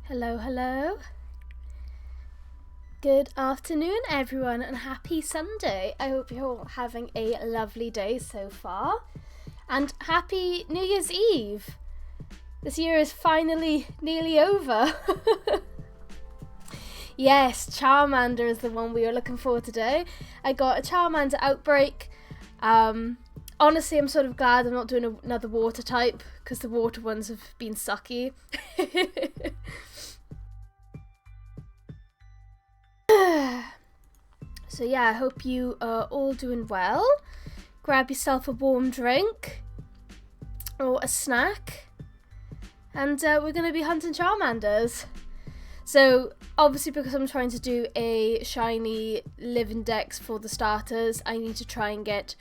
Hello, hello. Good afternoon, everyone, and happy Sunday. I hope you're all having a lovely day so far. And happy New Year's Eve. This year is finally nearly over. Yes, Charmander is the one we are looking for today. I got a Charmander outbreak. Honestly, I'm sort of glad I'm not doing another water type because the water ones have been sucky. So yeah, I hope you are all doing well. Grab yourself a warm drink or a snack, and we're going to be hunting Charmanders. So obviously, because I'm trying to do a shiny living dex for the starters, I need to try and get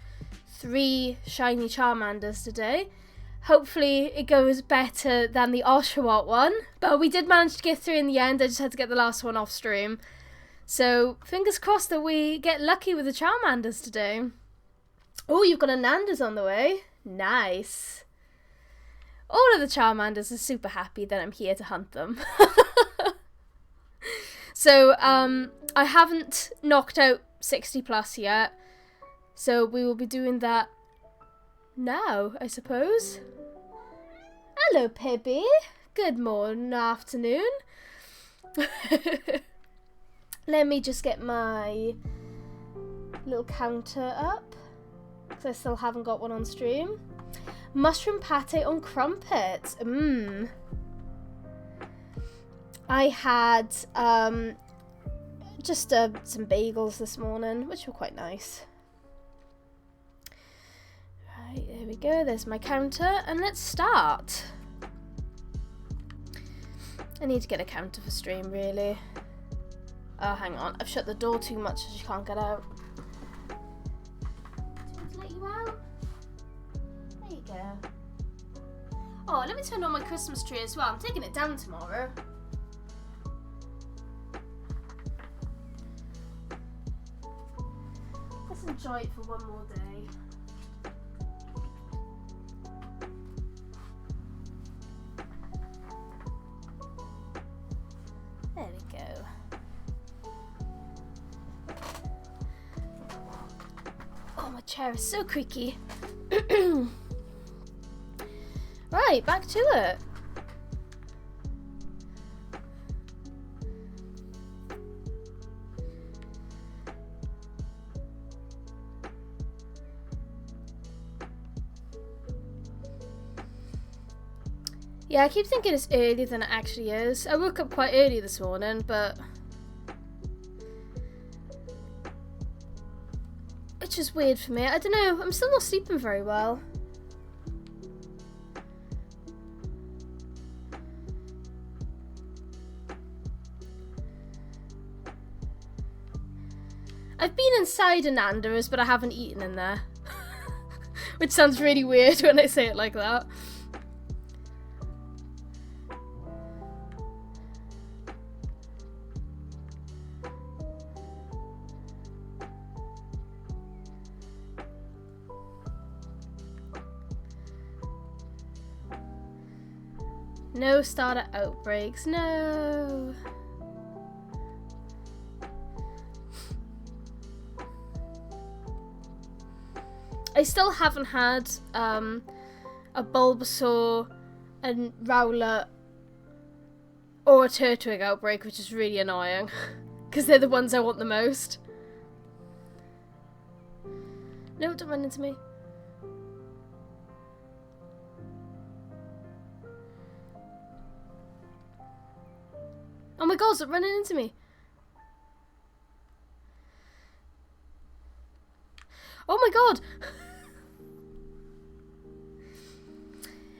3 shiny Charmanders today. Hopefully it goes better than the Oshawott one, but we did manage to get 3 in the end. I just had to get the last one off stream. So, fingers crossed that we get lucky with the Charmanders today. Oh, you've got a Nandas on the way. Nice. All of the Charmanders are super happy that I'm here to hunt them. So, I haven't knocked out 60 plus yet. So, we will be doing that now, I suppose. Hello, Pibby. Good morning, afternoon. Let me just get my little counter up, because I still haven't got one on stream. Mushroom pate on crumpets. I had just some bagels this morning, which were quite nice. Right, there we go. There's my counter, and let's start. I need to get a counter for stream, really. Oh, hang on. I've shut the door too much so she can't get out. Do you want to let you out? There you go. Oh, let me turn on my Christmas tree as well. I'm taking it down tomorrow. Let's enjoy it for one more day. There we go. Oh, my chair is so creaky. Right, back to it. Yeah, I keep thinking it's earlier than it actually is. I woke up quite early this morning, but it's just weird for me. I don't know, I'm still not sleeping very well. I've been inside a Nando's, but I haven't eaten in there. Which sounds really weird when I say it like that. No starter outbreaks, no. I still haven't had a Bulbasaur, a Rowlet, or a Turtwig outbreak, which is really annoying. Because they're the ones I want the most. No, don't run into me. Oh my god, stop running into me. Oh my god.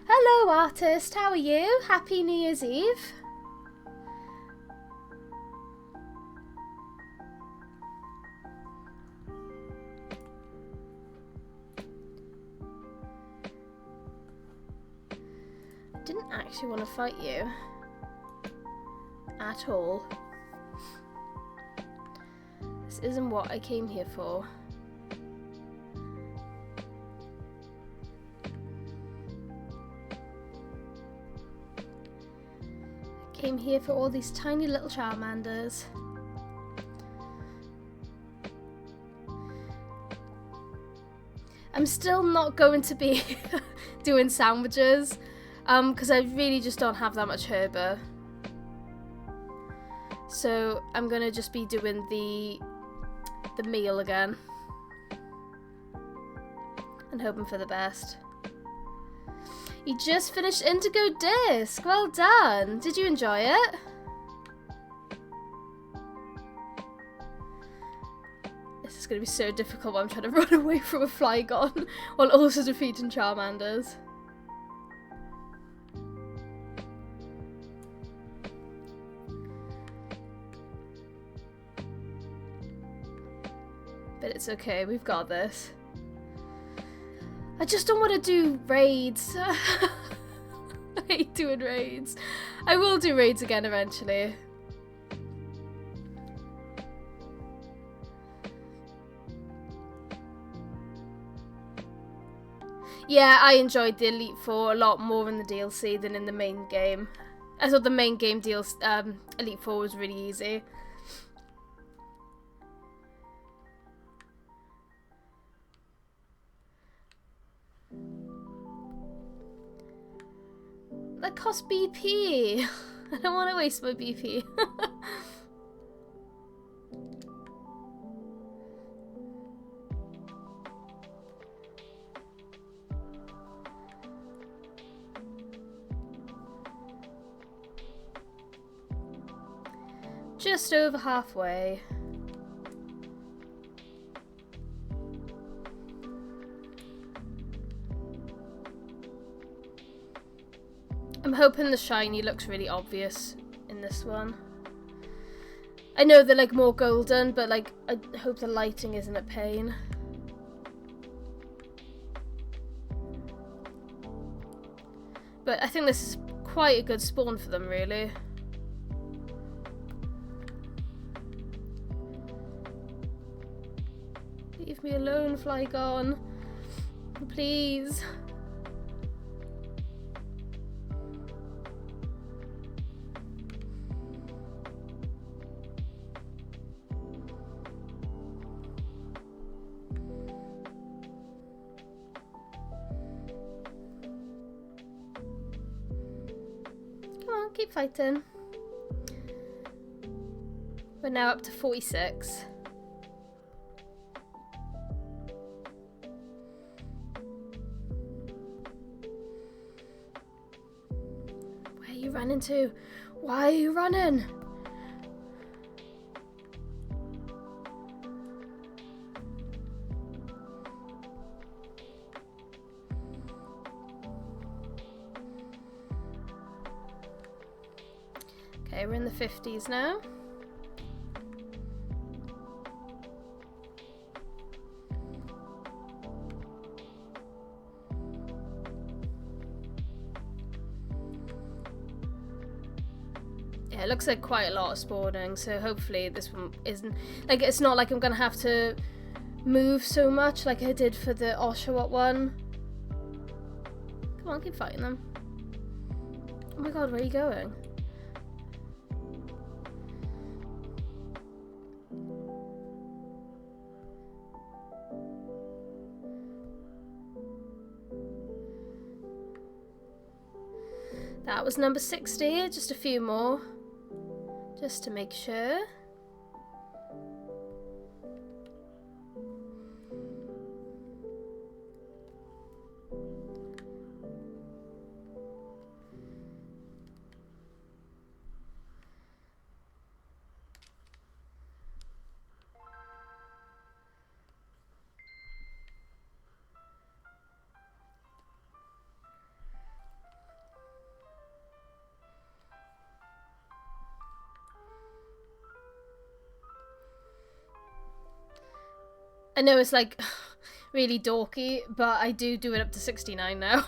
Hello, artist. How are you? Happy New Year's Eve. I didn't actually want to fight you. At all. This isn't what I came here for. came here for all these tiny little Charmanders. I'm still not going to be doing sandwiches because I really just don't have that much herba. So I'm going to just be doing the meal again. And hoping for the best. You just finished Indigo Disc. Well done. Did you enjoy it? This is going to be so difficult while I'm trying to run away from a Flygon while also defeating Charmanders. But it's okay, we've got this. I just don't want to do raids. I hate doing raids. I will do raids again eventually. Yeah, I enjoyed the Elite Four a lot more in the DLC than in the main game. I thought the main game Elite Four was really easy. That costs BP. I don't want to waste my BP. Just over halfway. I'm hoping the shiny looks really obvious in this one. I know they're like more golden, but like I hope the lighting isn't a pain. But I think this is quite a good spawn for them, really. Leave me alone, Flygon. Please. Keep fighting. We're now up to 46. Where are you running to? Why are you running? Okay, we're in the 50s now. Yeah, it looks like quite a lot of spawning, so hopefully this one isn't... Like, it's not like I'm gonna have to move so much like I did for the Oshawott one. Come on, keep fighting them. Oh my god, where are you going? That was number 60, just a few more, just to make sure. I know it's like really dorky, but I do it up to 69 now.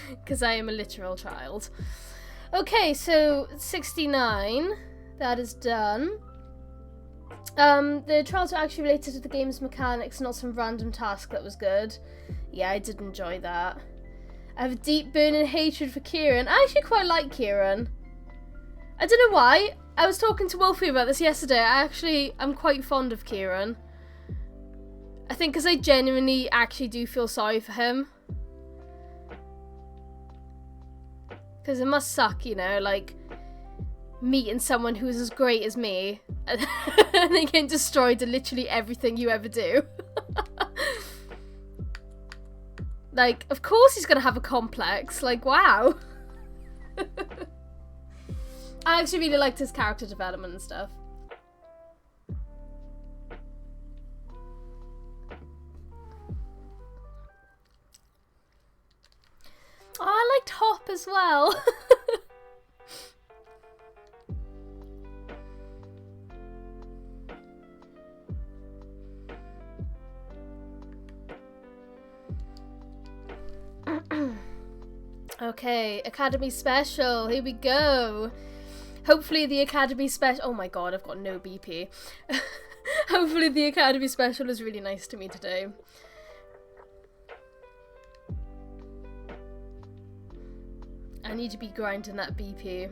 Because I am a literal child. Okay, so 69, that is done. The trials were actually related to the game's mechanics, not some random task that was good. Yeah, I did enjoy that. I have a deep burning hatred for Kieran. I actually quite like Kieran. I don't know why. I was talking to Wolfie about this yesterday. I'm quite fond of Kieran. I think because I genuinely actually do feel sorry for him. Because it must suck, you know, like, meeting someone who's as great as me and they get destroyed to literally everything you ever do. Like, of course he's gonna have a complex. Like, wow. I actually really liked his character development and stuff. Oh, I liked Hop as well. Okay, Academy Special. Here we go. Hopefully the Academy Special... Oh my god, I've got no BP. Hopefully the Academy Special is really nice to me today. I need to be grinding that BP.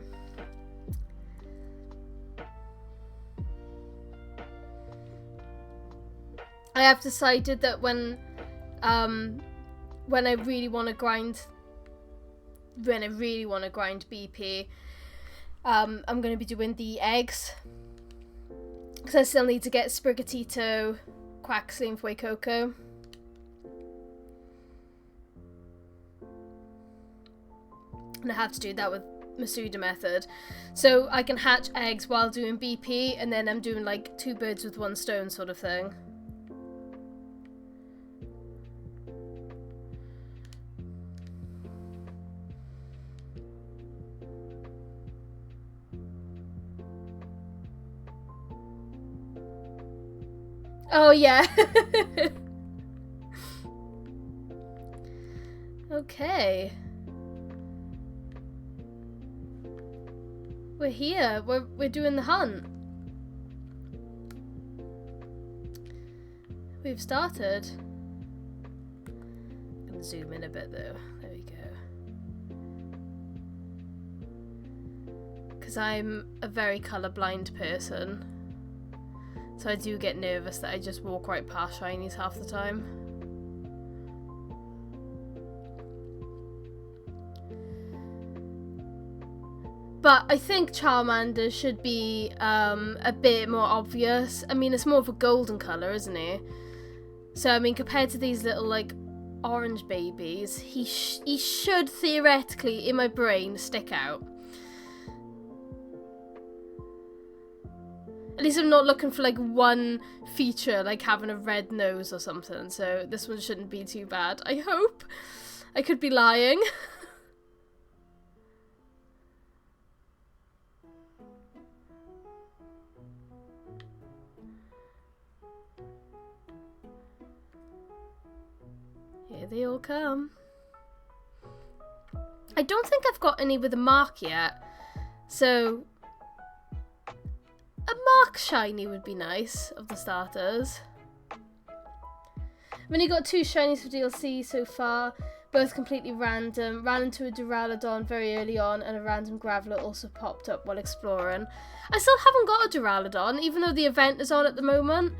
I have decided that when I really want to grind BP, I'm going to be doing the eggs. Because I still need to get Sprigatito, Quaxley and Fuecoco. And I have to do that with Masuda method. So I can hatch eggs while doing BP, and then I'm doing like 2 birds with 1 stone sort of thing. Oh yeah. Okay. We're here. We're doing the hunt. We've started. I'm gonna zoom in a bit though. There we go. Because I'm a very colourblind person. So I do get nervous that I just walk right past shinies half the time. But I think Charmander should be a bit more obvious. I mean, it's more of a golden colour, isn't he? So, I mean, compared to these little, like, orange babies, he should theoretically, in my brain, stick out. At least I'm not looking for, like, one feature, like having a red nose or something. So this one shouldn't be too bad, I hope. I could be lying. Here they all come. I don't think I've got any with a mark yet. So a mark shiny would be nice of the starters. I've only got 2 shinies for DLC so far, both completely random. Ran into a Duraludon very early on, and a random Graveler also popped up while exploring. I still haven't got a Duraludon, even though the event is on at the moment.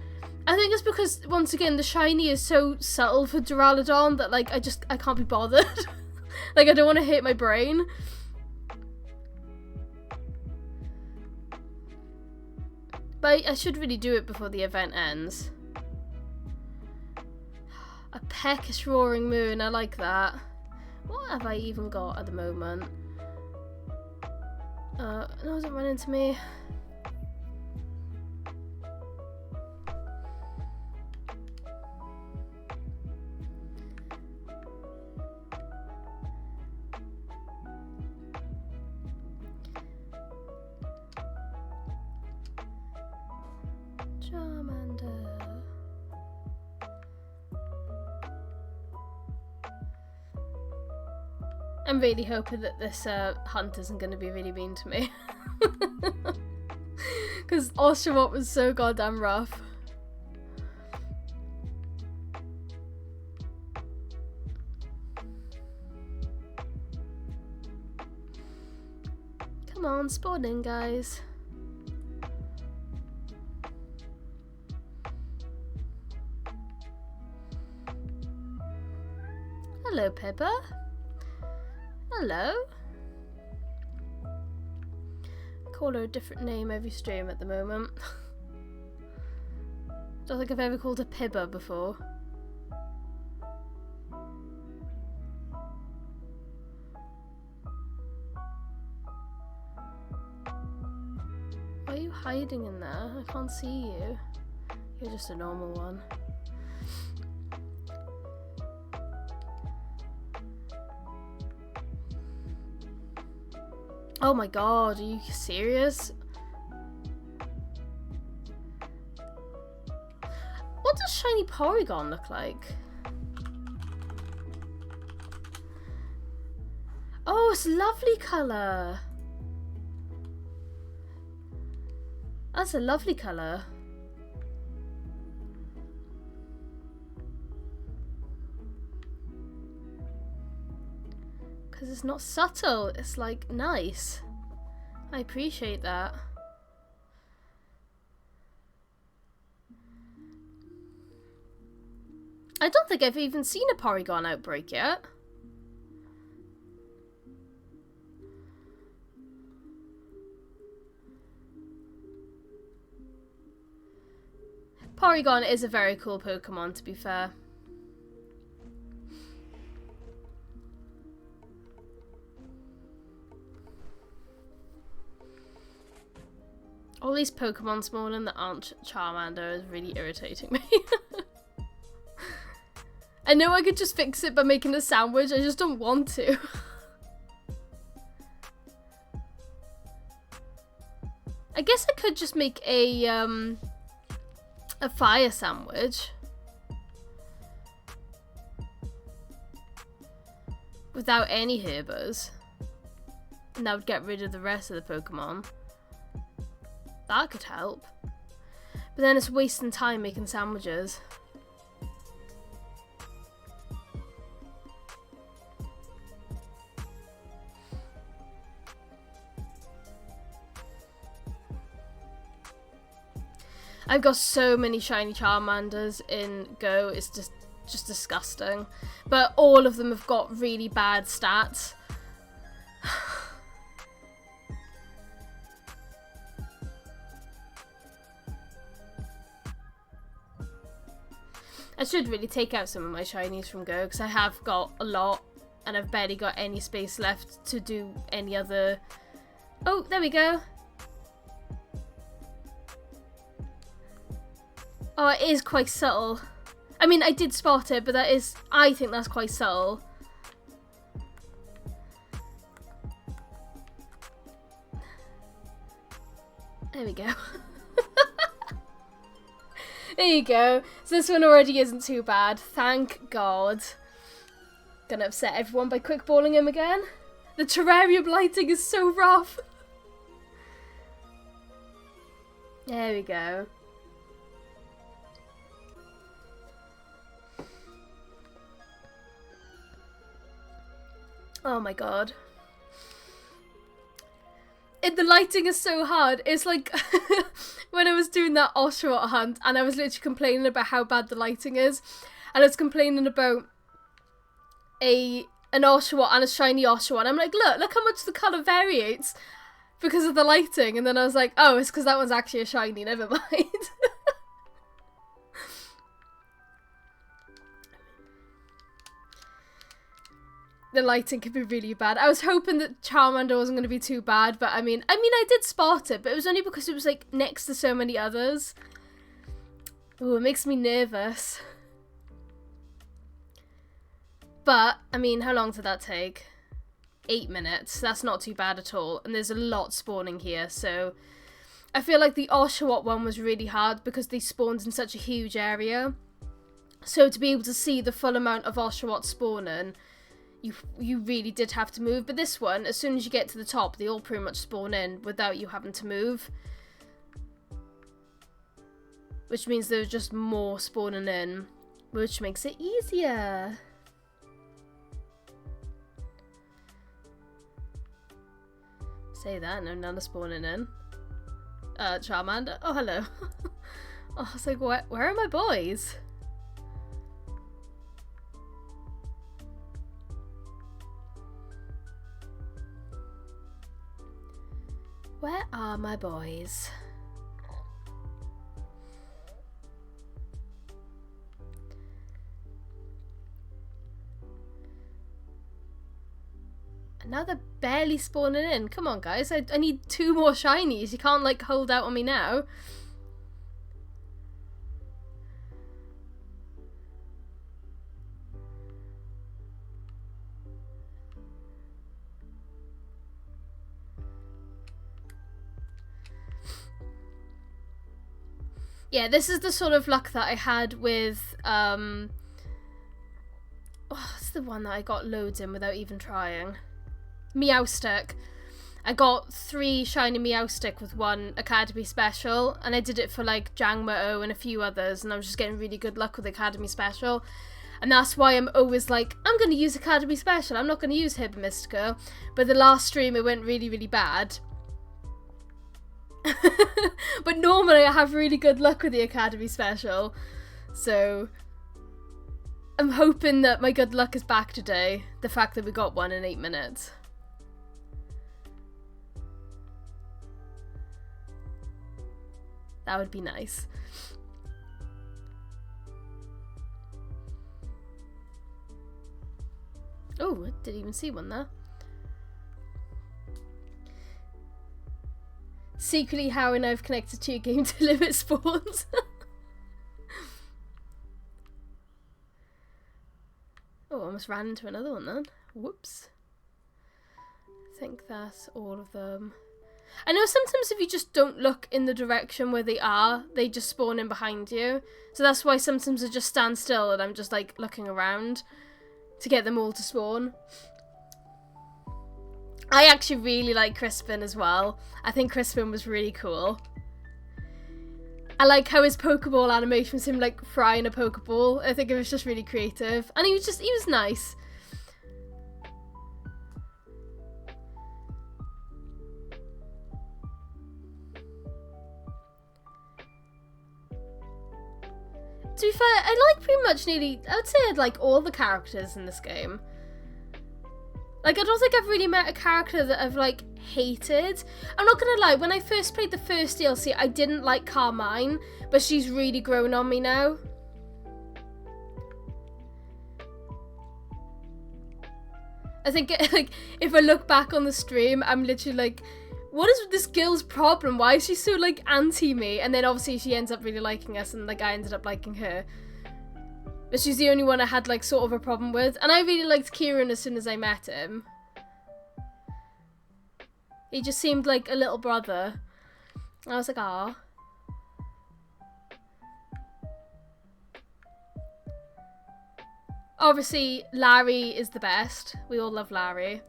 I think it's because, once again, the shiny is so subtle for Duraludon that, like, I can't be bothered. Like, I don't want to hit my brain. But I should really do it before the event ends. A peckish roaring moon, I like that. What have I even got at the moment? No, don't run into me. Charmander. I'm really hoping that this hunt isn't going to be really mean to me. Because Oshawott was so goddamn rough. Come on, spawn in, guys. Hello, Pippa. Hello. Call her a different name every stream at the moment. Don't think I've ever called her Pippa before. Why are you hiding in there? I can't see you. You're just a normal one. Oh my god, are you serious? What does shiny Porygon look like? Oh, it's a lovely colour. That's a lovely colour. Because it's not subtle, it's like nice. I appreciate that. I don't think I've even seen a Porygon outbreak yet. Porygon is a very cool Pokemon, to be fair. All these Pokemon spawning that aren't Charmander is really irritating me. I know I could just fix it by making a sandwich, I just don't want to. I guess I could just make a fire sandwich. Without any herbers. And that would get rid of the rest of the Pokemon. That could help. But then it's wasting time making sandwiches. I've got so many shiny Charmanders in Go, it's just disgusting. But all of them have got really bad stats. I should really take out some of my shinies from Go, because I have got a lot, and I've barely got any space left to do any other... Oh, there we go. Oh, it is quite subtle. I mean, I did spot it, but that is... I think that's quite subtle. There we go. There you go. So this one already isn't too bad. Thank God. Gonna upset everyone by quick balling him again. The terrarium lighting is so rough. There we go. Oh my God. The lighting is so hard. It's like when I was doing that Oshawott hunt and I was literally complaining about how bad the lighting is, and I was complaining about an Oshawott and a shiny Oshawott. I'm like, look how much the colour variates because of the lighting. And then I was like, oh, it's because that one's actually a shiny, never mind. The lighting could be really bad. I was hoping that Charmander wasn't going to be too bad, but I mean, I did spot it, but it was only because it was like next to so many others. Ooh, it makes me nervous. But, I mean, how long did that take? 8 minutes. That's not too bad at all. And there's a lot spawning here, so... I feel like the Oshawott one was really hard because they spawned in such a huge area. So to be able to see the full amount of Oshawott spawning... You really did have to move, but this one, as soon as you get to the top, they all pretty much spawn in without you having to move. Which means there's just more spawning in, which makes it easier. Say that, no, none are spawning in. Charmander. Oh, hello. Oh, I was like, where are my boys? Where are my boys? And now they're barely spawning in. Come on, guys. I need 2 more shinies. You can't, like, hold out on me now. Yeah, this is the sort of luck that I had with, oh, it's the one that I got loads in without even trying. Meowstick. I got 3 shiny Meowstick with 1 Academy Special, and I did it for, like, Jangmo and a few others, and I was just getting really good luck with Academy Special. And that's why I'm always like, I'm going to use Academy Special, I'm not going to use Herba Mystica. But the last stream, it went really, really bad. But normally I have really good luck with the Academy Special, so I'm hoping that my good luck is back today, the fact that we got 1 in 8 minutes. That would be nice. Oh, I didn't even see one there. Secretly, how and I've connected to your game to limit spawns. Oh, I almost ran into another one then. Whoops. I think that's all of them. I know sometimes if you just don't look in the direction where they are, they just spawn in behind you. So that's why sometimes I just stand still and I'm just like looking around to get them all to spawn. I actually really like Crispin as well. I think Crispin was really cool. I like how his Pokeball animation was him like frying a Pokeball. I think it was just really creative. And he was nice. To be fair, I like pretty much I would say I like all the characters in this game. Like, I don't think I've really met a character that I've, like, hated. I'm not gonna lie, when I first played the first DLC, I didn't like Carmine, but she's really grown on me now. I think, like, if I look back on the stream, I'm literally like, what is this girl's problem? Why is she so, like, anti-me? And then, obviously, she ends up really liking us, and, like, I ended up liking her. But she's the only one I had, like, sort of a problem with. And I really liked Kieran as soon as I met him. He just seemed like a little brother. I was like, ah. Obviously, Larry is the best. We all love Larry.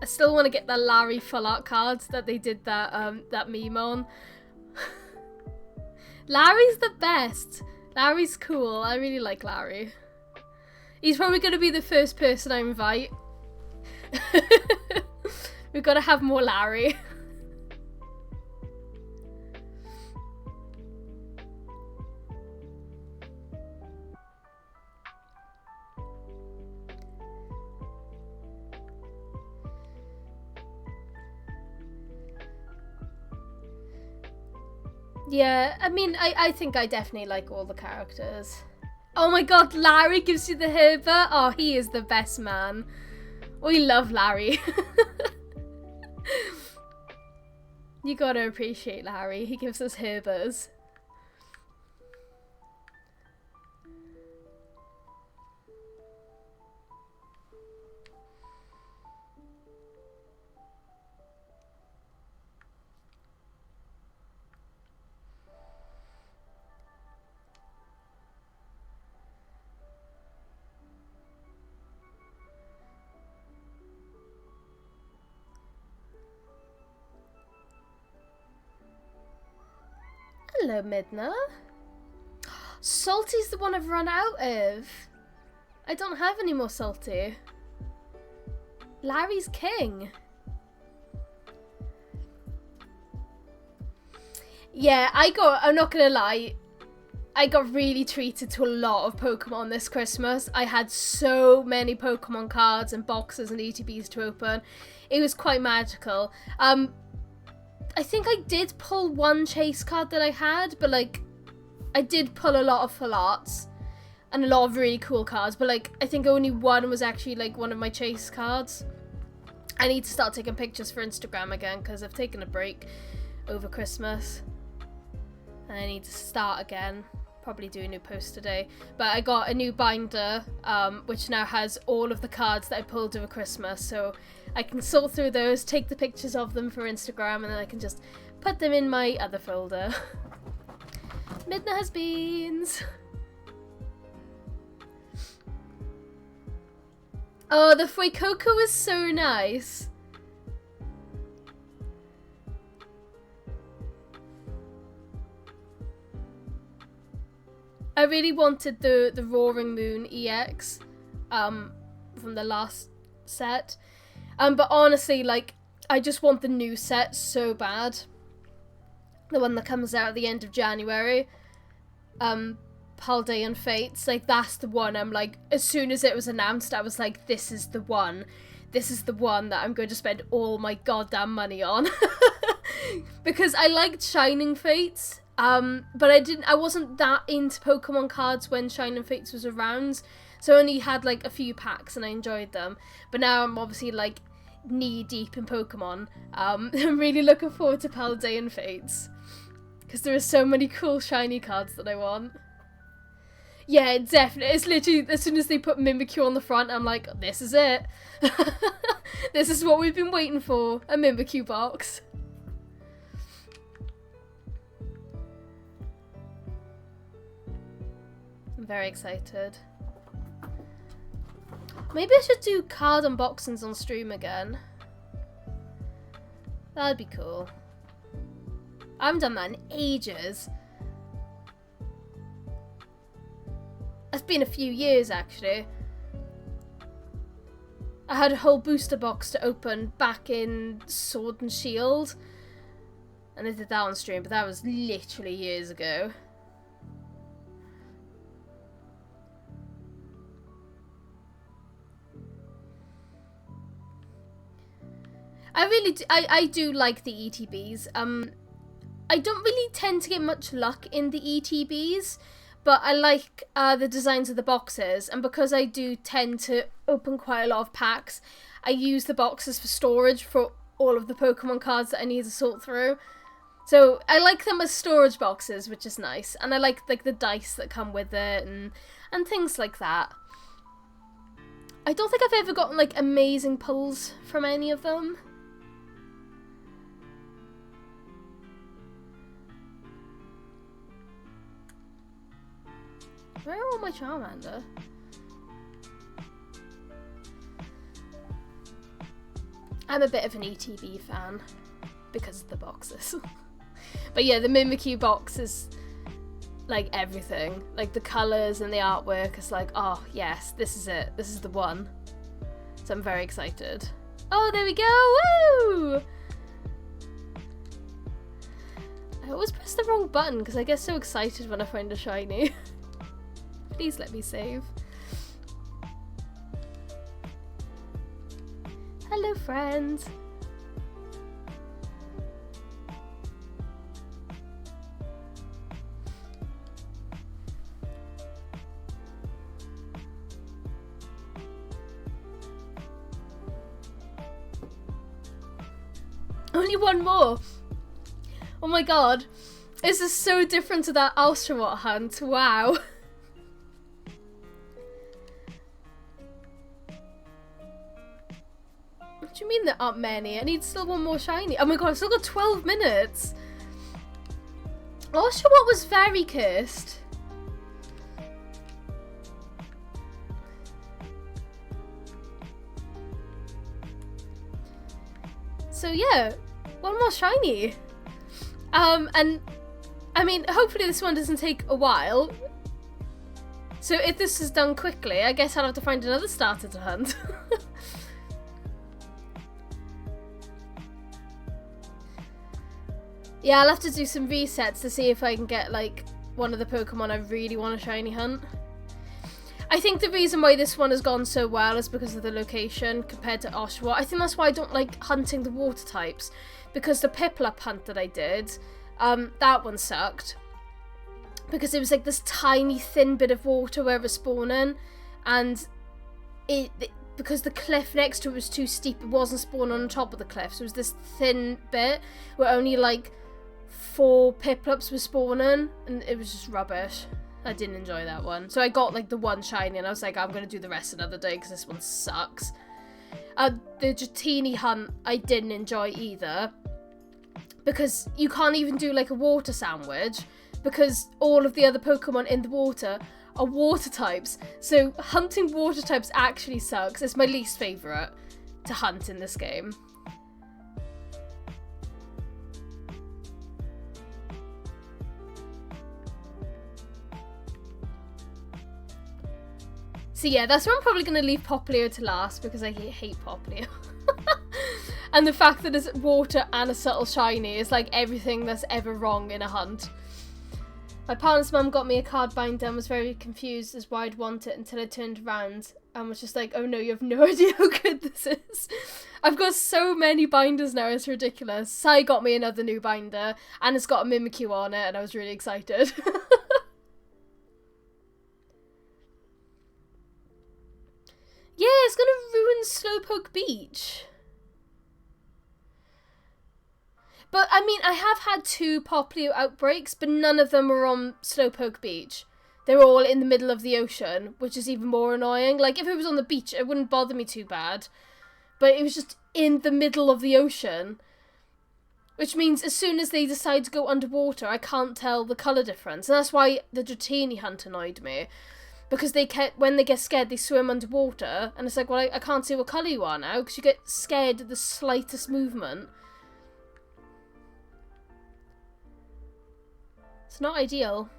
I still want to get the Larry full art cards that they did that meme on. Larry's the best. Larry's cool. I really like Larry. He's probably going to be the first person I invite. We've got to have more Larry. Yeah, I mean, I think I definitely like all the characters. Oh my god, Larry gives you the Herba. Oh, he is the best man. We love Larry. You gotta appreciate Larry. He gives us Herbas. Hello, Midna. Salty's the one I've run out of. I don't have any more Salty. Larry's king. Yeah, I'm not gonna lie, I got really treated to a lot of Pokemon this Christmas. I had so many Pokemon cards and boxes and ETBs to open. It was quite magical. I think I did pull one chase card that I had, but like, I did pull a lot of full arts and a lot of really cool cards, but like, I think only one was actually like one of my chase cards. I need to start taking pictures for Instagram again because I've taken a break over Christmas. And I need to start again. Probably do a new post today. But I got a new binder, which now has all of the cards that I pulled over Christmas. So I can sort through those, take the pictures of them for Instagram, and then I can just put them in my other folder. Midna has beans. Oh, the Fuecoco is so nice. I really wanted the Roaring Moon EX from the last set. But honestly, like, I just want the new set so bad. The one that comes out at the end of January. Paldean Fates. Like, that's the one I'm like, as soon as it was announced, I was like, this is the one. This is the one that I'm going to spend all my goddamn money on. Because I liked Shining Fates. But I wasn't that into Pokemon cards when Shining Fates was around, so I only had like a few packs and I enjoyed them. But now I'm obviously like knee deep in Pokemon. I'm really looking forward to Paldean Fates because there are so many cool shiny cards that I want. Yeah, definitely. It's literally as soon as they put Mimikyu on the front, I'm like, this is it. This is what we've been waiting for, a Mimikyu box. Very excited. Maybe I should do card unboxings on stream again. That'd be cool. I haven't done that in ages. It's been a few years actually. I had a whole booster box to open back in Sword and Shield. And I did that on stream, but that was literally years ago. I do like the ETBs. I don't really tend to get much luck in the ETBs, but I like the designs of the boxes, and because I do tend to open quite a lot of packs, I use the boxes for storage for all of the Pokemon cards that I need to sort through. So I like them as storage boxes, which is nice, and I like the dice that come with it and things like that. I don't think I've ever gotten like amazing pulls from any of them. Where are all my Charmander? I'm a bit of an ETB fan because of the boxes. But yeah, the Mimikyu box is like everything. Like the colours and the artwork is like, oh yes, this is it. This is the one. So I'm very excited. Oh, there we go! Woo! I always press the wrong button because I get so excited when I find a shiny. Please let me save. Hello, friends. Only one more. Oh my god. This is so different to that Ultrawat hunt. Wow. What do you mean there aren't many? I need still one more shiny. Oh my god, I've still got 12 minutes. Ultrawat was very cursed. So yeah, one more shiny. And I mean, hopefully this one doesn't take a while. So if this is done quickly, I guess I'll have to find another starter to hunt. Yeah, I'll have to do some resets to see if I can get, like, one of the Pokemon I really want to shiny hunt. I think the reason why this one has gone so well is because of the location compared to Oshawott. I think that's why I don't like hunting the water types. Because the Piplup hunt that I did, that one sucked. Because it was like this tiny thin bit of water where it was spawning. And because the cliff next to it was too steep, it wasn't spawning on top of the cliff. So it was this thin bit where only like 4 Piplups were spawning. And it was just rubbish. I didn't enjoy that one. So I got like the one shiny and I was like, I'm going to do the rest another day because this one sucks. The Dratini hunt I didn't enjoy either. Because you can't even do like a water sandwich. Because all of the other Pokemon in the water are water types. So hunting water types actually sucks. It's my least favourite to hunt in this game. So yeah, that's where I'm probably going to leave Popplio to last because I hate Popplio. And the fact that it's water and a subtle shiny is like everything that's ever wrong in a hunt. My partner's mum got me a card binder and was very confused as why I'd want it until I turned around and was just like, oh no, you have no idea how good this is. I've got so many binders now, it's ridiculous. Sai got me another new binder and it's got a Mimikyu on it and I was really excited. Yeah, it's gonna ruin Slowpoke Beach. But, I mean, I have had 2 Popplio outbreaks, but none of them were on Slowpoke Beach. They're all in the middle of the ocean, which is even more annoying. Like, if it was on the beach, it wouldn't bother me too bad. But it was just in the middle of the ocean. Which means as soon as they decide to go underwater, I can't tell the colour difference. And that's why the Dratini hunt annoyed me. Because when they get scared, they swim underwater. And it's like, well, I can't see what colour you are now. Because you get scared at the slightest movement. It's not ideal.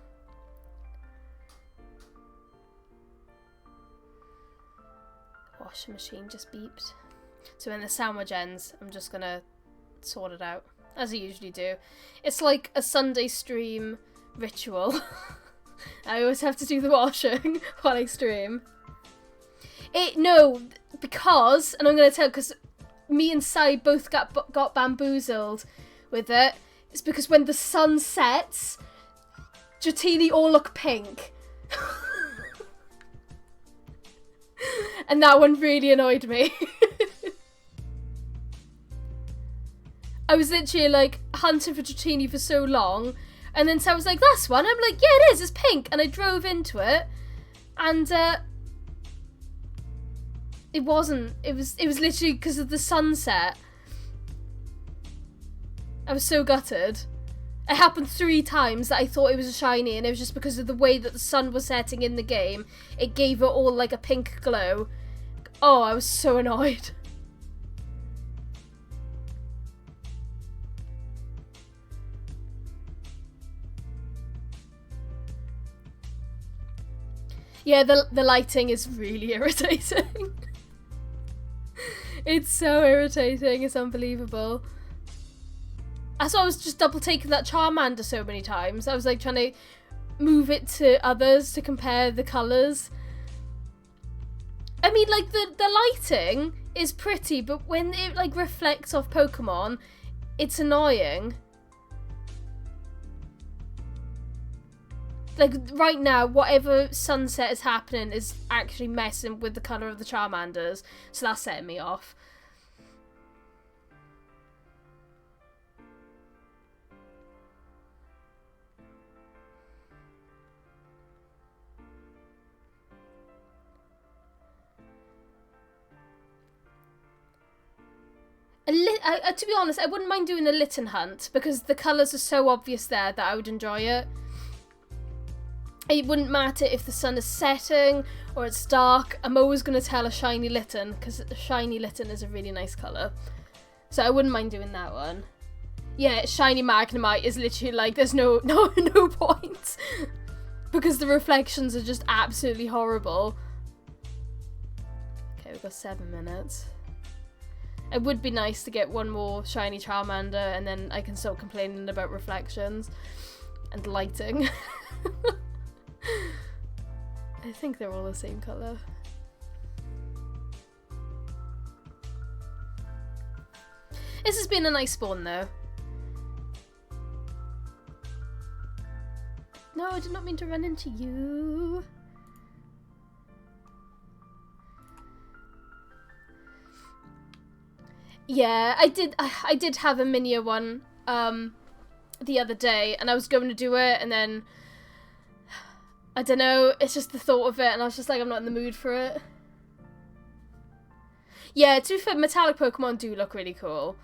Washing machine just beeped. So when the sandwich ends, I'm just going to sort it out. As I usually do. It's like a Sunday stream ritual. I always have to do the washing while I stream. No, because, and I'm going to tell, because me and Sai both got bamboozled with it. It's because when the sun sets, Dratini all look pink. And that one really annoyed me. I was literally like hunting for Dratini for so long. And then Sam was like, that's one. I'm like, yeah, it is. It's pink. And I drove into it. And it wasn't. It was literally because of the sunset. I was so gutted. It happened 3 times that I thought it was a shiny. And it was just because of the way that the sun was setting in the game. It gave it all like a pink glow. Oh, I was so annoyed. Yeah, the lighting is really irritating. It's so irritating, it's unbelievable. That's why I was just double taking that Charmander so many times. I was like trying to move it to others to compare the colours. I mean, like the lighting is pretty, but when it like reflects off Pokemon, it's annoying. Like, right now, whatever sunset is happening is actually messing with the colour of the Charmanders. So that's setting me off. To be honest, I wouldn't mind doing a Litten hunt. Because the colours are so obvious there that I would enjoy it. It wouldn't matter if the sun is setting or it's dark. I'm always going to tell a shiny Litten because a shiny Litten is a really nice colour. So I wouldn't mind doing that one. Yeah, shiny Magnemite is literally like, there's no point. because the reflections are just absolutely horrible. Okay, we've got 7 minutes. It would be nice to get one more shiny Charmander and then I can stop complaining about reflections and lighting. I think they're all the same colour. This has been a nice spawn though. No, I did not mean to run into you. Yeah, I did have a Minia one the other day and I was going to do it and then I don't know, it's just the thought of it and I was just like, I'm not in the mood for it. Yeah, to be fair, metallic Pokemon do look really cool.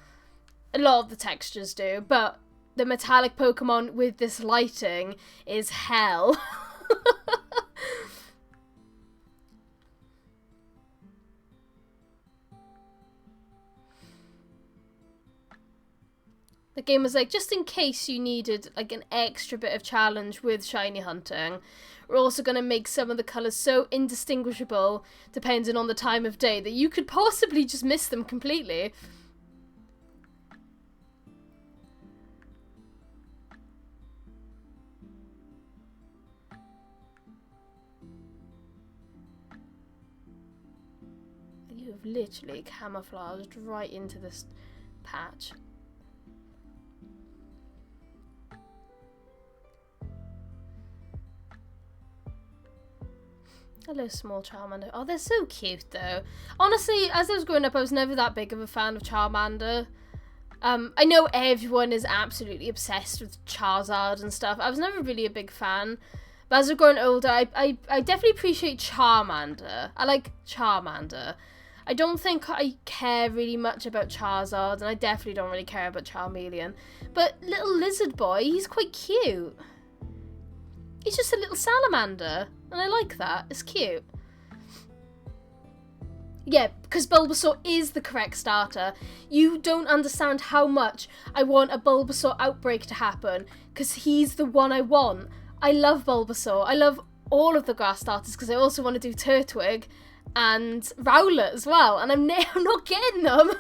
A lot of the textures do, but the metallic Pokemon with this lighting is hell. The game was like, just in case you needed like an extra bit of challenge with shiny hunting, we're also going to make some of the colours so indistinguishable depending on the time of day that you could possibly just miss them completely. You have literally camouflaged right into this patch. Hello, small Charmander. Oh, they're so cute, though. Honestly, as I was growing up, I was never that big of a fan of Charmander. I know everyone is absolutely obsessed with Charizard and stuff. I was never really a big fan. But as I've grown older, I definitely appreciate Charmander. I like Charmander. I don't think I care really much about Charizard, and I definitely don't really care about Charmeleon. But little lizard boy, he's quite cute. He's just a little salamander, and I like that. It's cute. Yeah, because Bulbasaur is the correct starter. You don't understand how much I want a Bulbasaur outbreak to happen, because he's the one I want. I love Bulbasaur. I love all of the grass starters, because I also want to do Turtwig and Rowlet as well, and I'm not getting them.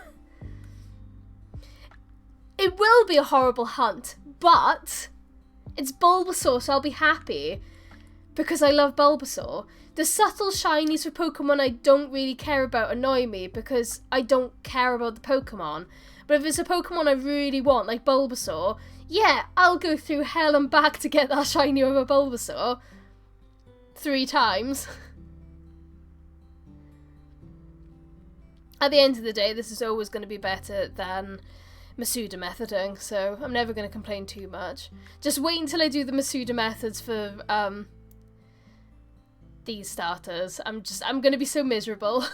It will be a horrible hunt, but it's Bulbasaur, so I'll be happy because I love Bulbasaur. The subtle shinies for Pokemon I don't really care about annoy me because I don't care about the Pokemon. But if it's a Pokemon I really want, like Bulbasaur, yeah, I'll go through hell and back to get that shiny of a Bulbasaur 3 times. At the end of the day, this is always going to be better than Masuda methoding, so I'm never going to complain too much. Just wait until I do the Masuda methods for these starters. I'm going to be so miserable.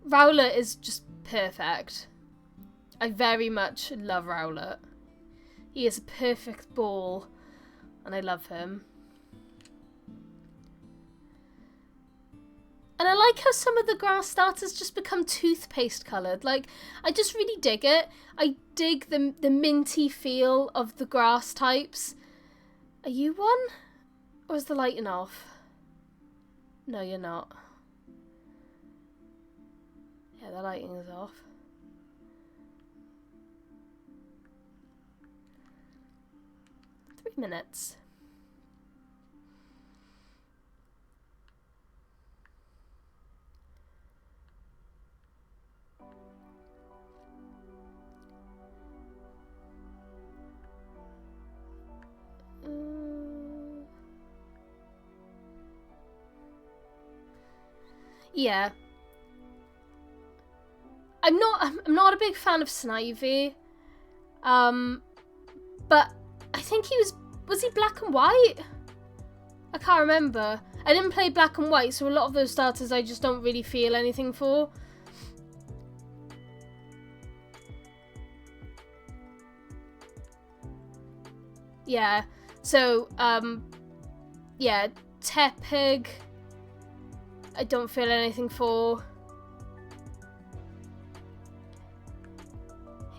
Rowlet is just perfect. I very much love Rowlet. He is a perfect ball, and I love him. And I like how some of the grass starters just become toothpaste coloured. Like, I just really dig it. I dig the minty feel of the grass types. Are you one? Or is the lighting off? No, you're not. Yeah, the lighting is off. Three minutes. Yeah. I'm not a big fan of Snivy. But I think was he black and white? I can't remember. I didn't play black and white, so a lot of those starters I just don't really feel anything for. Yeah. So, yeah, Tepig I don't feel anything for.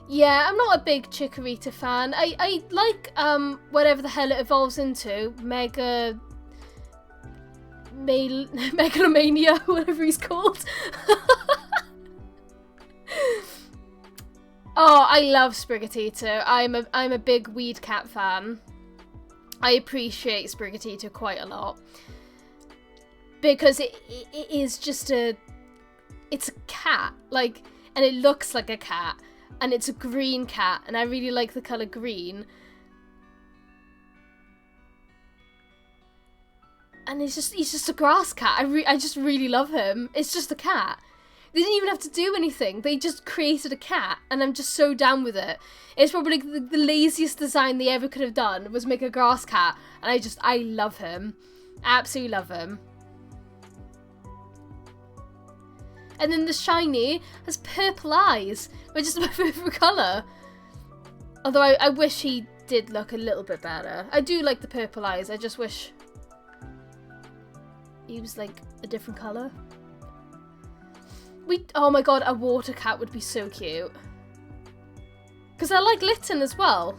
Yeah, I'm not a big Chikorita fan. I like whatever the hell it evolves into. Megalomania, whatever he's called. Oh, I love Sprigatito. I'm a big Weed Cat fan. I appreciate Sprigatito quite a lot. Because it is just it's a cat, like, and it looks like a cat, and it's a green cat, and I really like the colour green. And he's just a grass cat. I just really love him. It's just a cat. They didn't even have to do anything. They just created a cat, and I'm just so down with it. It's probably the laziest design they ever could have done was make a grass cat, and I love him. Absolutely love him. And then the shiny has purple eyes, which is my favourite colour. Although I wish he did look a little bit better. I do like the purple eyes, I just wish he was like a different colour. Oh my god, a water cat would be so cute. Because I like Litten as well.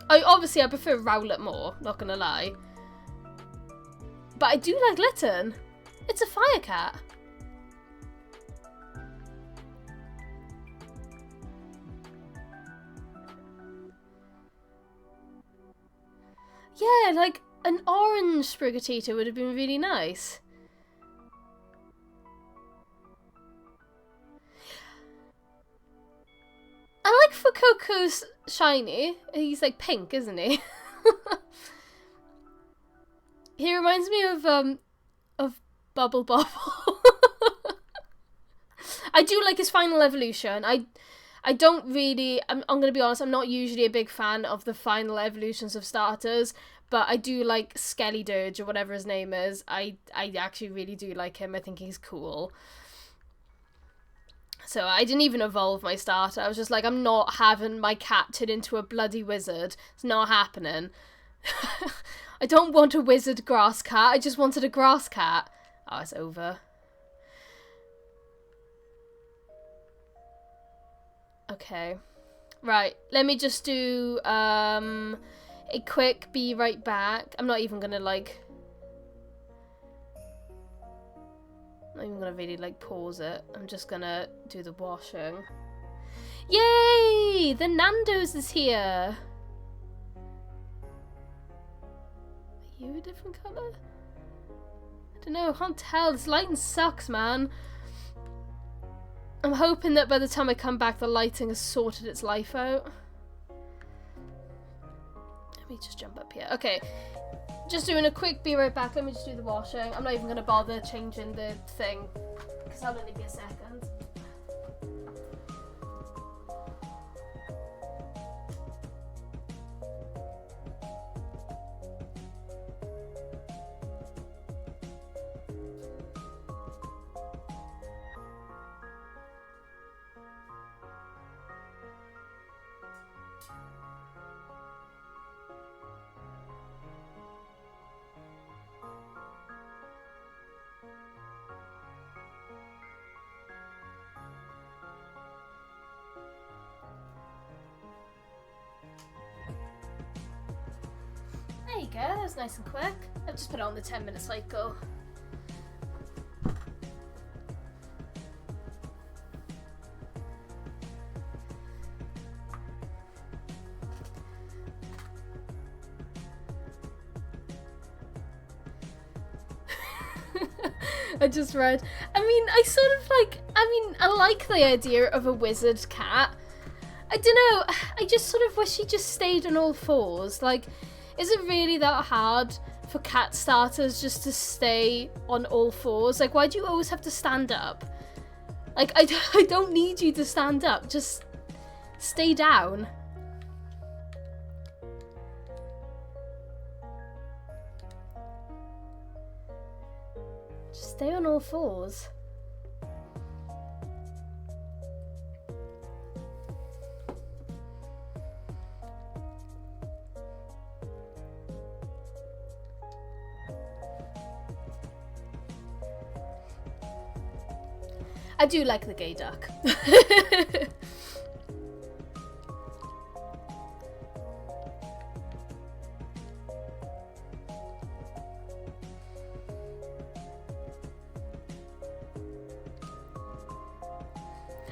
Obviously I prefer Rowlet more, not gonna lie. But I do like Litten. It's a fire cat. Yeah, like an orange Sprigatito would have been really nice. I like Fuecoco's shiny. He's like pink, isn't he? He reminds me of Bubble Bobble. I do like his final evolution. I don't really, I'm gonna be honest, I'm not usually a big fan of the final evolutions of starters, but I do like Skelly Dirge or whatever his name is. I actually really do like him. I think he's cool. So I didn't even evolve my starter. I was just like, I'm not having my cat turn into a bloody wizard. It's not happening. I don't want a wizard grass cat. I just wanted a grass cat. Oh, it's over. Okay. Right. Let me just do a quick be right back. I'm not even gonna like... I'm not even gonna really like pause it. I'm just gonna do the washing. Yay! The Nando's is here. Are you a different colour? I don't know. I can't tell. This lighting sucks, man. I'm hoping that by the time I come back, the lighting has sorted its life out. Let me just jump up here. Okay. Just doing a quick be right back. Let me just do the washing. I'm not even going to bother changing the thing because that'll only be a second. There you go, that was nice and quick. I've just put it on the 10-minute cycle. I just read. I like the idea of a wizard cat. I don't know, I just sort of wish he just stayed on all fours. Like, is it really that hard for cat starters just to stay on all fours? Like, why do you always have to stand up? Like, I don't need you to stand up, just stay down. Just stay on all fours. I do like the gay duck.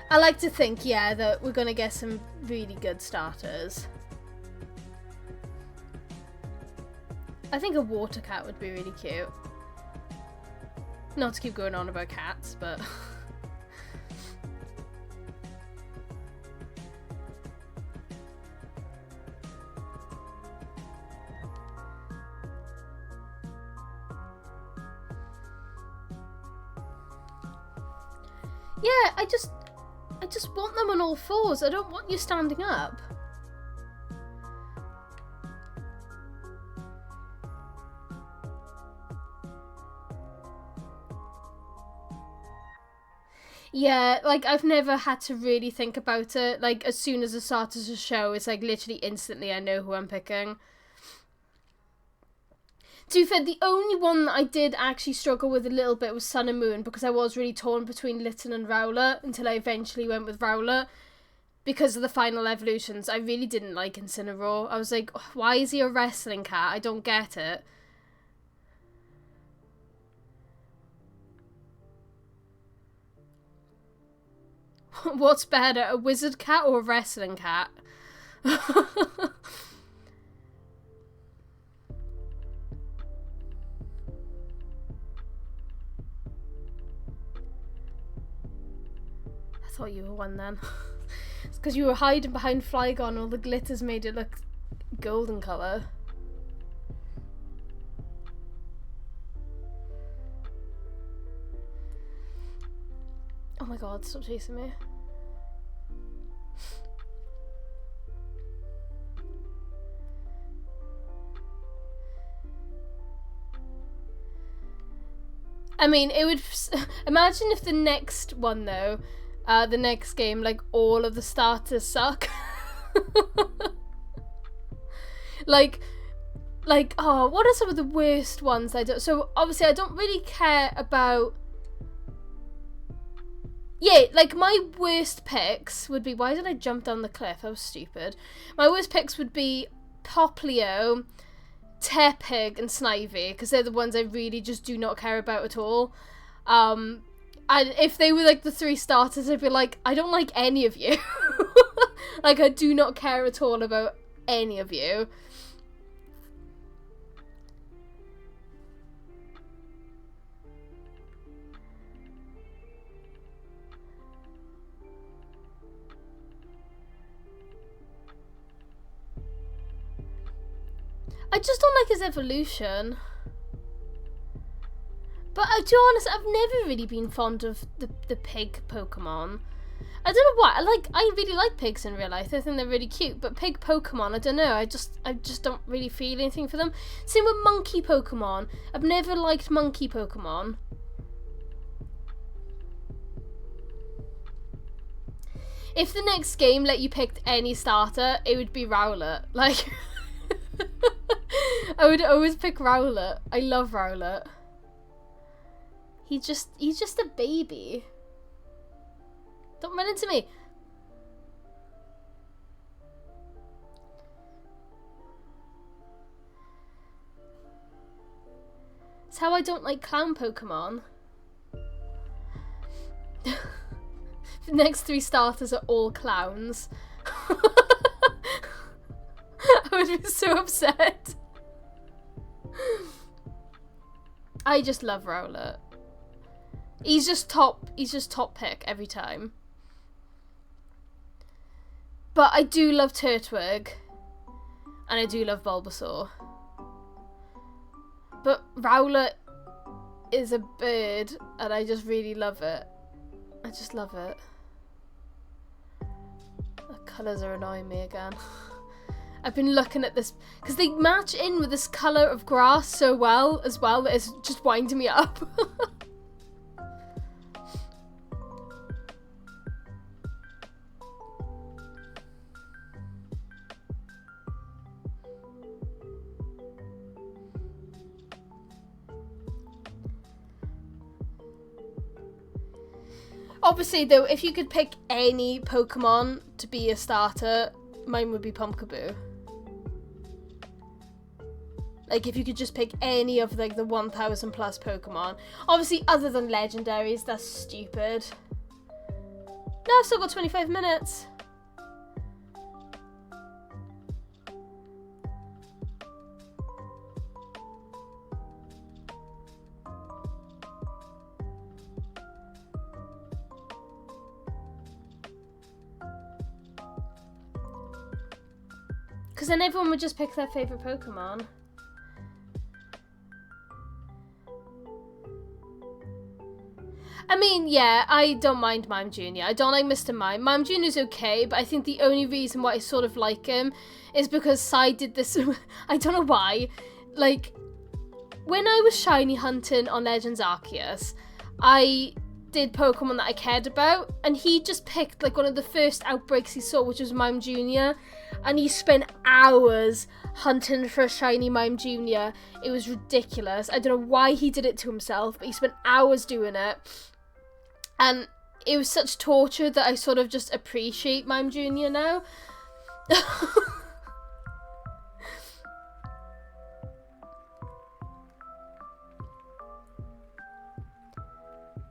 I like to think, yeah, that we're going to get some really good starters. I think a water cat would be really cute. Not to keep going on about cats, but... yeah, I just want them on all fours. I don't want you standing up. Yeah, like, I've never had to really think about it. Like, as soon as it starts as a show, it's like literally instantly I know who I'm picking. To be fair, the only one that I did actually struggle with a little bit was Sun and Moon, because I was really torn between Litten and Rowlet until I eventually went with Rowlet. Because of the final evolutions, I really didn't like Incineroar. I was like, why is he a wrestling cat? I don't get it. What's better, a wizard cat or a wrestling cat? I thought you were one then. It's because you were hiding behind Flygon, all the glitters made it look golden colour. Oh my god, stop chasing me. I mean, it would... imagine if the next one, though, the next game, like, all of the starters suck. like, oh, what are some of the worst ones I don't... So, obviously, I don't really care about... Yeah, like, my worst picks would be... Why did I jump down the cliff? That was stupid. My worst picks would be Poplio, Tepig, and Snivy, because they're the ones I really just do not care about at all. And if they were, like, the three starters, I'd be like, I don't like any of you. Like, I do not care at all about any of you. I just don't like his evolution. But to be honest, I've never really been fond of the pig Pokemon. I don't know why. I really like pigs in real life. I think they're really cute. But pig Pokemon, I don't know. I just don't really feel anything for them. Same with monkey Pokemon. I've never liked monkey Pokemon. If the next game let you pick any starter, it would be Rowlet. Like... I would always pick Rowlet. I love Rowlet. He's just a baby. Don't run into me. It's how I don't like clown Pokemon. The next three starters are all clowns. I would be so upset. I just love Rowlet. He's just top pick every time. But I do love Turtwig. And I do love Bulbasaur. But Rowlet is a bird and I just really love it. I just love it. The colours are annoying me again. I've been looking at this because they match in with this colour of grass so well as well that it's just winding me up. Obviously though, if you could pick any Pokemon to be a starter, mine would be Pumpkaboo. Like, if you could just pick any of, like, the 1,000 plus Pokemon. Obviously, other than legendaries, that's stupid. No, I've still got 25 minutes. Because then everyone would just pick their favourite Pokemon. I mean, yeah, I don't mind Mime Jr. I don't like Mr. Mime. Mime Jr. is okay, but I think the only reason why I sort of like him is because Sai did this. I don't know why. Like, when I was shiny hunting on Legends Arceus, I did Pokemon that I cared about, and he just picked like one of the first outbreaks he saw, which was Mime Jr., and he spent hours hunting for a shiny Mime Jr. It was ridiculous. I don't know why he did it to himself, but he spent hours doing it, and it was such torture that I sort of just appreciate Mime Jr. now.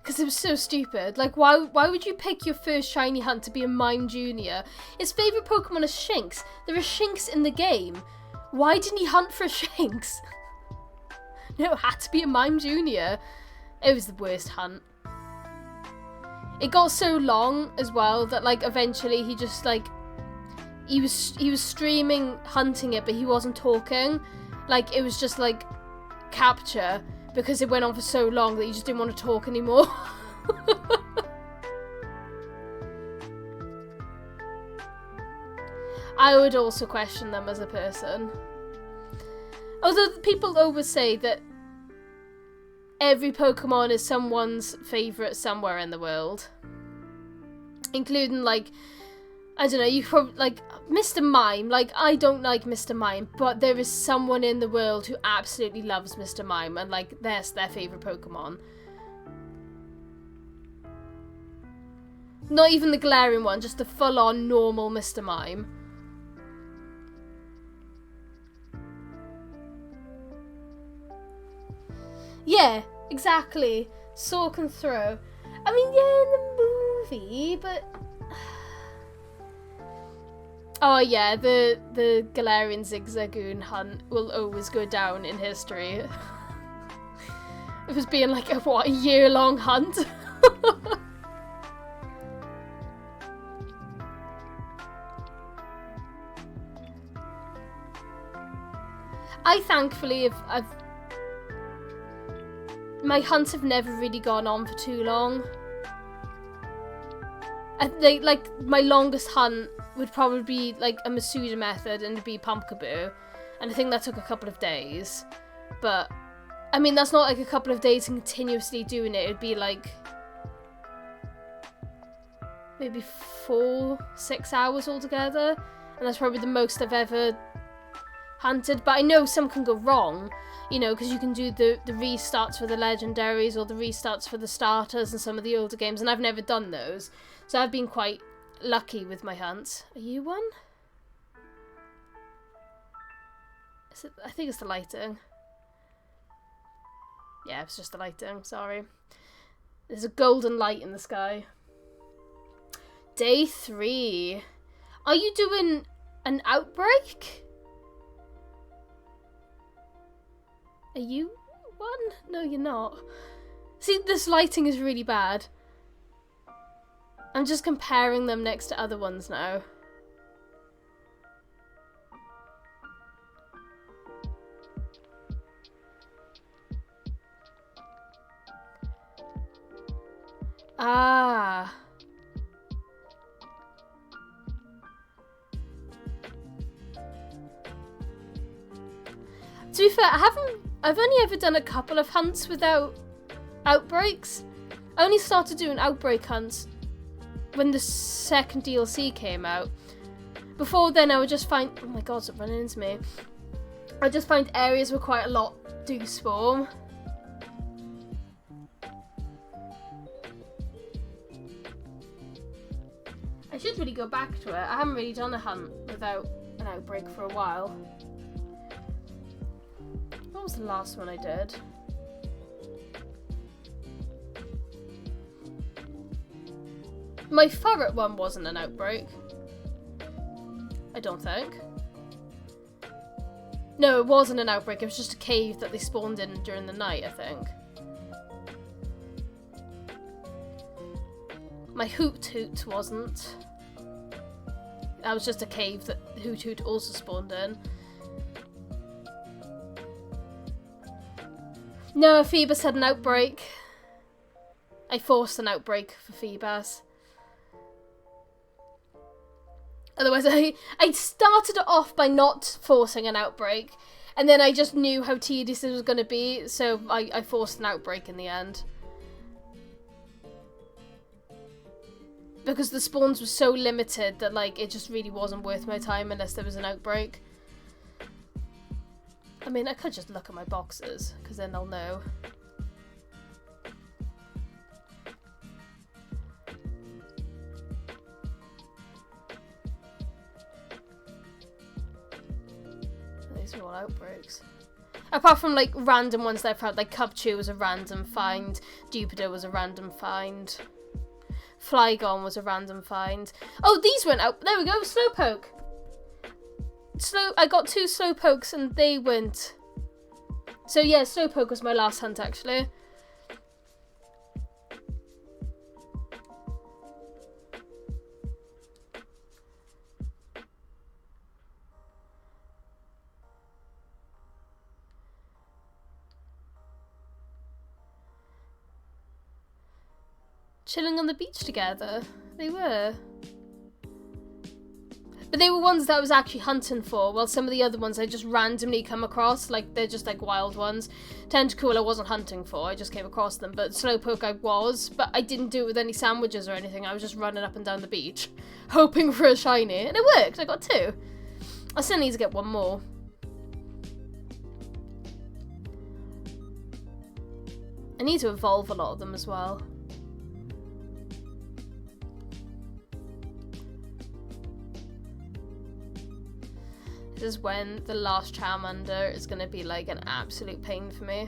Because it was so stupid. Like, why would you pick your first shiny hunt to be a Mime Jr.? His favourite Pokemon is Shinx. There are Shinx in the game. Why didn't he hunt for a Shinx? No, it had to be a Mime Jr. It was the worst hunt. It got so long as well that, like, eventually he just, like, he was streaming hunting it, but he wasn't talking. Like, it was just, like, capture. Because it went on for so long that you just didn't want to talk anymore. I would also question them as a person. Although people always say that every Pokemon is someone's favourite somewhere in the world. Including, like, I don't know, you probably, like, Mr. Mime. Like, I don't like Mr. Mime, but there is someone in the world who absolutely loves Mr. Mime, and, like, that's their favourite Pokemon. Not even the glaring one, just the full-on normal Mr. Mime. Yeah, exactly. Sork and throw. I mean, yeah, in the movie, but... Oh yeah, the Galarian Zigzagoon hunt will always go down in history. It was being like a year-long hunt? I thankfully my hunts have never really gone on for too long. Like my longest hunt would probably be like a Masuda method, and it'd be Pumpkaboo, and I think that took a couple of days. But I mean, that's not like a couple of days continuously doing it. It'd be like maybe 4-6 hours altogether, and that's probably the most I've ever hunted. But I know some can go wrong, you know, because you can do the restarts for the legendaries or the restarts for the starters and some of the older games, and I've never done those, so I've been quite lucky with my hunts. Are you one? Is it? I think it's the lighting. Yeah, it's just the lighting, sorry. There's a golden light in the sky. Day 3. Are you doing an outbreak? Are you one? No, you're not. See, this lighting is really bad. I'm just comparing them next to other ones now. Ah. To be fair, I've only ever done a couple of hunts without outbreaks. I only started doing outbreak hunts when the second DLC came out. Before then, I would just find... Oh my god, stop running into me. I just find areas where quite a lot do spawn. I should really go back to it. I haven't really done a hunt without an outbreak for a while. What was the last one I did? My ferret one wasn't an outbreak. I don't think. No, it wasn't an outbreak. It was just a cave that they spawned in during the night, I think. My Hoot Hoot wasn't. That was just a cave that Hoot Hoot also spawned in. No, Phoebus had an outbreak. I forced an outbreak for Phoebus. Otherwise, I started it off by not forcing an outbreak, and then I just knew how tedious it was going to be, so I forced an outbreak in the end. Because the spawns were so limited that, like, it just really wasn't worth my time unless there was an outbreak. I mean, I could just look at my boxes, because then I'll know. These are all outbreaks. Apart from, like, random ones that I found, like Cubchew was a random find, Jupiter was a random find, Flygon was a random find. Oh, these went out. There we go, Slowpoke. I got 2 Slowpokes and they went. So yeah, Slowpoke was my last hunt actually. Chilling on the beach together. They were. But they were ones that I was actually hunting for, while some of the other ones I just randomly come across, like they're just like wild ones. Tentacool I wasn't hunting for, I just came across them, but Slowpoke I was, but I didn't do it with any sandwiches or anything, I was just running up and down the beach, hoping for a shiny, and it worked, I got 2. I still need to get 1 more. I need to evolve a lot of them as well. This is when the last Charmander is going to be like an absolute pain for me.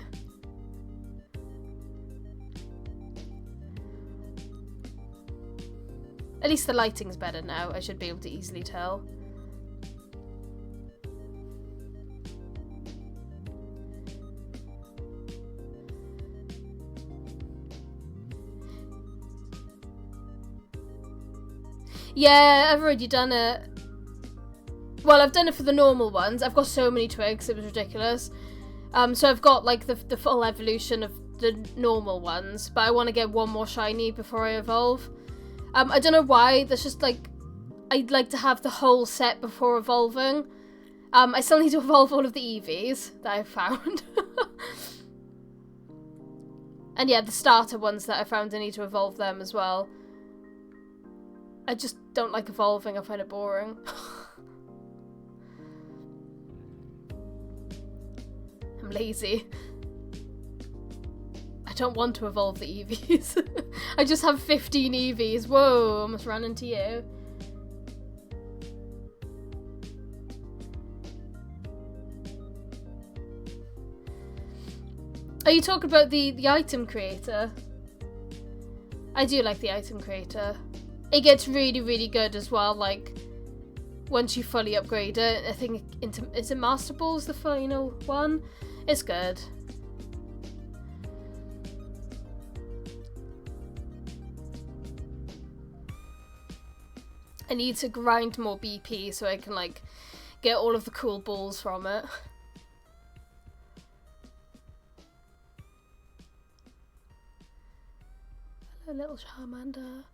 At least the lighting's better now, I should be able to easily tell. Yeah, I've already done it. Well, I've done it for the normal ones. I've got so many twigs, it was ridiculous. So I've got like the full evolution of the normal ones, but I want to get 1 more shiny before I evolve. I don't know why, that's just like, I'd like to have the whole set before evolving. I still need to evolve all of the EVs that I've found. And yeah, the starter ones that I found, I need to evolve them as well. I just don't like evolving, I find it boring. I'm lazy. I don't want to evolve the EVs. I just have 15 EVs. Whoa, I almost ran into you. Are you talking about the item creator? I do like the item creator. It gets really, really good as well, like, once you fully upgrade it. I think is it Master Ball's the final one? It's good. I need to grind more BP so I can, like, get all of the cool balls from it. Hello, little Charmander.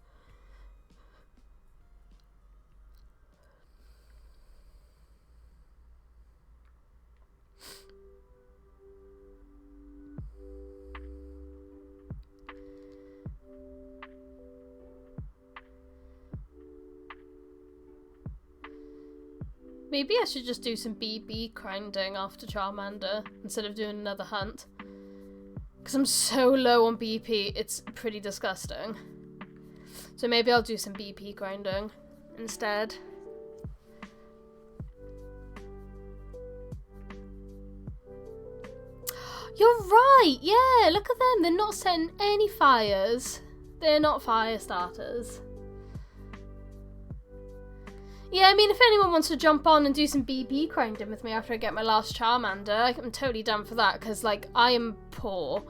Maybe I should just do some BB grinding after Charmander instead of doing another hunt. Because I'm so low on BP, it's pretty disgusting. So maybe I'll do some BP grinding instead. You're right, yeah, look at them, they're not setting any fires. They're not fire starters. Yeah, I mean, if anyone wants to jump on and do some BB grinding with me after I get my last Charmander, I'm totally down for that, because, like, I am poor.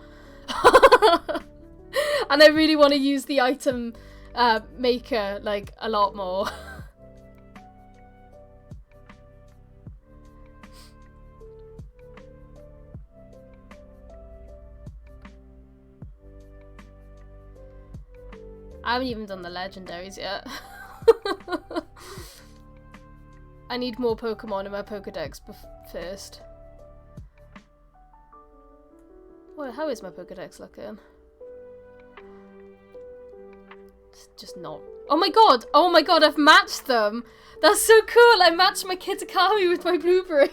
And I really want to use the item maker, like, a lot more. I haven't even done the legendaries yet. I need more Pokemon in my Pokedex first. Well, how is my Pokedex looking? It's just not. Oh my god! Oh my god, I've matched them! That's so cool! I matched my Kitakami with my Blueberry.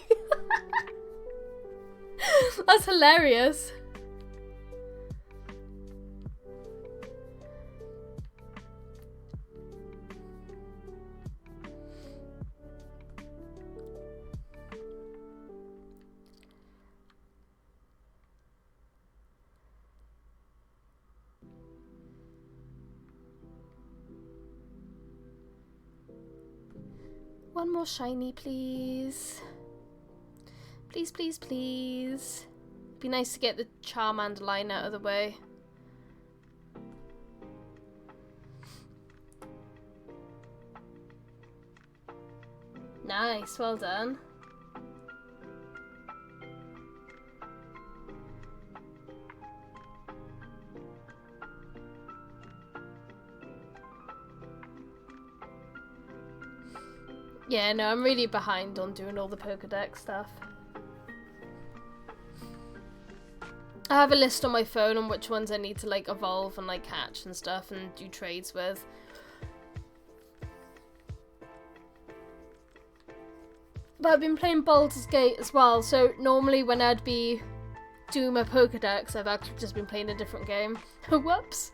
That's hilarious. One more shiny, please. Please, please, please. Be nice to get the Charmander line out of the way. Nice, well done. Yeah, no, I'm really behind on doing all the Pokedex stuff. I have a list on my phone on which ones I need to, like, evolve and, like, catch and stuff and do trades with. But I've been playing Baldur's Gate as well, so normally when I'd be doing my Pokedex, I've actually just been playing a different game. Whoops!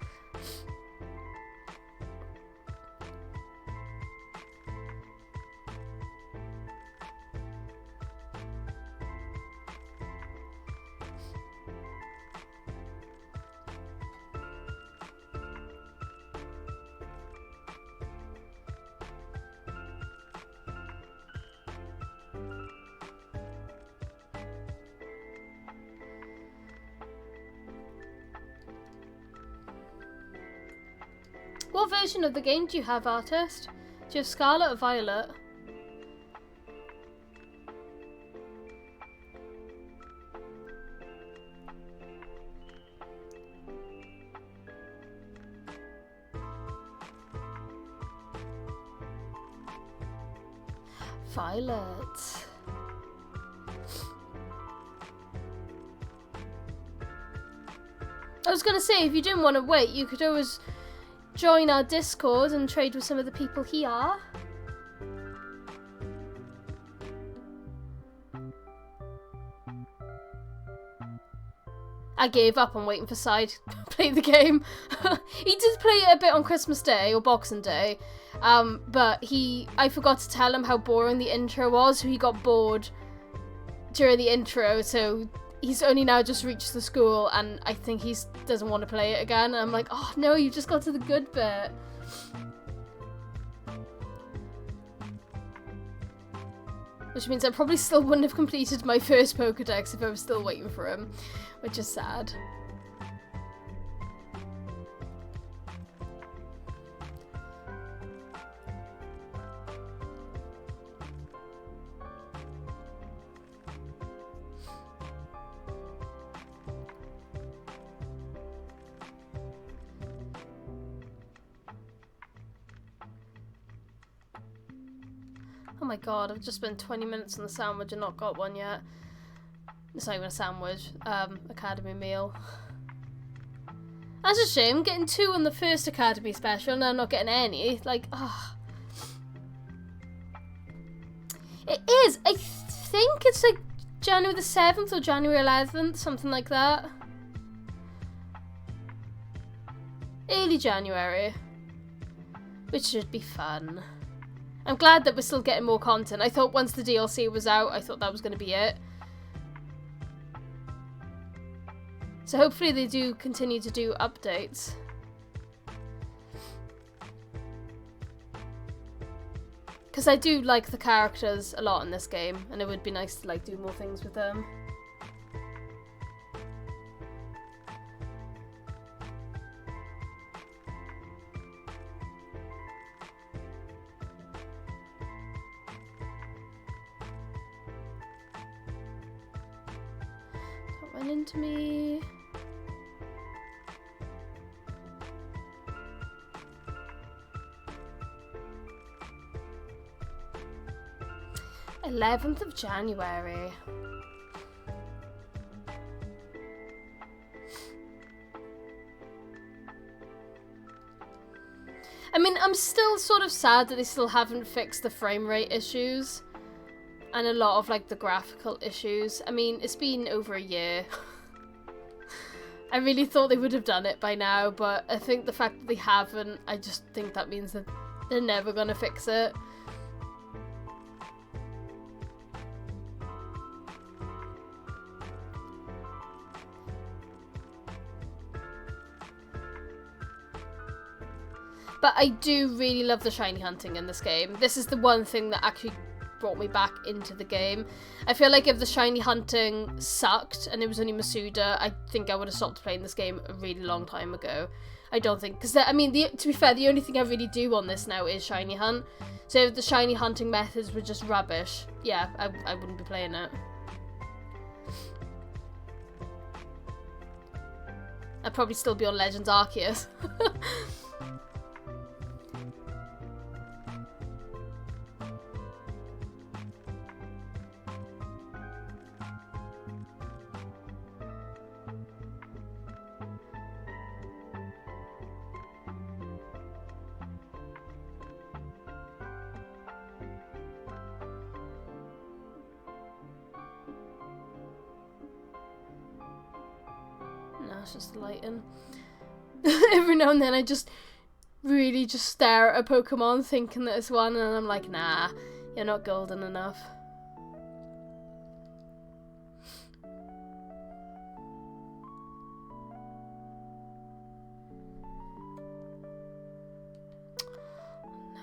What version of the game do you have, Artist? Do you have Scarlet or Violet? Violet. I was gonna say, if you didn't want to wait, you could always join our Discord and trade with some of the people here. I gave up on waiting for Side to play the game. He did play it a bit on Christmas Day or Boxing Day, but I forgot to tell him how boring the intro was, so he got bored during the intro, so he's only now just reached the school, and I think he doesn't want to play it again. And I'm like, oh no, you just got to the good bit. Which means I probably still wouldn't have completed my first Pokedex if I was still waiting for him, which is sad. Oh my god, I've just spent 20 minutes on the sandwich and not got one yet. It's not even a sandwich, Academy meal. That's a shame, getting 2 on the first Academy special and I'm not getting any. Like, ah. It is, I think it's like January the 7th or January 11th, something like that. Early January. Which should be fun. I'm glad that we're still getting more content. I thought once the DLC was out, I thought that was going to be it. So hopefully they do continue to do updates. Because I do like the characters a lot in this game, and it would be nice to like do more things with them. Don't run into me. "11th of January. I mean, I'm still sort of sad that they still haven't fixed the frame rate issues and a lot of like the graphical issues. I mean, it's been over a year. I really thought they would have done it by now, but I think the fact that they haven't, I just think that means that they're never gonna fix it. But I do really love the shiny hunting in this game. This is the one thing that actually brought me back into the game. I feel like if the shiny hunting sucked and it was only Masuda, I think I would have stopped playing this game a really long time ago. I don't think, because I mean, to be fair, the only thing I really do on this now is shiny hunt. So if the shiny hunting methods were just rubbish, yeah, I wouldn't be playing it. I'd probably still be on Legends Arceus. No, it's just the lighting. Every now and then I just really just stare at a Pokemon thinking that it's one, and I'm like, nah, you're not golden enough.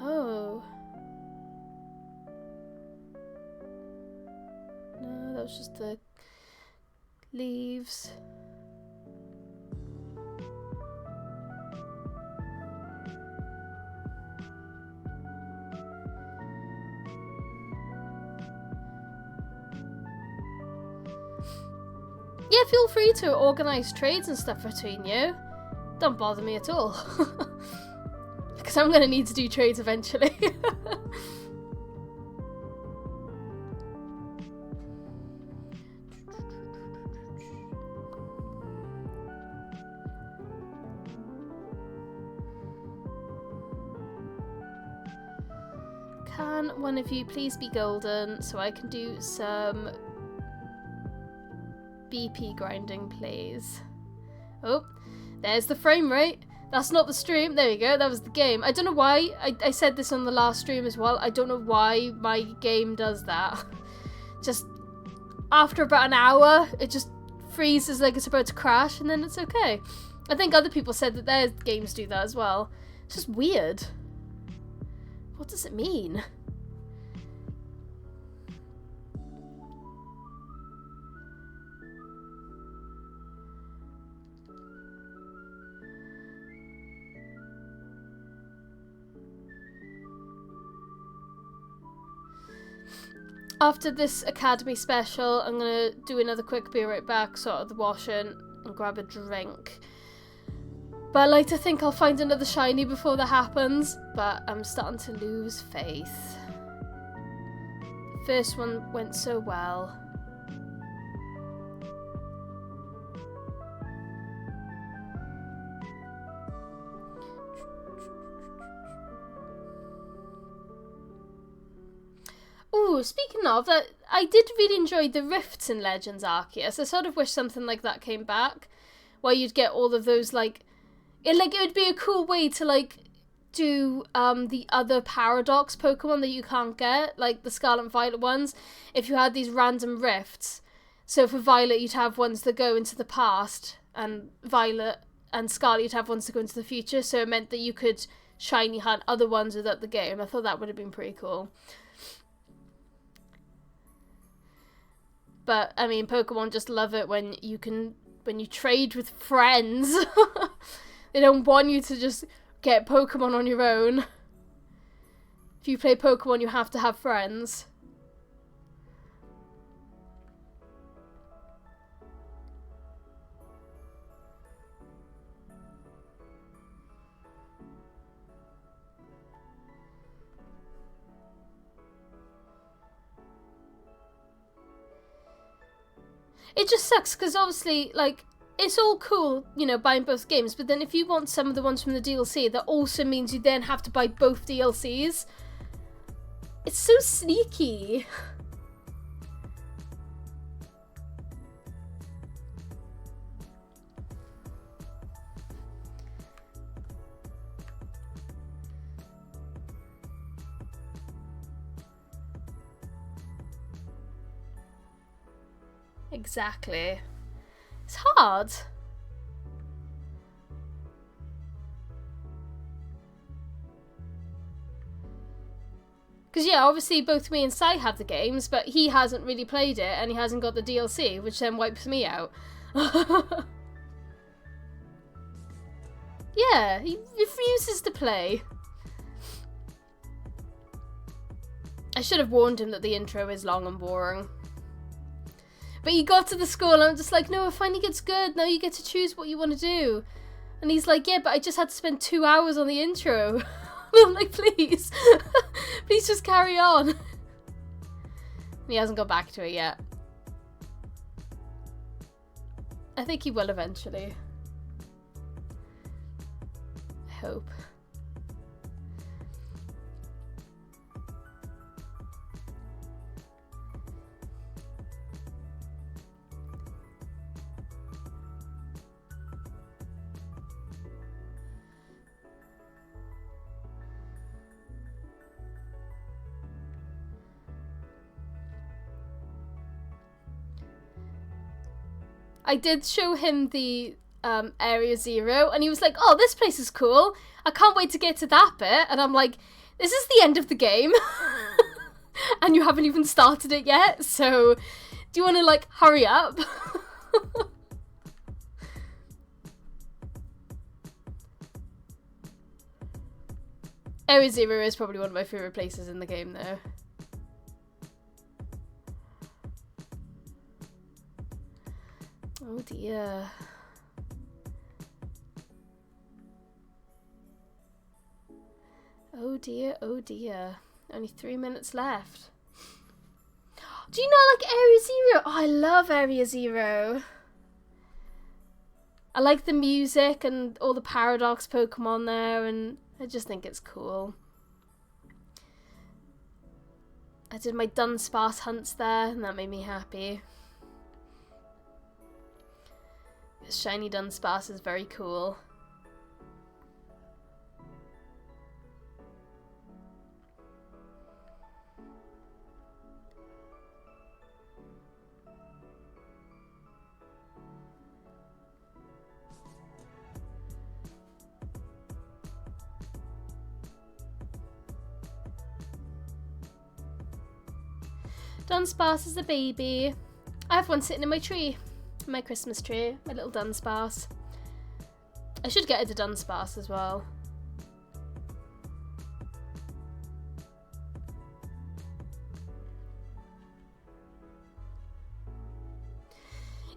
No. No, that was just the leaves. Yeah, feel free to organise trades and stuff between you. Don't bother me at all. Because I'm going to need to do trades eventually. Can one of you please be golden so I can do some BP grinding, please? Oh, there's the frame rate. That's not the stream. There you go. That was the game. I don't know why. I said this on the last stream as well. I don't know why my game does that. Just after about an hour, it just freezes like it's about to crash, and then it's okay. I think other people said that their games do that as well. It's just weird. What does it mean? After this Academy special, I'm going to do another quick be right back, sort of the washing, and grab a drink. But I like to think I'll find another shiny before that happens, but I'm starting to lose faith. The first one went so well. Ooh, speaking of that, I did really enjoy the rifts in Legends Arceus. I sort of wish something like that came back, where you'd get all of those it would be a cool way to do the other Paradox Pokemon that you can't get, like the Scarlet and Violet ones. If you had these random rifts, so for Violet you'd have ones that go into the past, and Violet and Scarlet you'd have ones that go into the future. So it meant that you could shiny hunt other ones without the game. I thought that would have been pretty cool. But, I mean, Pokemon just love it when you trade with friends. They don't want you to just get Pokemon on your own. If you play Pokemon, you have to have friends. It just sucks because obviously, like, it's all cool, you know, buying both games, but then if you want some of the ones from the DLC, that also means you then have to buy both DLCs. It's so sneaky. Exactly. It's hard. Because, yeah, obviously both me and Sai have the games, but he hasn't really played it, and he hasn't got the DLC, which then wipes me out. Yeah, he refuses to play. I should have warned him that the intro is long and boring. But he got to the school and I'm just like, no, it finally gets good. Now you get to choose what you want to do. And he's like, yeah, but I just had to spend 2 hours on the intro. And I'm like, please. Please just carry on. And he hasn't got back to it yet. I think he will eventually. I hope. I did show him the Area Zero, and he was like, oh, this place is cool. I can't wait to get to that bit. And I'm like, this is the end of the game. And you haven't even started it yet, so do you want to, like, hurry up? Area Zero is probably one of my favourite places in the game, though. Oh dear. Oh dear, oh dear. Only 3 minutes left. Do you not like Area Zero? Oh, I love Area Zero. I like the music and all the Paradox Pokemon there, and I just think it's cool. I did my Dunsparce hunts there, and that made me happy. Shiny Dunsparce is very cool. Dunsparce is a baby. I have one sitting in my tree. My Christmas tree, my little Dunsparce. I should get it to Dunsparce as well.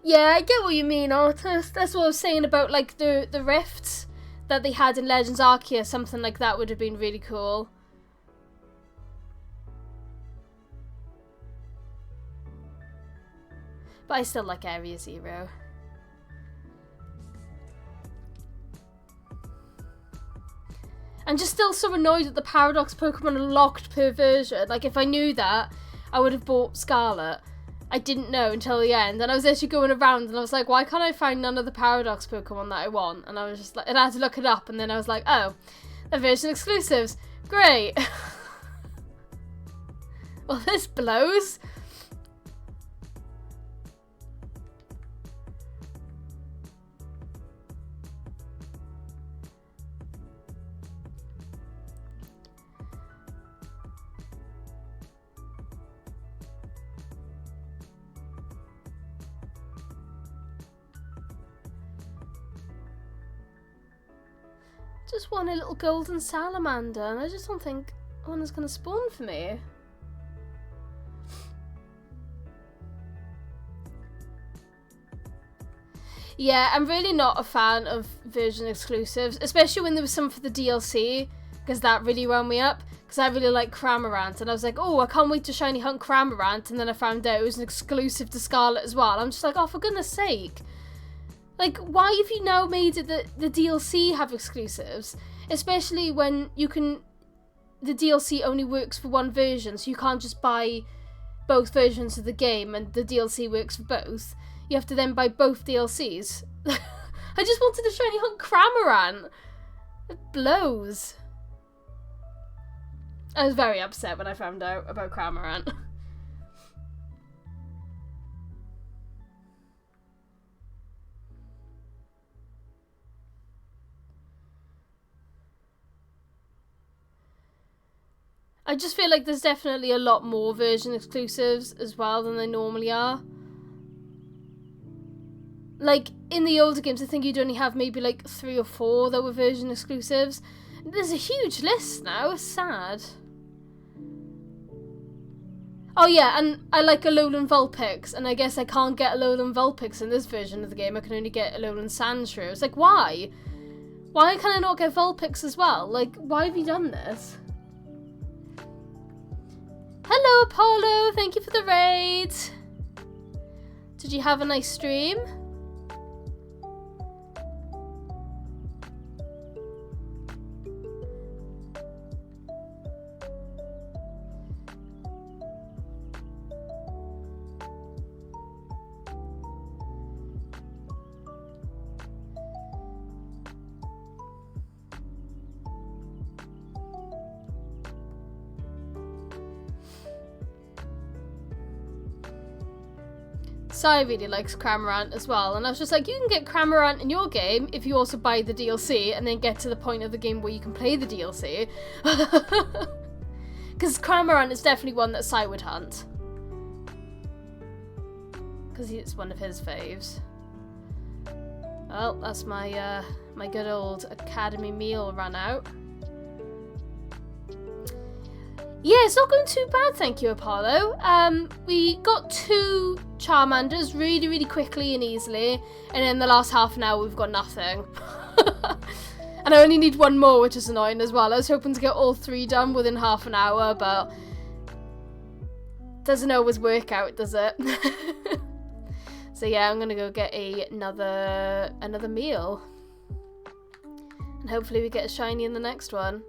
Yeah, I get what you mean, Artis. That's what I was saying about, like, the rifts that they had in Legends Arceus. Something like that would have been really cool. But I still like Area Zero. I'm just still so annoyed that the Paradox Pokemon are locked per version. Like, if I knew that, I would have bought Scarlet. I didn't know until the end. And I was actually going around and I was like, why can't I find none of the Paradox Pokemon that I want? And I was just like, and I had to look it up. And then I was like, oh, they're version exclusives. Great. Well, this blows. Just want a little golden salamander, and I just don't think one is going to spawn for me. Yeah, I'm really not a fan of version exclusives, especially when there was some for the DLC, because that really wound me up, because I really like Cramorant, and I was like, oh, I can't wait to shiny hunt Cramorant, and then I found out it was an exclusive to Scarlet as well. I'm just like, oh, for goodness sake. Like, why have you now made it that the DLC have exclusives? Especially when you can... The DLC only works for one version, so you can't just buy both versions of the game and the DLC works for both. You have to then buy both DLCs. I just wanted to shiny hunt Cramorant. It blows. I was very upset when I found out about Cramorant. I just feel like there's definitely a lot more version exclusives as well than there normally are. Like, in the older games, I think you'd only have maybe like 3 or 4 that were version exclusives. There's a huge list now, it's sad. Oh yeah, and I like Alolan Vulpix, and I guess I can't get Alolan Vulpix in this version of the game, I can only get Alolan Sandshrew. It's like, why? Why can I not get Vulpix as well? Like, why have you done this? Hello, Apollo! Thank you for the raid! Did you have a nice stream? Sai really likes Cramorant as well, and I was just like, you can get Cramorant in your game if you also buy the DLC and then get to the point of the game where you can play the DLC. Because Cramorant is definitely one that Sai would hunt. Because it's one of his faves. Well, that's my my good old academy meal run out. Yeah, it's not going too bad, thank you, Apollo. We got 2 Charmanders really, really quickly and easily, and in the last half an hour we've got nothing. And I only need 1 more, which is annoying as well. I was hoping to get all 3 done within half an hour, but doesn't always work out, does it? So yeah, I'm gonna go get another meal, and hopefully we get a shiny in the next one.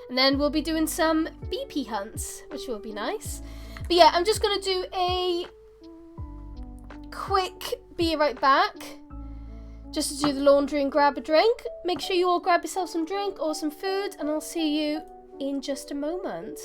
And then we'll be doing some BP hunts, which will be nice. But yeah, I'm just going to do a quick be right back. Just to do the laundry and grab a drink. Make sure you all grab yourself some drink or some food, and I'll see you in just a moment.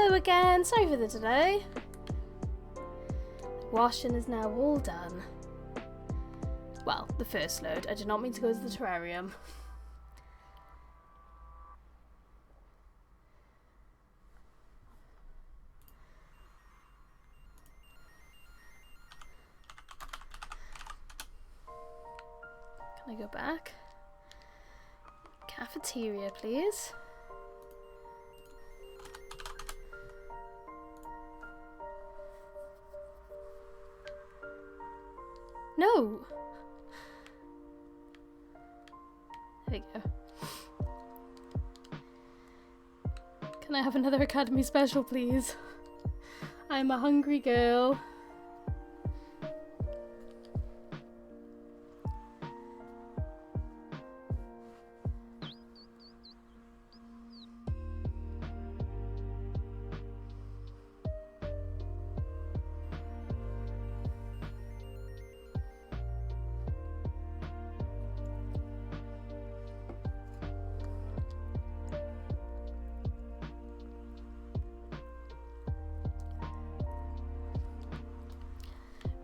Hello again. Sorry for the delay. Washing is now all done. Well, the first load. I did not mean to go to the terrarium. Can I go back? Cafeteria, please. No! There we go. Can I have another Academy special, please? I'm a hungry girl.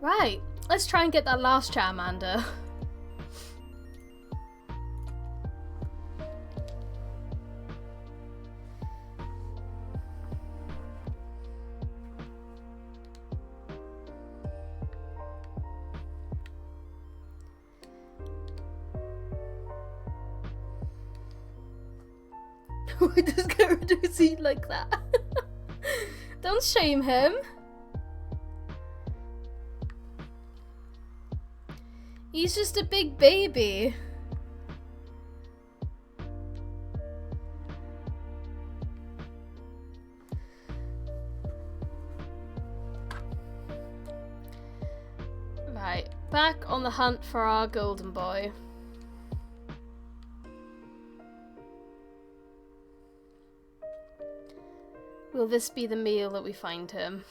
Right, let's try and get that last Charmander. Why does Gyarados eat like that? Don't shame him. He's just a big baby. Right, back on the hunt for our golden boy. Will this be the meal that we find him?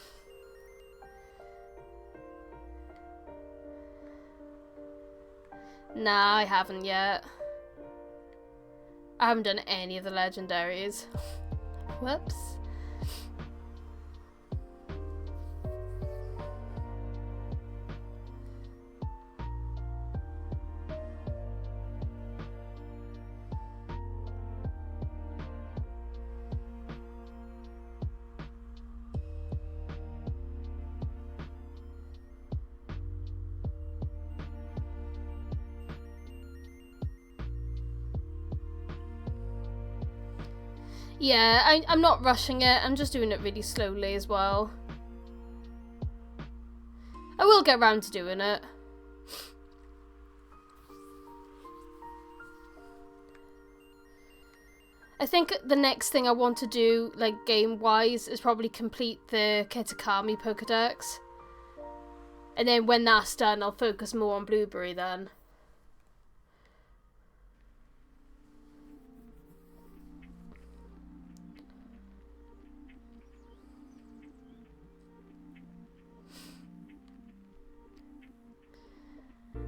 Nah, I haven't yet. I haven't done any of the legendaries. Whoops. Yeah, I'm not rushing it, I'm just doing it really slowly as well. I will get round to doing it. I think the next thing I want to do, like game-wise, is probably complete the Kitakami Pokedex. And then when that's done, I'll focus more on Blueberry then.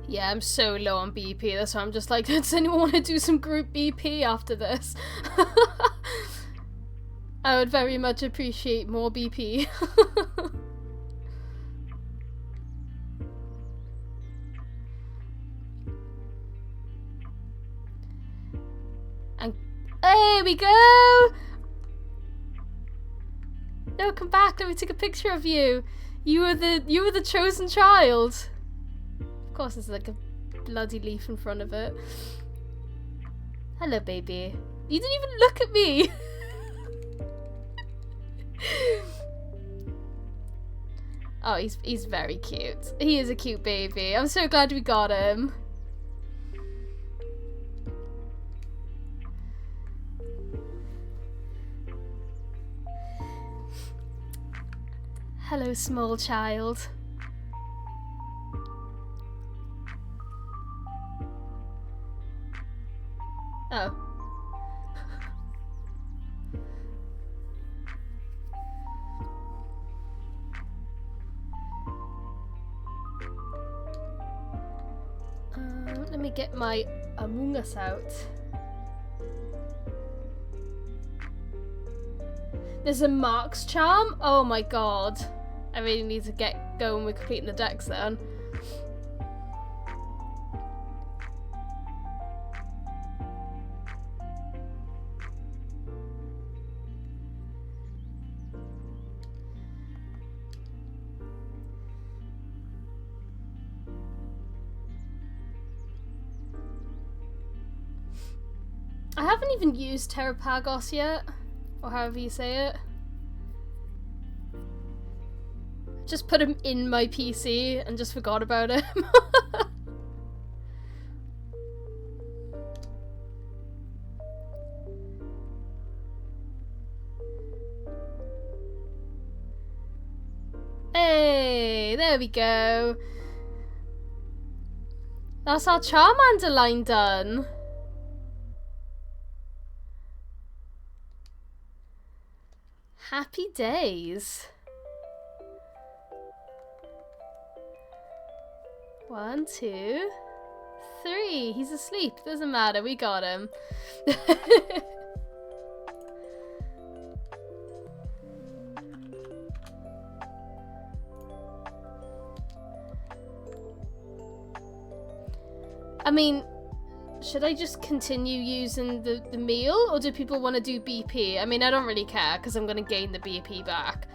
Yeah, I'm so low on BP, that's why I'm just like, does anyone want to do some group BP after this? I would very much appreciate more BP. And there we go! No, come back, let me take a picture of you. You were the chosen child. Of course, there's like a bloody leaf in front of it. Hello, baby. You didn't even look at me. Oh, he's very cute. He is a cute baby. I'm so glad we got him. Hello, small child. Oh. Let me get my Among Us out. There's a Mark's charm? Oh my god. I really need to get going with completing the decks then. I haven't even used Terrapagos yet, or however you say it. Just put him in my PC and just forgot about him. Hey, there we go. That's our Charmander line done. Happy days. 1, 2, 3. He's asleep. Doesn't matter. We got him. I mean, should I just continue using the meal, or do people want to do BP? I mean, I don't really care because I'm going to gain the BP back.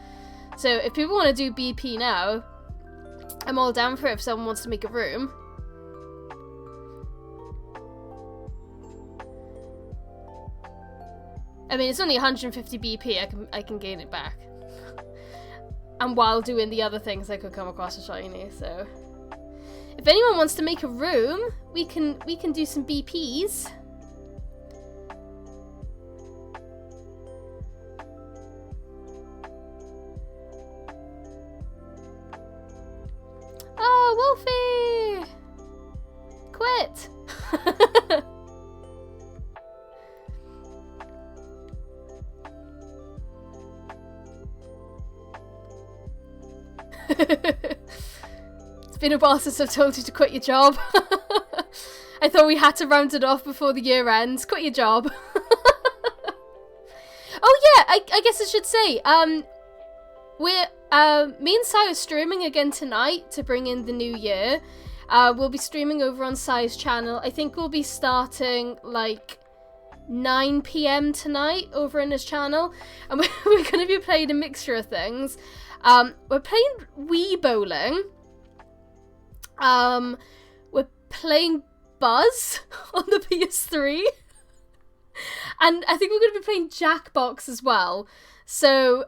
So if people want to do BP now, I'm all down for it if someone wants to make a room. I mean, it's only 150 BP, I can gain it back. And while doing the other things, I could come across a shiny, so... If anyone wants to make a room, we can do some BPs. Oh, Wolfie! Quit! It's been a while since I've told you to quit your job. I thought we had to round it off before the year ends. Quit your job. Oh yeah, I guess I should say, me and Sai are streaming again tonight to bring in the new year. We'll be streaming over on Sai's channel. I think we'll be starting like 9 PM tonight over in his channel, and we're going to be playing a mixture of things. We're playing Wii Bowling. We're playing Buzz on the PS3. And I think we're going to be playing Jackbox as well. So,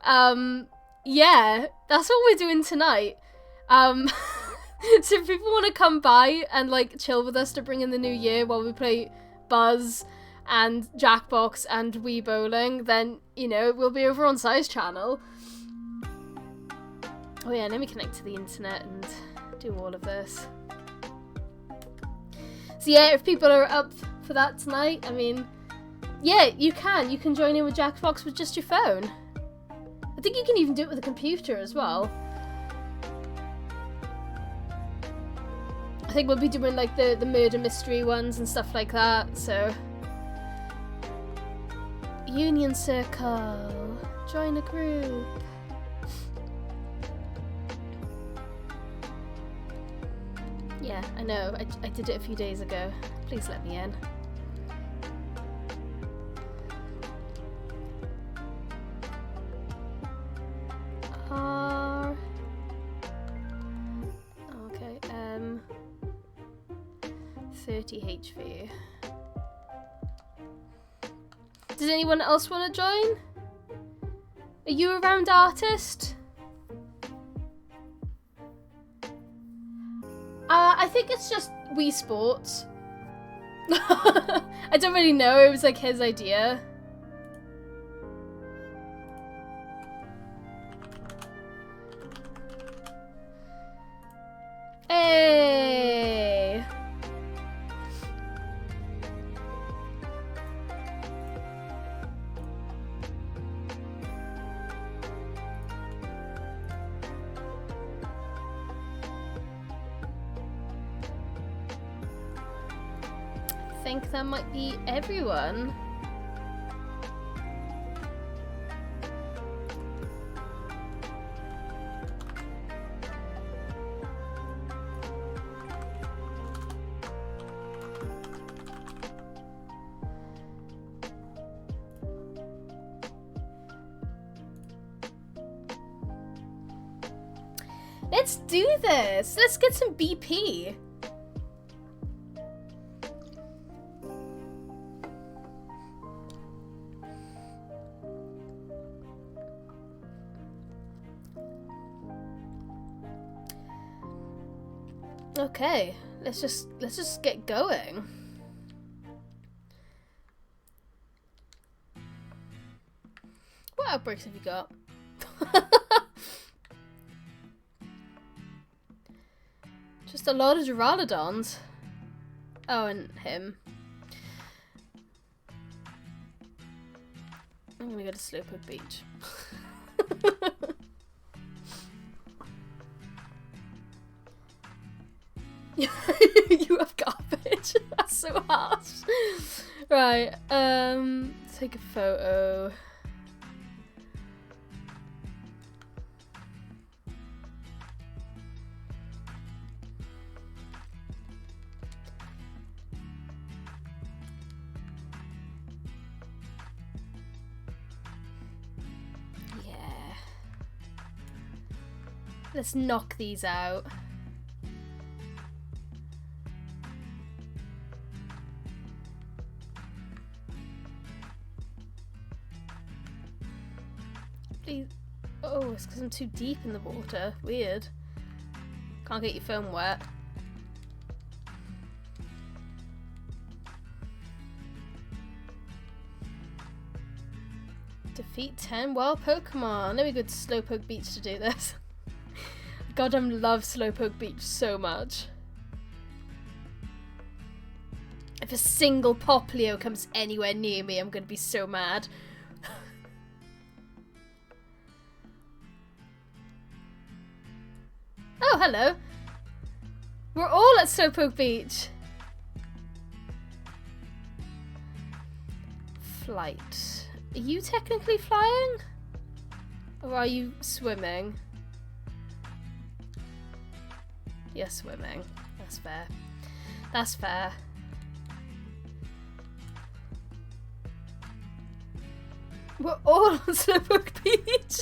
yeah, that's what we're doing tonight. So if people want to come by and, like, chill with us to bring in the new year while we play Buzz and Jackbox and Wii Bowling, then, you know, we'll be over on Sai's channel. Oh yeah, let me connect to the internet and do all of this. So yeah, if people are up for that tonight, I mean, yeah, you can join in with Jackbox with just your phone. I think you can even do it with a computer as well. I think we'll be doing like the murder mystery ones and stuff like that, so. Union Circle, join a group. Yeah, I know, I did it a few days ago. Please let me in. Okay, 30 HV. Does anyone else want to join? Are you around, artist? I think it's just Wii Sports. I don't really know, it was like his idea. Hey! I think that might be everyone. Let's do this. Let's get some BP. Okay, let's just get going. What outbreaks have you got? Just a lot of Duraludons. Oh, and him. I'm gonna go to Slowpoke Beach. You have garbage. That's so harsh. Right, take a photo. Yeah. Let's knock these out. Please. Oh, it's because I'm too deep in the water. Weird. Can't get your phone wet. Defeat 10 wild Pokemon. Let me go to Slowpoke Beach to do this. God, I love Slowpoke Beach so much. If a single Poplio comes anywhere near me, I'm going to be so mad. Oh, hello. We're all at Slowpoke Beach. Flight. Are you technically flying? Or are you swimming? You're swimming. That's fair. That's fair. We're all on Slowpoke Beach.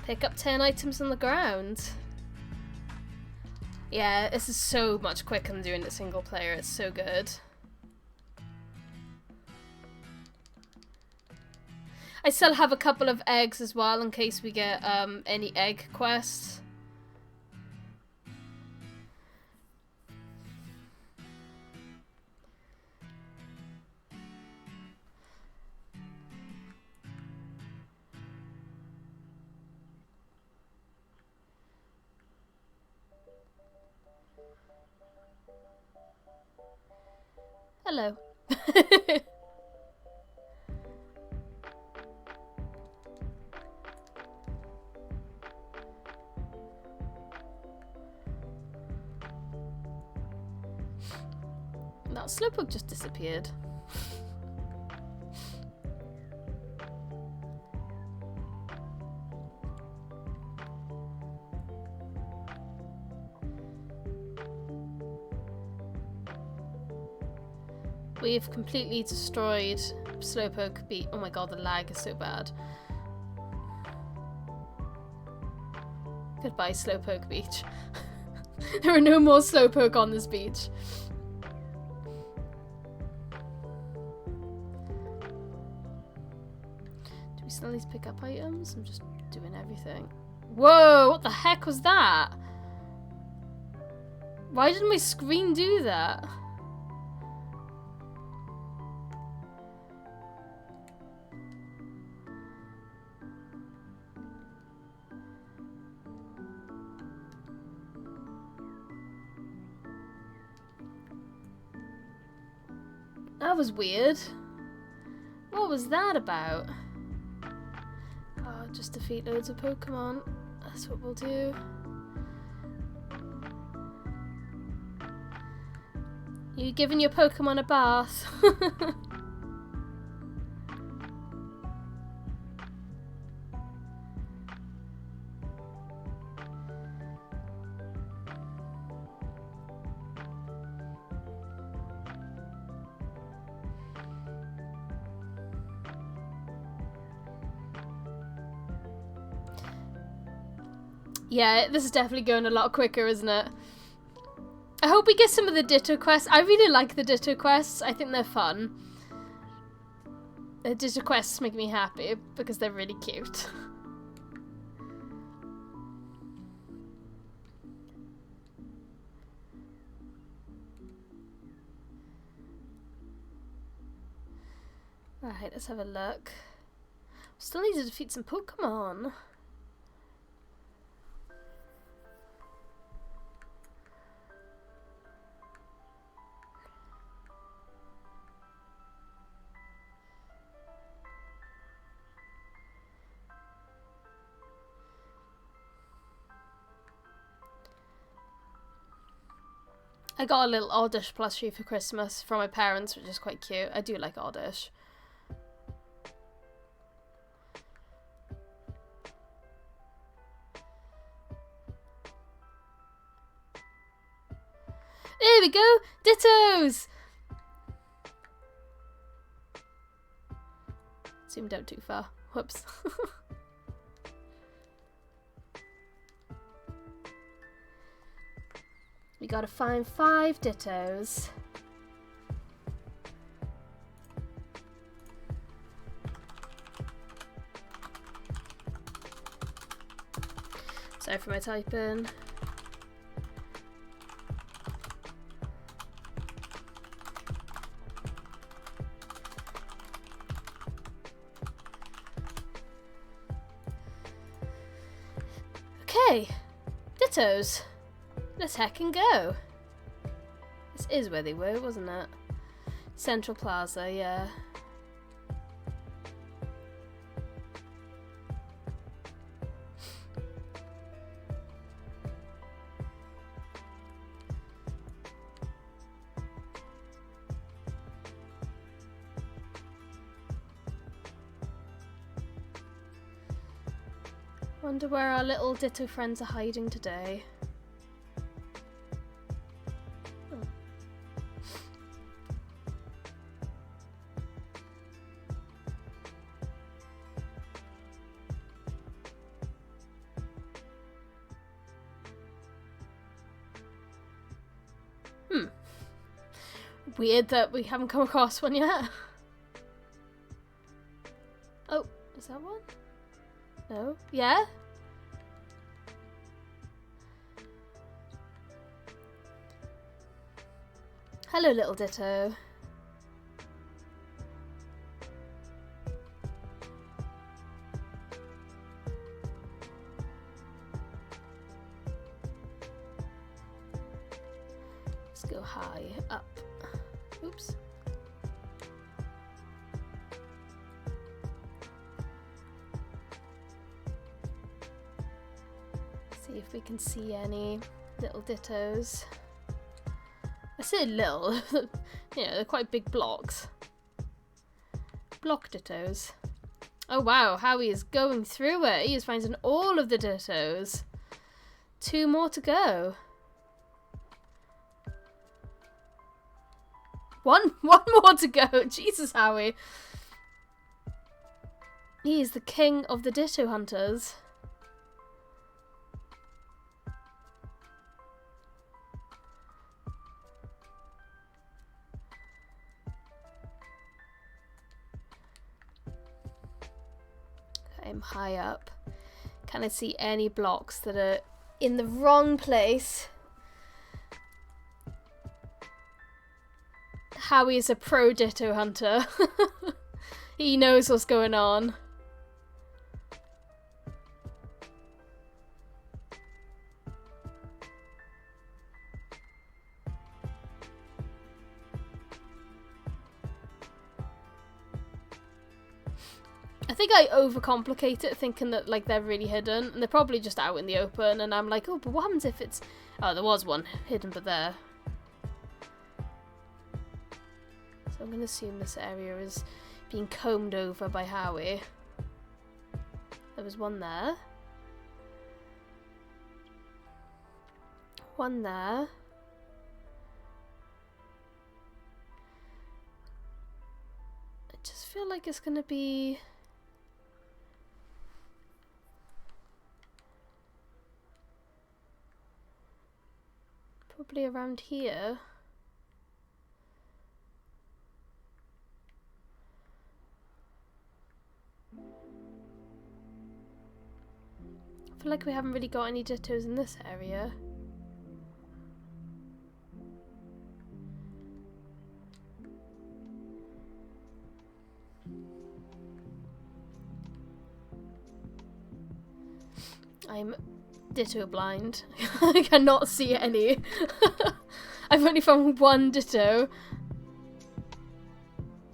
Pick up 10 items on the ground. Yeah, this is so much quicker than doing it single player. It's so good. I still have a couple of eggs as well in case we get any egg quests. Hello. That Slowpoke just disappeared. We've completely destroyed Slowpoke Beach. Oh my god, the lag is so bad. Goodbye, Slowpoke Beach. There are no more Slowpoke on this beach. Do we still need to pick up items? I'm just doing everything. Whoa, what the heck was that? Why didn't my screen do that? That was weird. What was that about? Oh, just defeat loads of Pokemon. That's what we'll do. You giving your Pokemon a bath? Yeah, this is definitely going a lot quicker, isn't it? I hope we get some of the Ditto quests. I really like the Ditto quests. I think they're fun. The Ditto quests make me happy because they're really cute. Right, let's have a look. Still need to defeat some Pokemon. I got a little Oddish plushie for Christmas from my parents, which is quite cute. I do like Oddish. There we go! Dittos! Zoomed out too far. Whoops. We gotta find 5 Dittos. Sorry for my typing. Okay, Dittos. Let's heck and go. This is where they were, wasn't it? Central Plaza, yeah. Wonder where our little Ditto friends are hiding today. Weird that we haven't come across one yet. Oh, is that one? No? Yeah? Hello, little Ditto. Let's go high up. Oops. See if we can see any little Dittos. I say little, you know, they're quite big blocks. Block Dittos. Oh wow, Howie is going through it. He is finding all of the Dittos. 2 more to go. One more to go. Jesus, Howie. He is the king of the Ditto hunters. I'm high up. Can I see any blocks that are in the wrong place? Howie is a pro Ditto hunter. He knows what's going on. I think I overcomplicate it, thinking that like they're really hidden, and they're probably just out in the open, and I'm like, oh, but what happens if it's... Oh, there was one hidden, but there. So I'm going to assume this area is being combed over by Howie. There was one there. One there. I just feel like it's going to be... Probably around here. I feel like we haven't really got any dittos in this area. I'm ditto blind. I cannot see any. I've only found one ditto.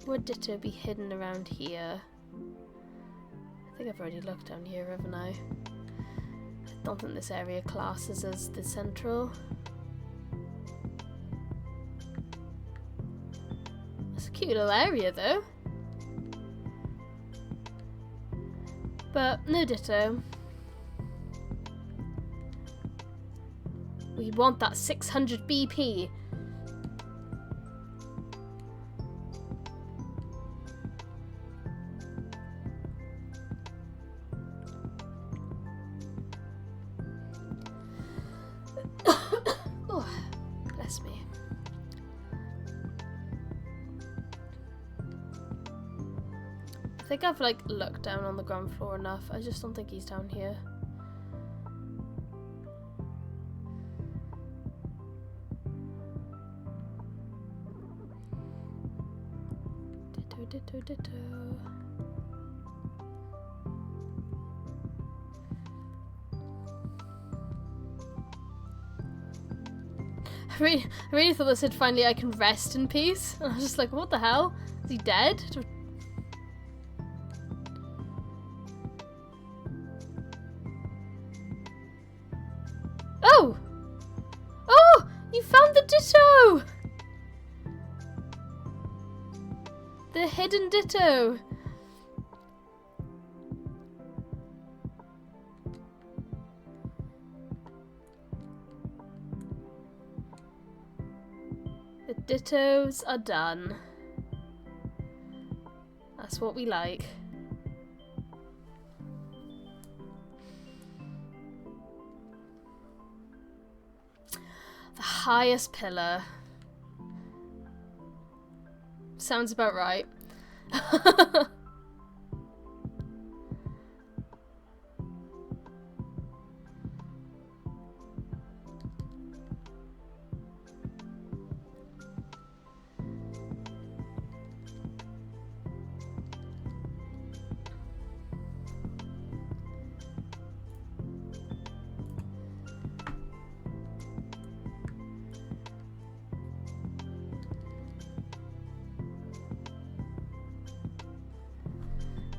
Would ditto be hidden around here? I think I've already looked down here, haven't I? I don't think this area classes as the central. It's a cute little area though. But no ditto. We want that 600 BP. Oh, bless me. I think I've like looked down on the ground floor enough. I just don't think he's down here. Ditto, ditto. I really thought this said finally I can rest in peace. And I was just like, what the hell? Is he dead? Oh! Oh! You found the ditto! The hidden ditto! The dittos are done. That's what we like. The highest pillar. Sounds about right.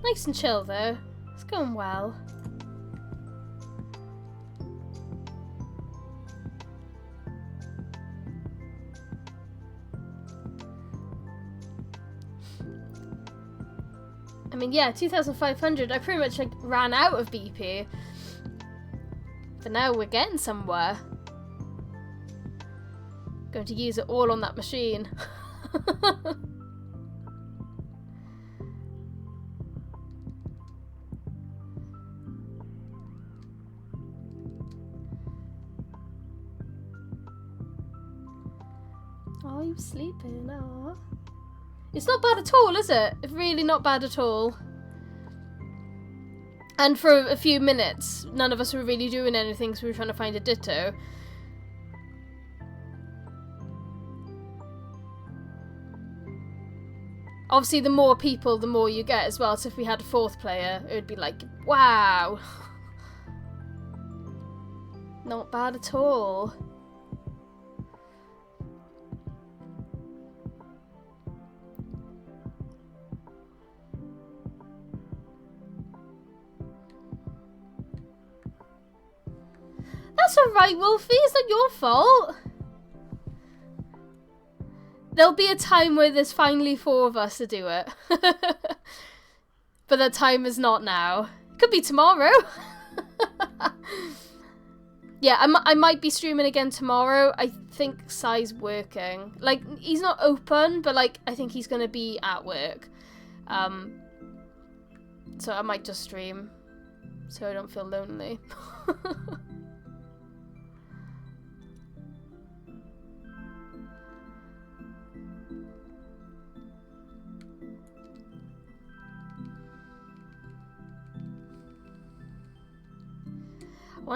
Nice and chill though. It's going well. I mean, yeah, 2,500. I pretty much like ran out of BP. But now we're getting somewhere. Going to use it all on that machine. Oh, you sleeping? Oh. It's not bad at all, is it? It's really not bad at all. And for a few minutes, none of us were really doing anything, so we were trying to find a ditto. Obviously, the more people, the more you get as well. So if we had a fourth player, it would be like, wow. Not bad at all. That's alright, Wolfie. It's not your fault. There'll be a time where there's finally 4 of us to do it. But the time is not now. Could be tomorrow. Yeah, I might be streaming again tomorrow. I think Sai's working. Like, he's not open, but like, I think he's going to be at work. So I might just stream. So I don't feel lonely.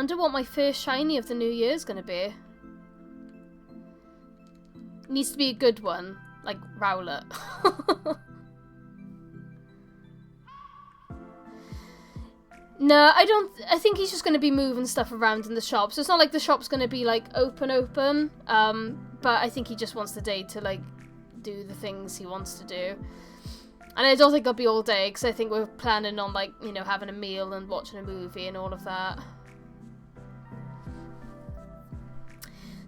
Wonder what my first shiny of the new year is gonna be. Needs to be a good one, like Rowlet. No, I think he's just going to be moving stuff around in the shop. So it's not like the shop's going to be, like, open. But I think he just wants the day to, like, do the things he wants to do. And I don't think it'll be all day, because I think we're planning on, like, you know, having a meal and watching a movie and all of that.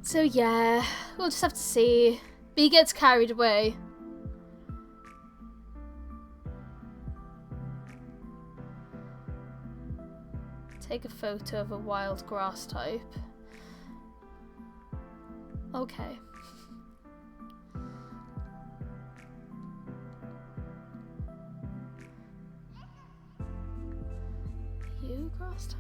So, yeah, we'll just have to see. But he gets carried away. Take a photo of a wild grass type. Okay. You grass type?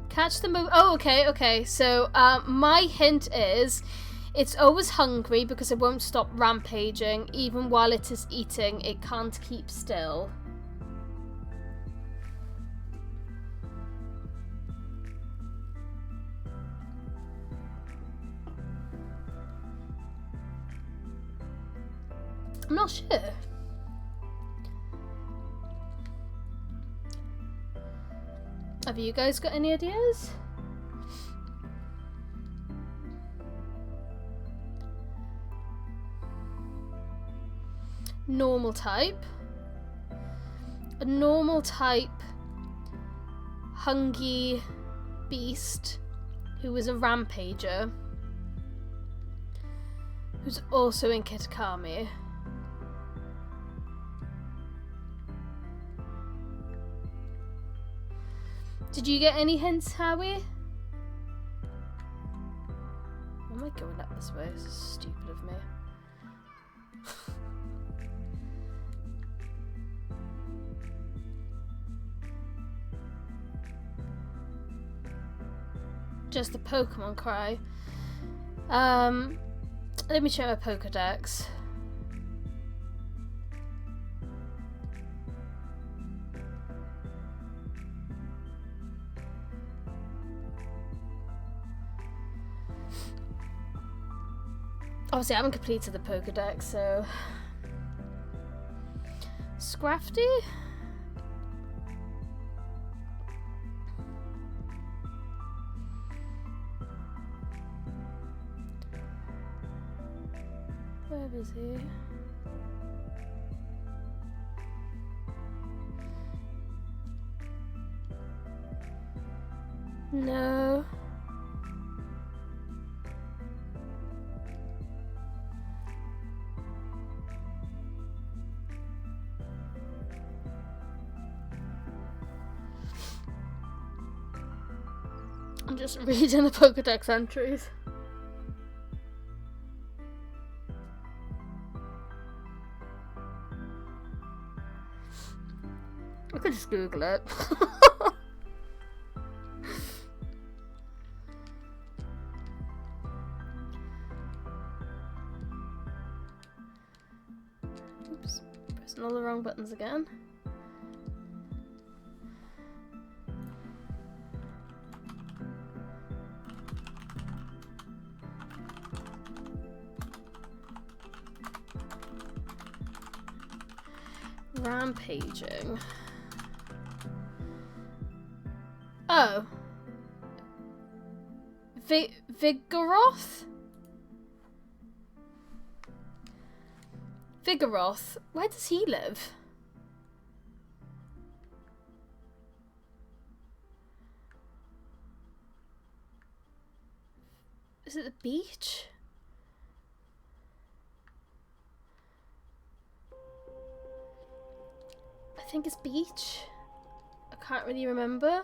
Catch the move. Oh, okay. So, my hint is, it's always hungry because it won't stop rampaging. Even while it is eating, it can't keep still. I'm not sure. Have you guys got any ideas? Normal type. A normal type hungry beast who is a rampager, who's also in Kitakami. Did you get any hints, Howie? Why am I going up this way? This is stupid of me. Just the Pokemon cry. Let me check my Pokedex. Obviously, I haven't completed the Pokedex, so... Scrafty? Where is he? No. I'm just reading the Pokedex entries. I could just Google it. Oops, pressing all the wrong buttons again. Rampaging. Oh. Vigoroth? Vigoroth? Where does he live? Is it the beach? I think it's beach. I can't really remember.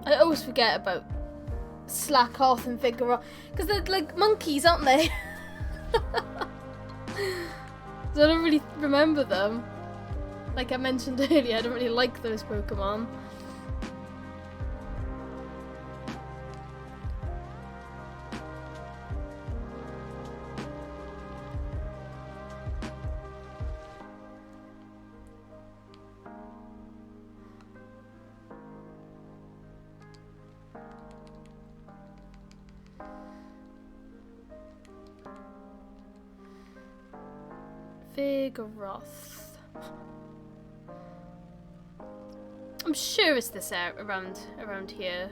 I always forget about Slackoth and Vigoroth, because they're like monkeys, aren't they? So I don't really remember them. Like I mentioned earlier, I don't really like those Pokemon. Vigoroth. I'm sure it's this area around here.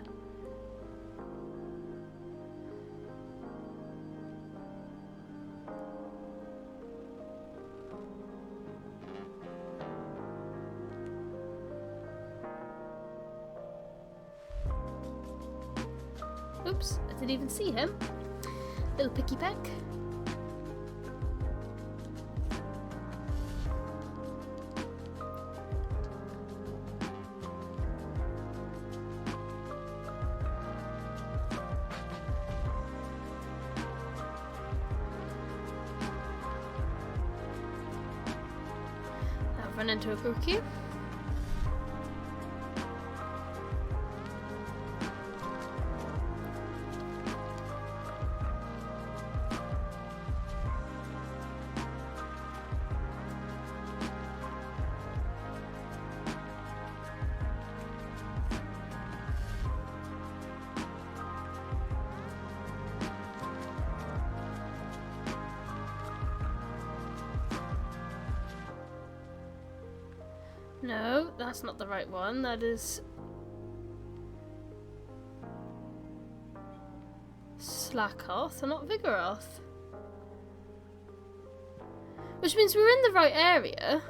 Oops, I didn't even see him. Little picky peck. Run into a cookie. No, that's not the right one. That is Slackoth and not Vigoroth. Which means we're in the right area.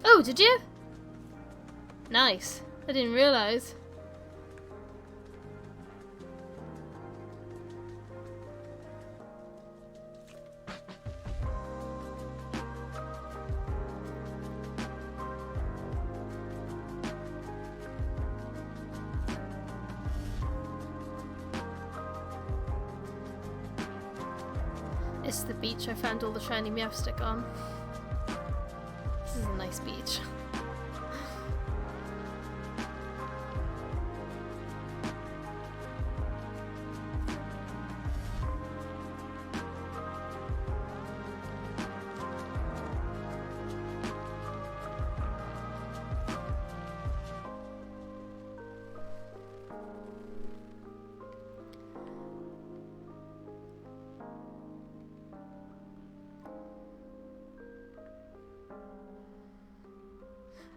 Oh, did you? Nice. I didn't realise. It's the beach I found all the shiny Meowstic on. This is a nice beach.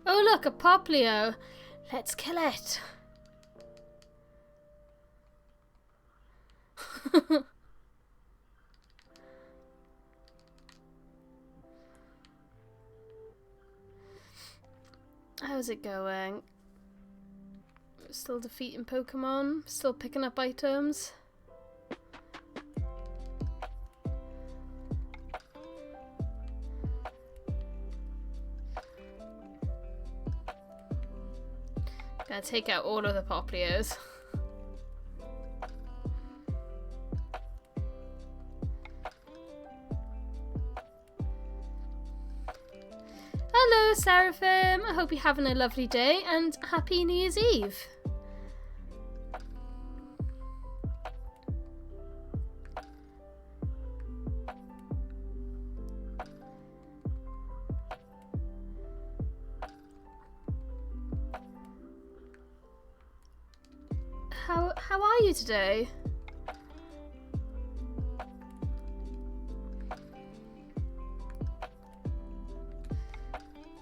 Oh look, a Poplio. Let's kill it. How's it going? Still defeating Pokemon? Still picking up items? Gonna take out all of the Poplios. Hello, Seraphim. I hope you're having a lovely day and happy New Year's Eve. How are you today?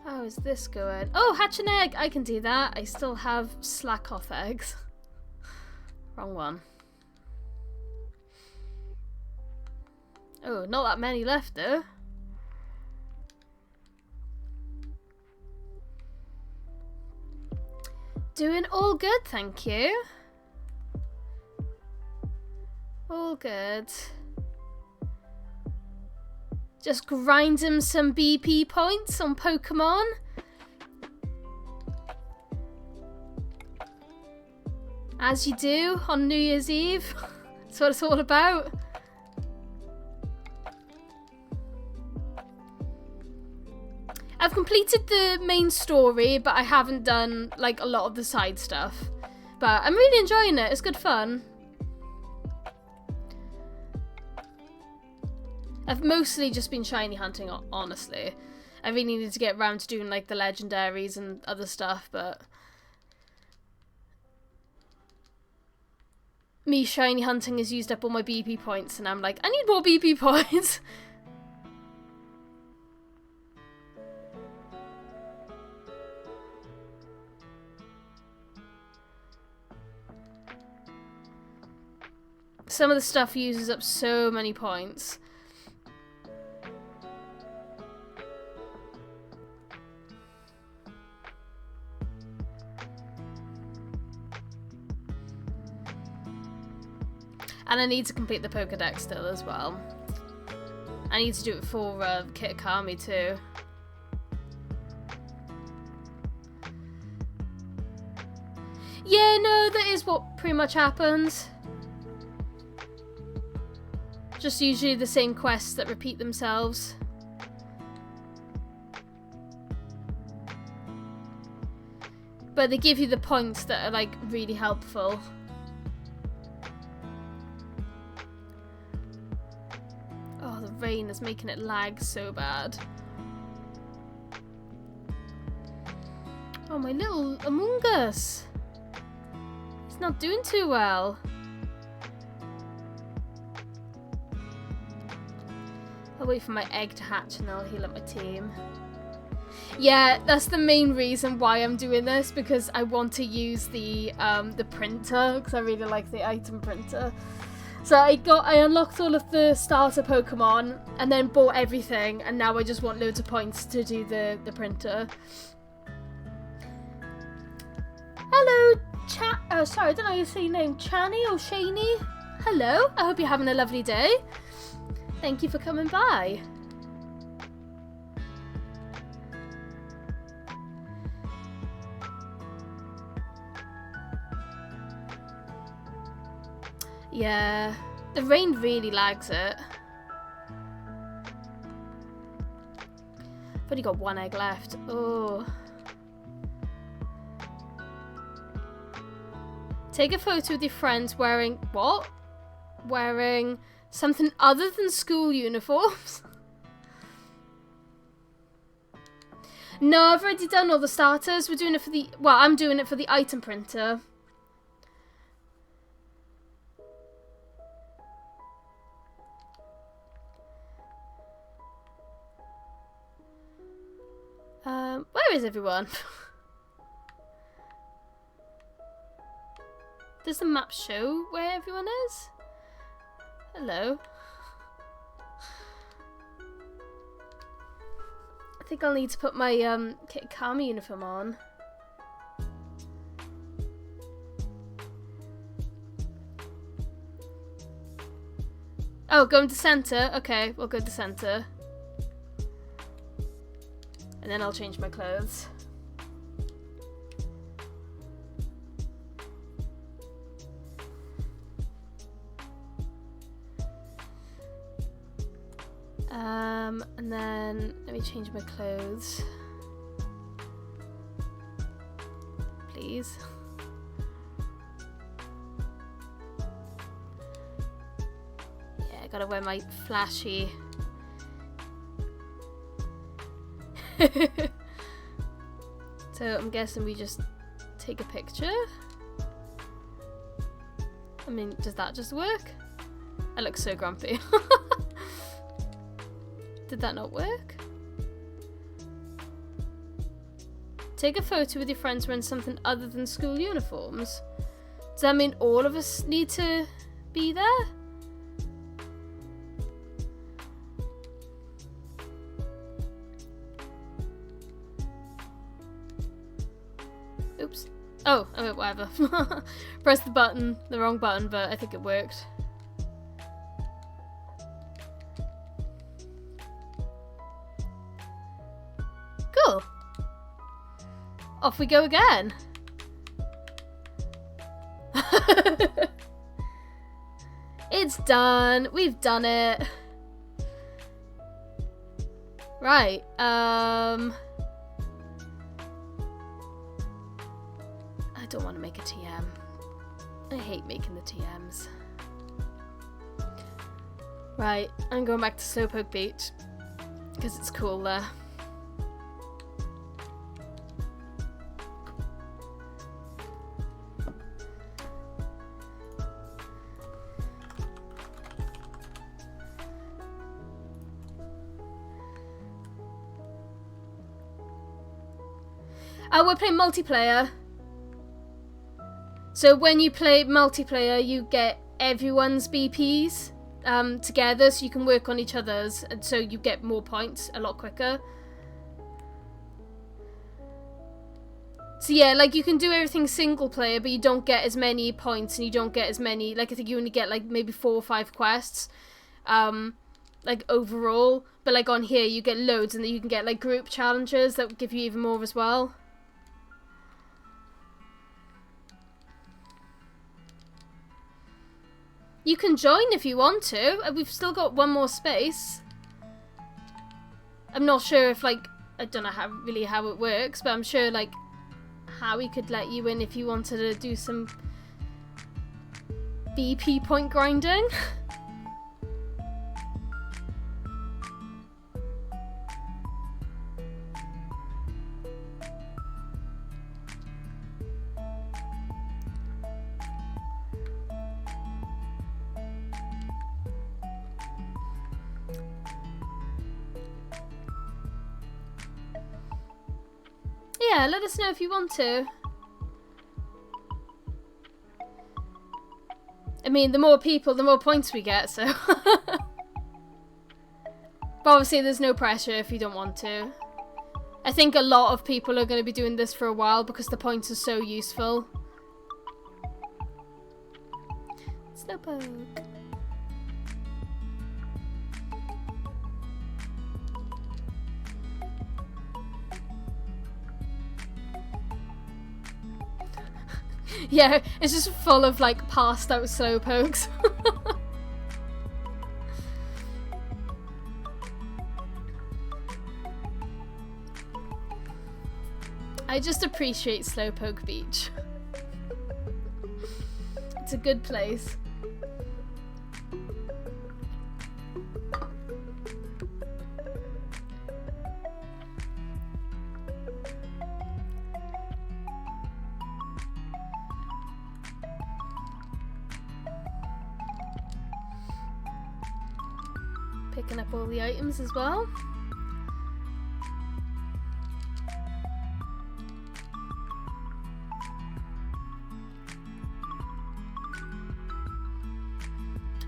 How is this going? Oh, hatch an egg! I can do that. I still have Slackoth eggs. Wrong one. Oh, not that many left though. Doing all good, thank you. All good. Just grind him some BP points on Pokemon. As you do on New Year's Eve. That's what it's all about. I've completed the main story, but I haven't done like a lot of the side stuff. But I'm really enjoying it. It's good fun. I've mostly just been shiny hunting, honestly. I really needed to get around to doing like the legendaries and other stuff, but me shiny hunting has used up all my BP points, and I'm like, I need more BP points. Some of the stuff uses up so many points. And I need to complete the Pokédex still as well. I need to do it for Kitakami too. Yeah, no, that is what pretty much happens. Just usually the same quests that repeat themselves. But they give you the points that are like really helpful. Oh, the rain is making it lag so bad. Oh, my little Amoonguss. He's not doing too well. I'll wait for my egg to hatch and I'll heal up my team. Yeah, that's the main reason why I'm doing this, because I want to use the printer, because I really like the item printer. So I unlocked all of the starter Pokemon and then bought everything, and now I just want loads of points to do the printer. Hello, sorry, I don't know how you say your name. Chani or Shani? Hello, I hope you're having a lovely day. Thank you for coming by. Yeah, the rain really lags it. I've only got one egg left. Oh. Take a photo with your friends wearing what? Wearing something other than school uniforms? No, I've already done all the starters. We're doing it for the... Well, I'm doing it for the item printer. Where is everyone? Does the map show where everyone is? Hello. I think I'll need to put my Kitakami uniform on. Oh, going to center? Okay, we'll go to center. And then I'll change my clothes. And then let me change my clothes. Please. Yeah, I gotta wear my flashy. So I'm guessing we just take a picture. I mean, does that just work? I look so grumpy. Did that not work? Take a photo with your friends wearing something other than school uniforms. Does that mean all of us need to be there? Oops. Oh, whatever. Pressed the wrong button, but I think it worked. off we go again. It's done. We've done it. Right. I don't want to make a TM. I hate making the TMs. Right, I'm going back to Slowpoke Beach because it's cool there. We're playing multiplayer. So when you play multiplayer, you get everyone's BPs together, so you can work on each other's, and so you get more points a lot quicker. So yeah, like you can do everything single player, but you don't get as many points, and you don't get as many, like I think you only get like maybe 4 or 5 quests, like overall. But like on here, you get loads, and then you can get like group challenges that will give you even more as well. You can join if you want to. We've still got one more space. I'm not sure if, like, I don't know how it works, but I'm sure, like, Howie could let you in if you wanted to do some BP point grinding. Yeah, let us know if you want to. I mean, the more people, the more points we get, so. But obviously there's no pressure if you don't want to. I think a lot of people are going to be doing this for a while because the points are so useful. Slowpoke. Yeah, it's just full of like passed out Slowpokes. I just appreciate Slowpoke Beach. It's a good place. Picking up all the items as well.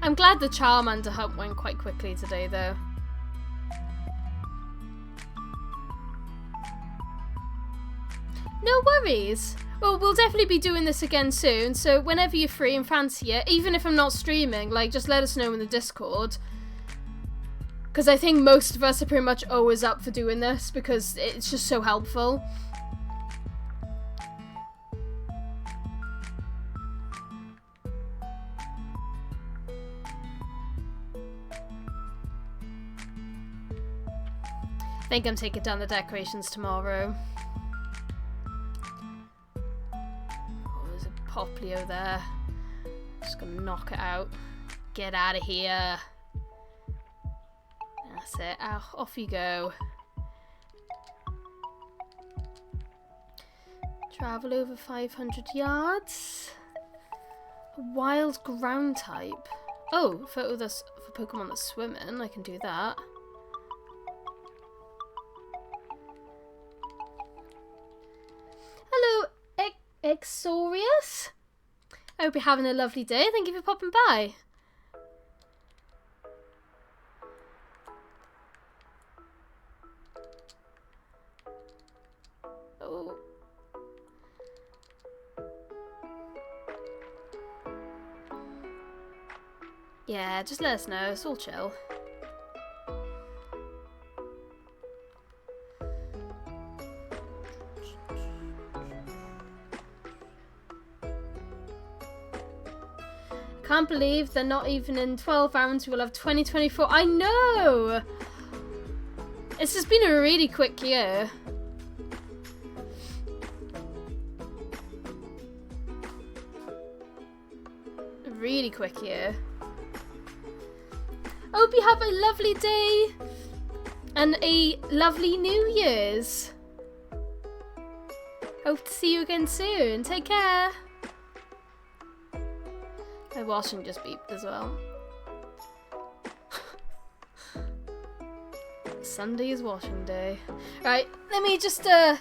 I'm glad the Charmander hunt went quite quickly today though. No worries. Well, we'll definitely be doing this again soon, so whenever you're free and fancy it, even if I'm not streaming, like just let us know in the Discord. Because I think most of us are pretty much always up for doing this because it's just so helpful. I think I'm taking down the decorations tomorrow. Oh, there's a Poplio there. Just gonna knock it out. Get out of here. That's it. Off you go. Travel over 500 yards. A wild ground type. Oh, for Pokemon that's swimming, I can do that. Hello, Exorius. I hope you're having a lovely day. Thank you for popping by. Oh. Yeah, just let us know. It's all chill. can't believe they're not even in 12 rounds. We'll have 2024. I know! It's just been a really quick year. A really quick year. Hope you have a lovely day and a lovely New Year's. Hope to see you again soon. Take care. My washing just beeped as well. Sunday is washing day. Right, let me just I'm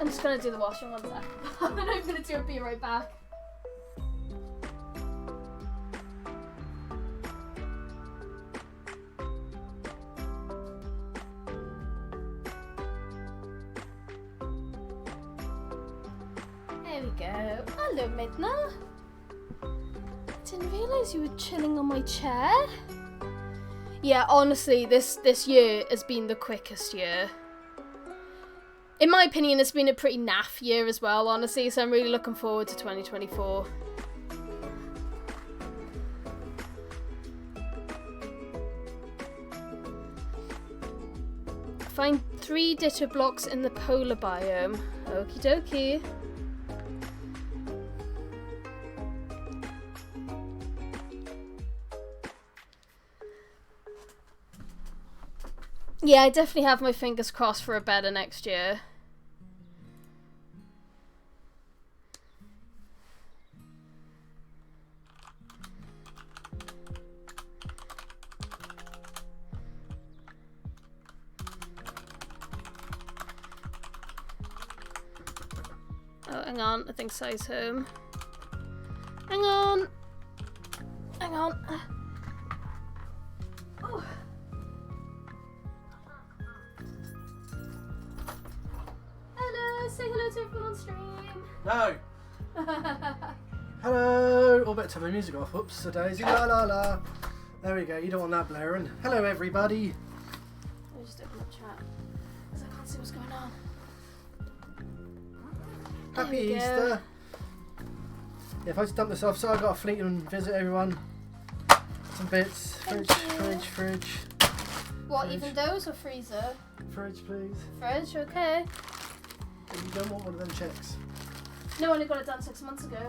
just gonna do the washing one sec. And then I'm gonna do it, be right back. There we go. Hello, Midna. Didn't realise you were chilling on my chair. Yeah, honestly, this year has been the quickest year. In my opinion, it's been a pretty naff year as well, honestly, so I'm really looking forward to 2024. Find 3 ditto blocks in the polar biome. Okie dokie. Yeah, I definitely have my fingers crossed for a better next year. Oh, hang on. I think Sai's home. Hang on. Hang on. Oh. Say hello to everyone on stream. No. Hello. Oh, better turn my music off. Oops, a daisy. La la la. There we go. You don't want that blaring. Hello, everybody. Let me just open up chat because I can't see what's going on. Happy Easter. Yeah, if I just dump this off, so I got a fleet and visit everyone. Some bits. Fridge. What? Fridge. Even those or freezer? Fridge, please. Fridge. Okay. You don't want one of them checks. No, I only got it done 6 months ago.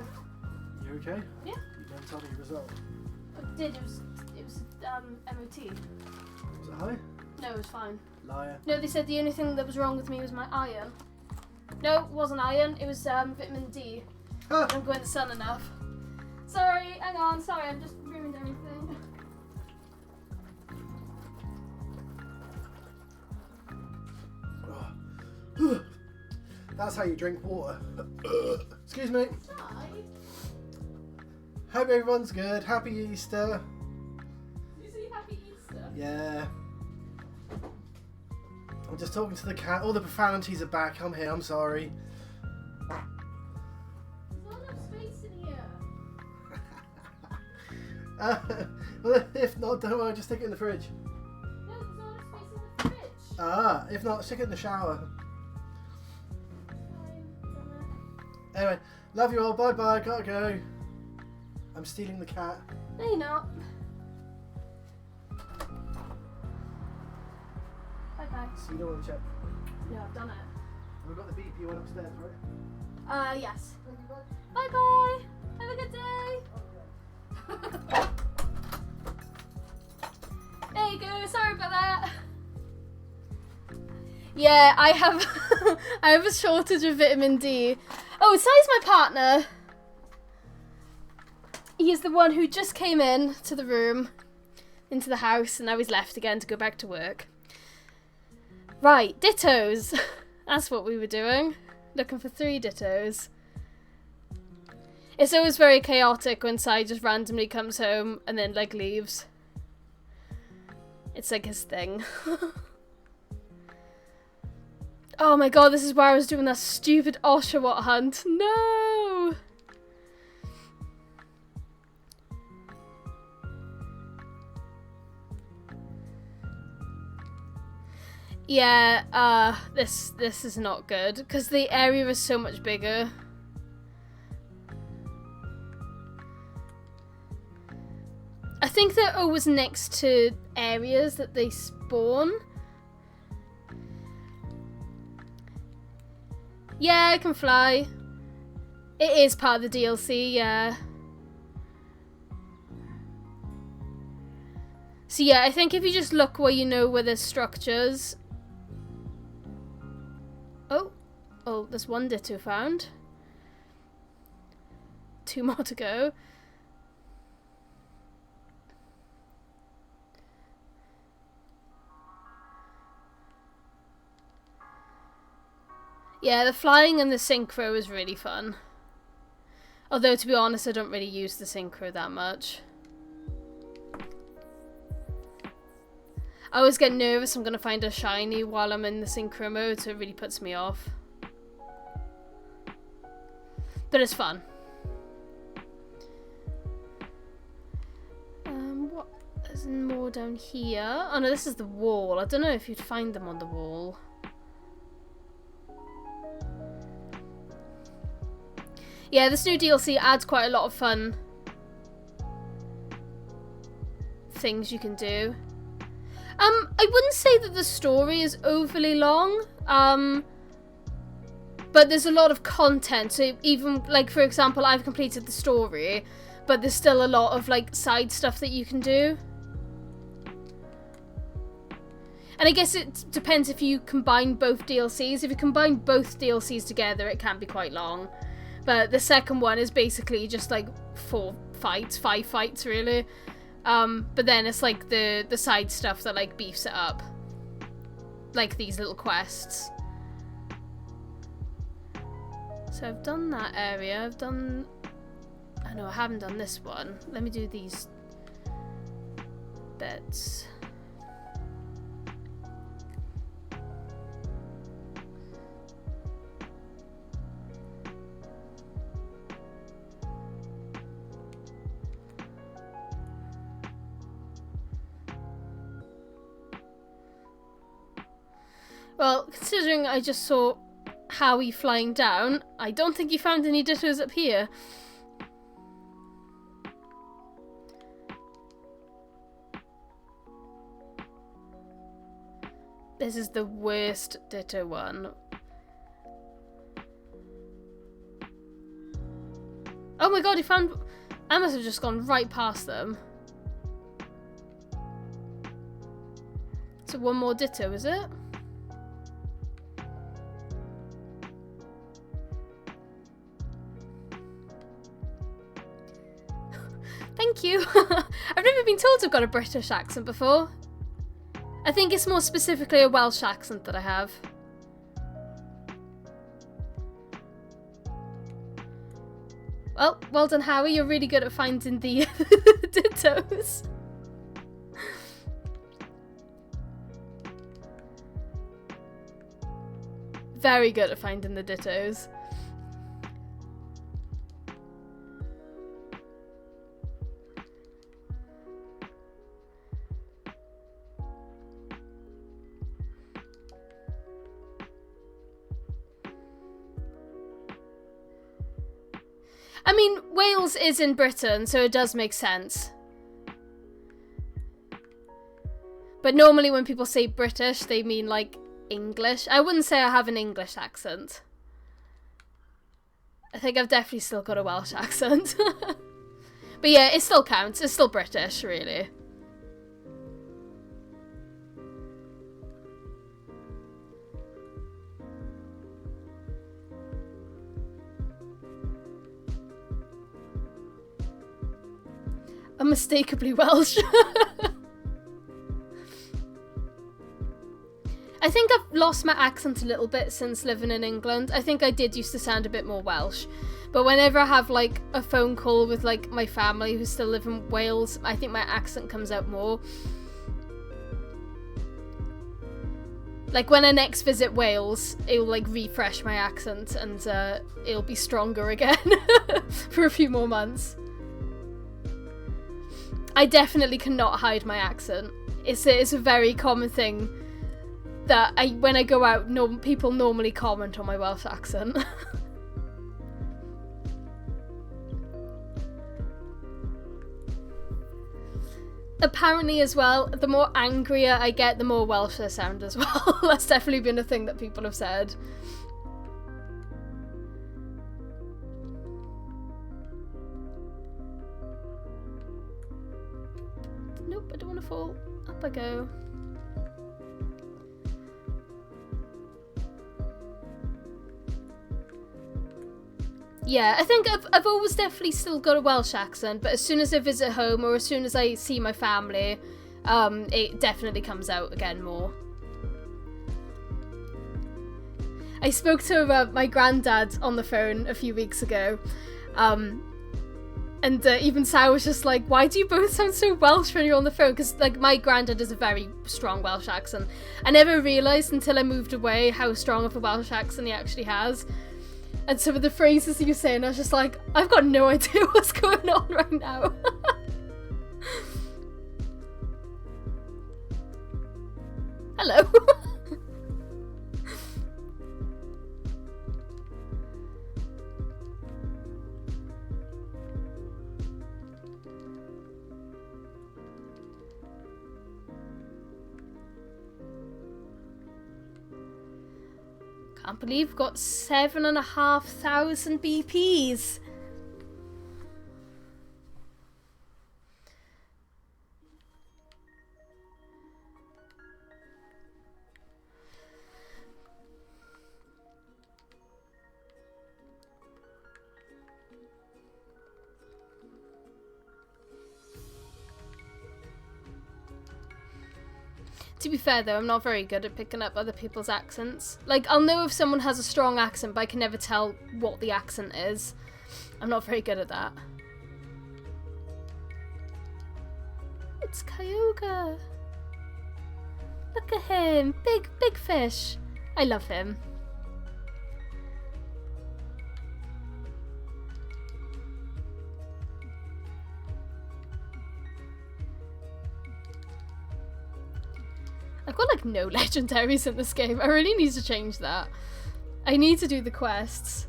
You okay? Yeah. You don't tell me your result. I did. It was MOT. Was it high? No, it was fine. Liar. No, they said the only thing that was wrong with me was my iron. No, it wasn't iron. It was vitamin D. Ah. I don't go in the sun enough. Sorry, hang on. Sorry, I've just ruined everything. That's how you drink water. Excuse me. Hi. Hope everyone's good. Happy Easter. Did you say Happy Easter? Yeah. I'm just talking to the cat. All the profanities are back. I'm here. I'm sorry. There's not enough space in here. Well, if not, don't worry. Just stick it in the fridge. No, there's not enough space in the fridge. Ah, if not, stick it in the shower. Anyway, love you all. Bye bye. Gotta go. I'm stealing the cat. No, you're not. Bye bye. So you don't want to check. No, I've done it. We've got the beep. You went upstairs, right? Yes. Bye bye. Have a good day. There you go. Sorry about that. Yeah, I have I have a shortage of vitamin D. Oh, Sai's my partner. He is the one who just came in to the room, into the house, and now he's left again to go back to work. Right, dittos. That's what we were doing. Looking for 3 dittos. It's always very chaotic when Sai just randomly comes home and then, like, leaves. It's like his thing. Oh my god, this is where I was doing that stupid Oshawott hunt. No! Yeah, this is not good, because the area is so much bigger. I think they're always next to areas that they spawn. Yeah, I can fly. It is part of the DLC, yeah. So yeah, I think if you just look where you know where there's structures. Oh, there's one ditto found. 2 more to go. Yeah, the flying and the synchro is really fun. Although, to be honest, I don't really use the synchro that much. I always get nervous I'm going to find a shiny while I'm in the synchro mode, so it really puts me off. But it's fun. What? There's more down here. Oh no, this is the wall. I don't know if you'd find them on the wall. Yeah, this new DLC adds quite a lot of fun things you can do. I wouldn't say that the story is overly long, but there's a lot of content. So even, like, for example, I've completed the story, but there's still a lot of, like, side stuff that you can do. And I guess it depends if you combine both DLCs. If you combine both DLCs together, it can be quite long. But the second one is basically just like 5 fights really. But then it's like the side stuff that like beefs it up. Like these little quests. So I've done that area. I haven't done this one. Let me do these bits. Well, considering I just saw Howie flying down, I don't think you found any dittos up here. This is the worst ditto one. Oh my god, he found... I must have just gone right past them. So one more ditto, is it? Thank you. I've never been told I've got a British accent before. I think it's more specifically a Welsh accent that I have. Well done, Howie. You're really good at finding the dittos. Very good at finding the dittos. I mean, Wales is in Britain, so it does make sense. But normally when people say British, they mean, like, English. I wouldn't say I have an English accent. I think I've definitely still got a Welsh accent. But yeah, it still counts. It's still British, really. Unmistakably Welsh. I think I've lost my accent a little bit since living in England. I think I did used to sound a bit more Welsh. But whenever I have like a phone call with like my family who still live in Wales, I think my accent comes out more. Like when I next visit Wales, it'll like refresh my accent and it'll be stronger again for a few more months. I definitely cannot hide my accent. It's a very common thing that when I go out, people normally comment on my Welsh accent. apparently as well, the more angrier I get, the more Welsh I sound as well. That's definitely been a thing that people have said. Nope, I don't want to fall. Up I go. Yeah, I think I've always definitely still got a Welsh accent, but as soon as I visit home or as soon as I see my family, it definitely comes out again more. I spoke to my granddad on the phone a few weeks ago, and even Sarah was just like, why do you both sound so Welsh when you're on the phone? Because like my granddad has a very strong Welsh accent. I never realised until I moved away how strong of a Welsh accent he actually has. And some of the phrases he was saying, I was just like, I've got no idea what's going on right now. Hello. Can't believe we've got 7,500 BPs. To be fair though, I'm not very good at picking up other people's accents. Like, I'll know if someone has a strong accent, but I can never tell what the accent is. I'm not very good at that. It's Kyogre. Look at him. Big fish. I love him. I've got like no legendaries in this game. I really need to change that. I need to do the quests.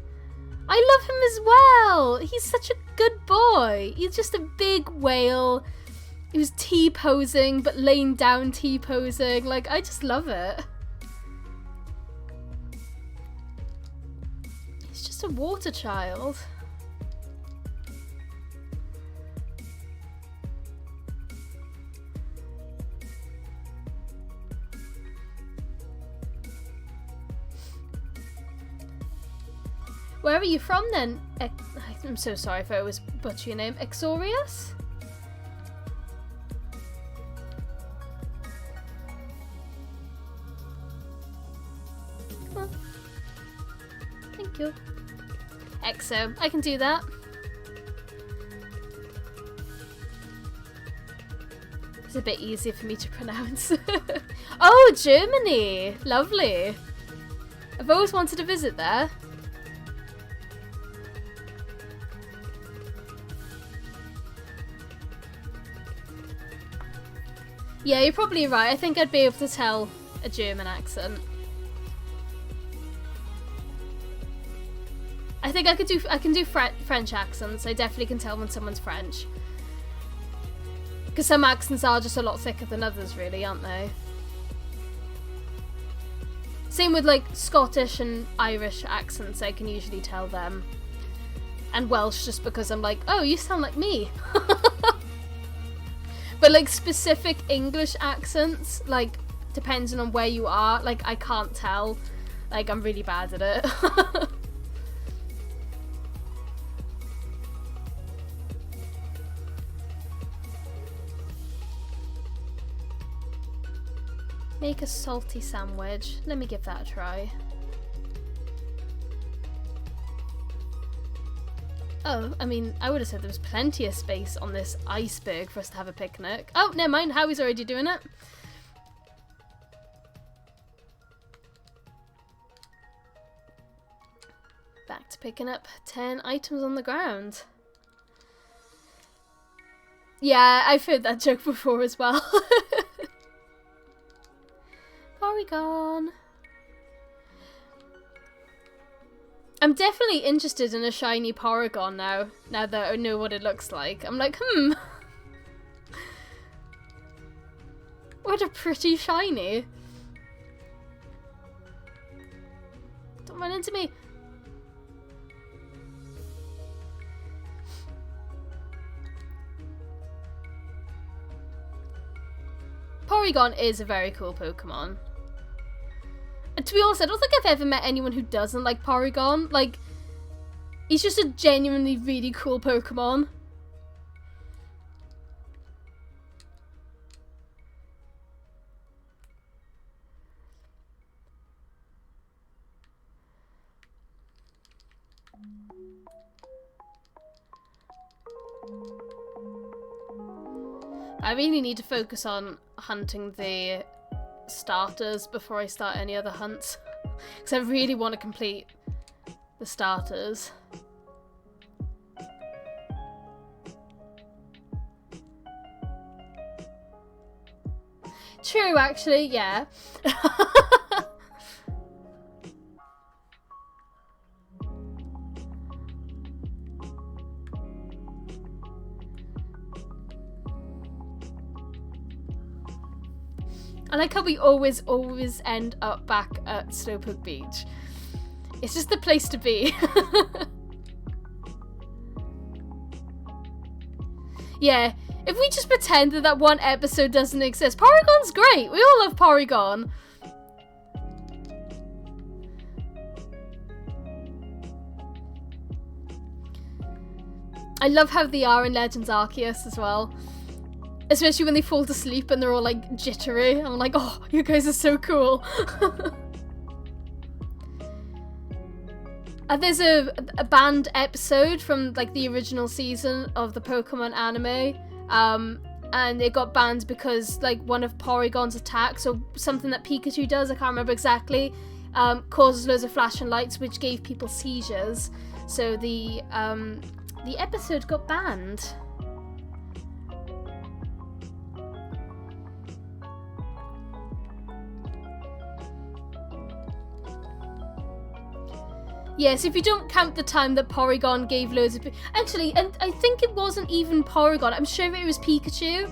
I love him as well. He's such a good boy. He's just a big whale. He was T-posing, but laying down T-posing. Like, I just love it. He's just a water child. Where are you from then? I'm so sorry if I was butchering your name. Exorius? Oh. Thank you. Exo. I can do that. It's a bit easier for me to pronounce. Oh, Germany! Lovely. I've always wanted to visit there. Yeah, you're probably right. I think I'd be able to tell a German accent. I think I can do French accents. I definitely can tell when someone's French. Because some accents are just a lot thicker than others, really, aren't they? Same with like Scottish and Irish accents, I can usually tell them. And Welsh, just because I'm like, oh, you sound like me. But like specific English accents, like depending on where you are, like I can't tell. Like I'm really bad at it. Make a salty sandwich. Let me give that a try. Oh, I mean, I would have said there was plenty of space on this iceberg for us to have a picnic. Oh, never mind. Howie's already doing it. Back to picking up 10 items on the ground. Yeah, I've heard that joke before as well. Porygon. I'm definitely interested in a shiny Porygon now that I know what it looks like. I'm like, quite a pretty shiny. Don't run into me. Porygon is a very cool Pokemon. And to be honest, I don't think I've ever met anyone who doesn't like Porygon. Like, he's just a genuinely really cool Pokemon. I really need to focus on hunting the starters before I start any other hunts. Because I really want to complete the starters. True, actually, yeah. I like how we always end up back at Slowpoke Beach. It's just the place to be. Yeah, if we just pretend that that one episode doesn't exist. Porygon's great. We all love Porygon. I love how they are in Legends Arceus as well. Especially when they fall to sleep and they're all like jittery. I'm like, oh, you guys are so cool. There's a banned episode from like the original season of the Pokemon anime. And it got banned because like one of Porygon's attacks or something that Pikachu does, I can't remember exactly, causes loads of flashing lights which gave people seizures. So the episode got banned. Yes, if you don't count the time that Porygon gave loads of... Actually, and I think it wasn't even Porygon. I'm sure it was Pikachu.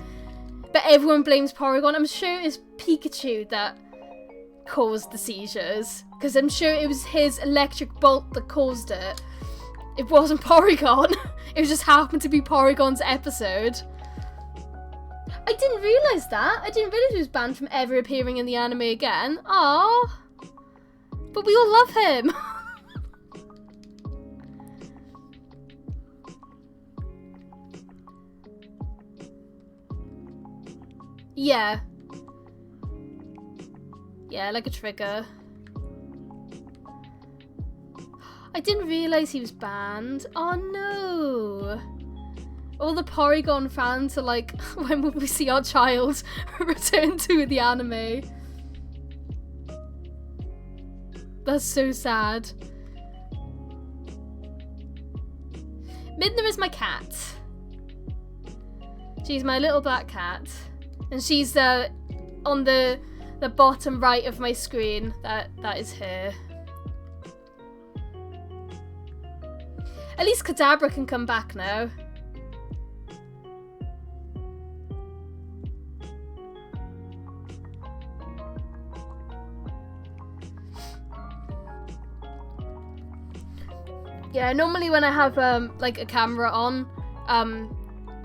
But everyone blames Porygon. I'm sure it was Pikachu that caused the seizures. Because I'm sure it was his electric bolt that caused it. It wasn't Porygon. It just happened to be Porygon's episode. I didn't realise that. I didn't realise he was banned from ever appearing in the anime again. Aww. But we all love him. Yeah. Yeah, like a trigger. I didn't realise he was banned. Oh no. All the Porygon fans are like, when will we see our child return to the anime? That's so sad. Midna is my cat. She's my little black cat. And she's on the bottom right of my screen. That is her. At least Kadabra can come back now. Yeah, normally when I have like a camera on,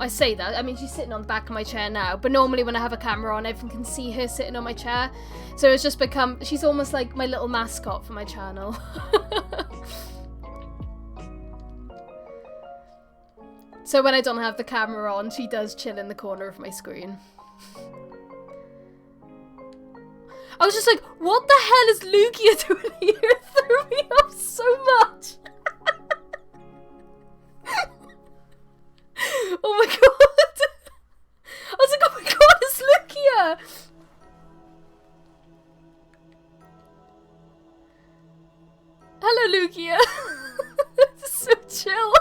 I say that, I mean she's sitting on the back of my chair now, but normally when I have a camera on, everyone can see her sitting on my chair. So it's just become, she's almost like my little mascot for my channel. So when I don't have the camera on, she does chill in the corner of my screen. I was just like, what the hell is Lugia doing here? It threw me off so much. Oh my god! I was like, oh my god, it's Lugia! Hello, Lugia! It's so chill.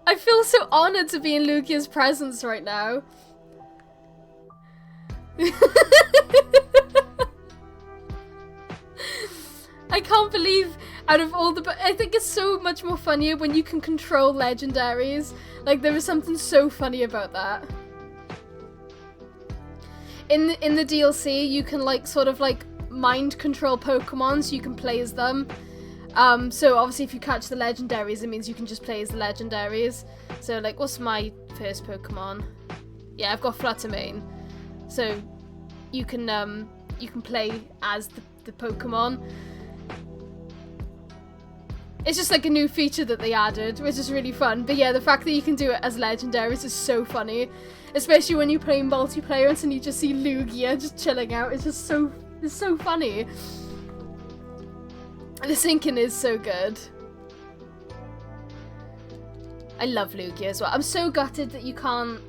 I feel so honoured to be in Lugia's presence right now. I can't believe out of all the... I think it's so much more funnier when you can control legendaries. Like, there was something so funny about that. in the DLC, you can like sort of like mind control Pokemon, so you can play as them. So obviously if you catch the legendaries, it means you can just play as the legendaries. So like, what's my first Pokemon? Yeah, I've got Fluttermane. So you can play as the Pokemon. It's just like a new feature that they added, which is really fun. But yeah, the fact that you can do it as legendaries is so funny. Especially when you play multiplayer and you just see Lugia just chilling out. It's so funny. The syncing is so good. I love Lugia as well. I'm so gutted that you can't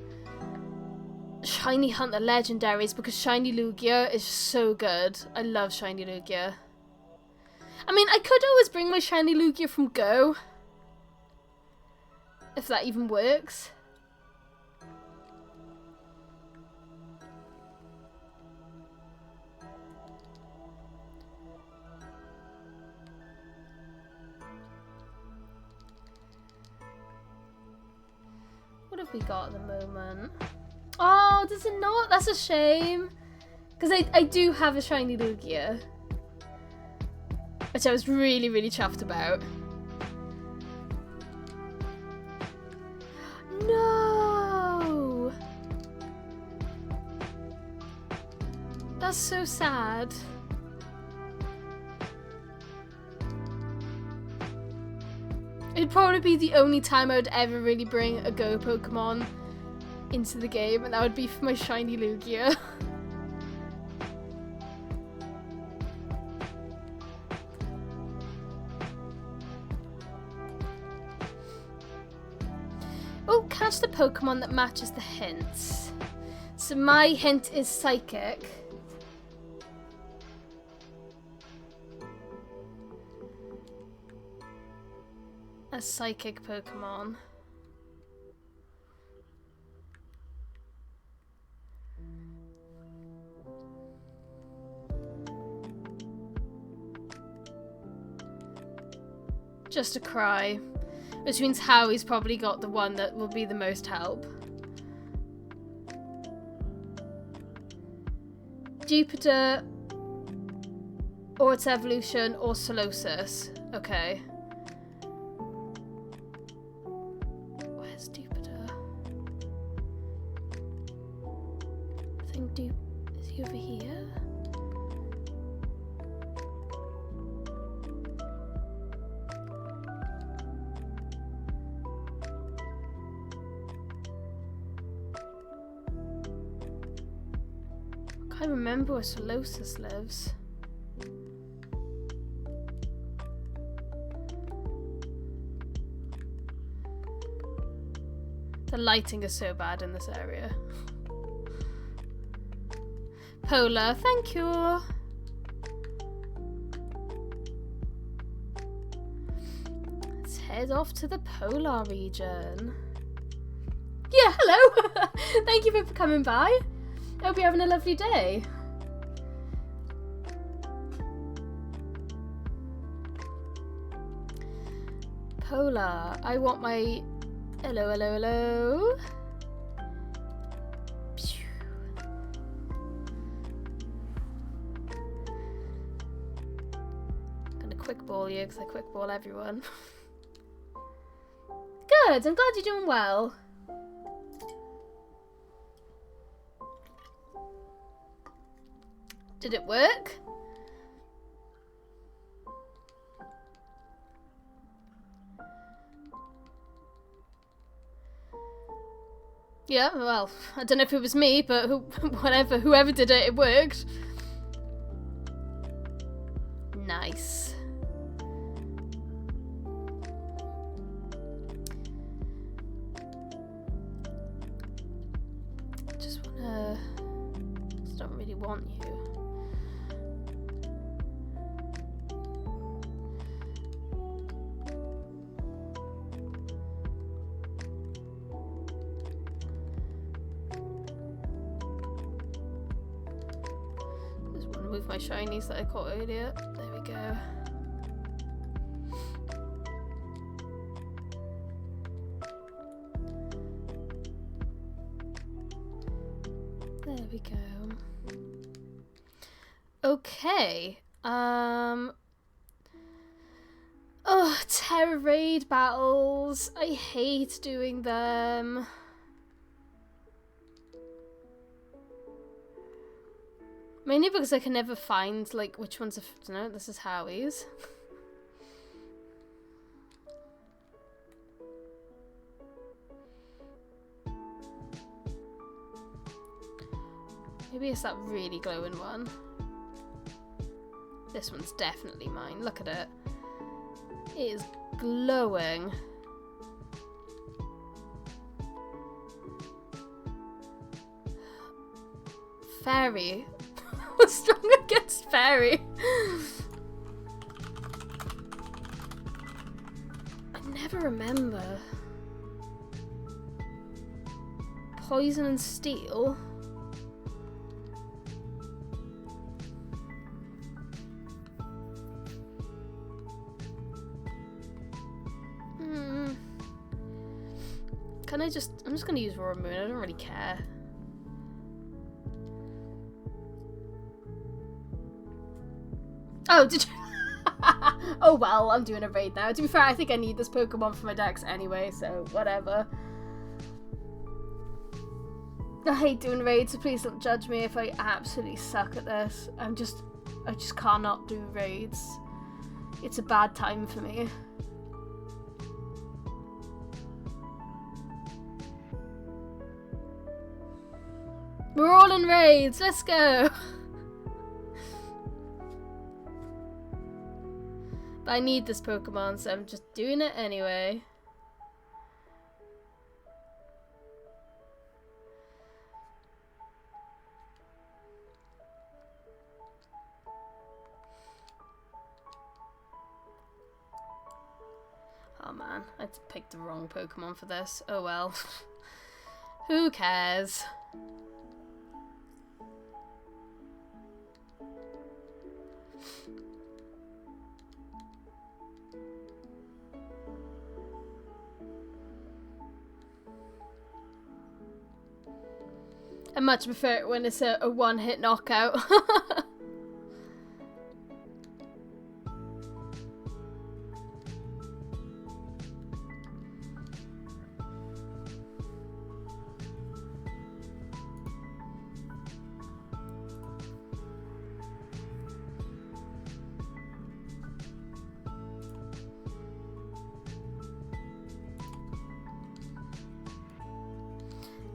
shiny hunt the legendaries because shiny Lugia is so good. I love shiny Lugia. I mean, I could always bring my shiny Lugia from Go. If that even works. What have we got at the moment? Oh, does it not? That's a shame. Because I do have a shiny Lugia. Which I was really, really chuffed about. No! That's so sad. It'd probably be the only time I would ever really bring a Go Pokemon into the game, and that would be for my shiny Lugia. Oh, catch the Pokemon that matches the hints. So my hint is Psychic. A Psychic Pokemon. Just a Cry. Which means Howie's probably got the one that will be the most help. Jupiter, or its evolution, or Solosis. Okay. Where's Jupiter? I think is he over here? I can't remember where Solosis lives. The lighting is so bad in this area. Polar, thank you. Let's head off to the Polar region. Yeah, hello. Thank you for coming by. I hope you're having a lovely day. Polar, I want my... Hello, hello, hello. Pew. I'm gonna quick ball you because I quick ball everyone. Good, I'm glad you're doing well. Did it work? Yeah, well, I don't know if it was me, but whoever did it, it worked. Nice. Just don't really want you. Move my shinies that I caught earlier. There we go. There we go. Okay. Oh, Terror Raid battles. I hate doing them. Mainly because I can never find, like, which ones are... No, this is Howie's. Maybe it's that really glowing one. This one's definitely mine. Look at it. It is glowing. Fairy. What's strong against fairy? I never remember. Poison and steel. Can I just... I'm just going to use Raw Moon. I don't really care. Oh, did you... Oh, well, I'm doing a raid now. To be fair, I think I need this Pokemon for my decks anyway, so whatever. I hate doing raids, so please don't judge me if I absolutely suck at this. I just cannot do raids. It's a bad time for me. We're all in raids, let's go! But I need this Pokemon, so I'm just doing it anyway. Oh man, I picked the wrong Pokemon for this. Oh well. Who cares? I much prefer it when it's a one-hit knockout.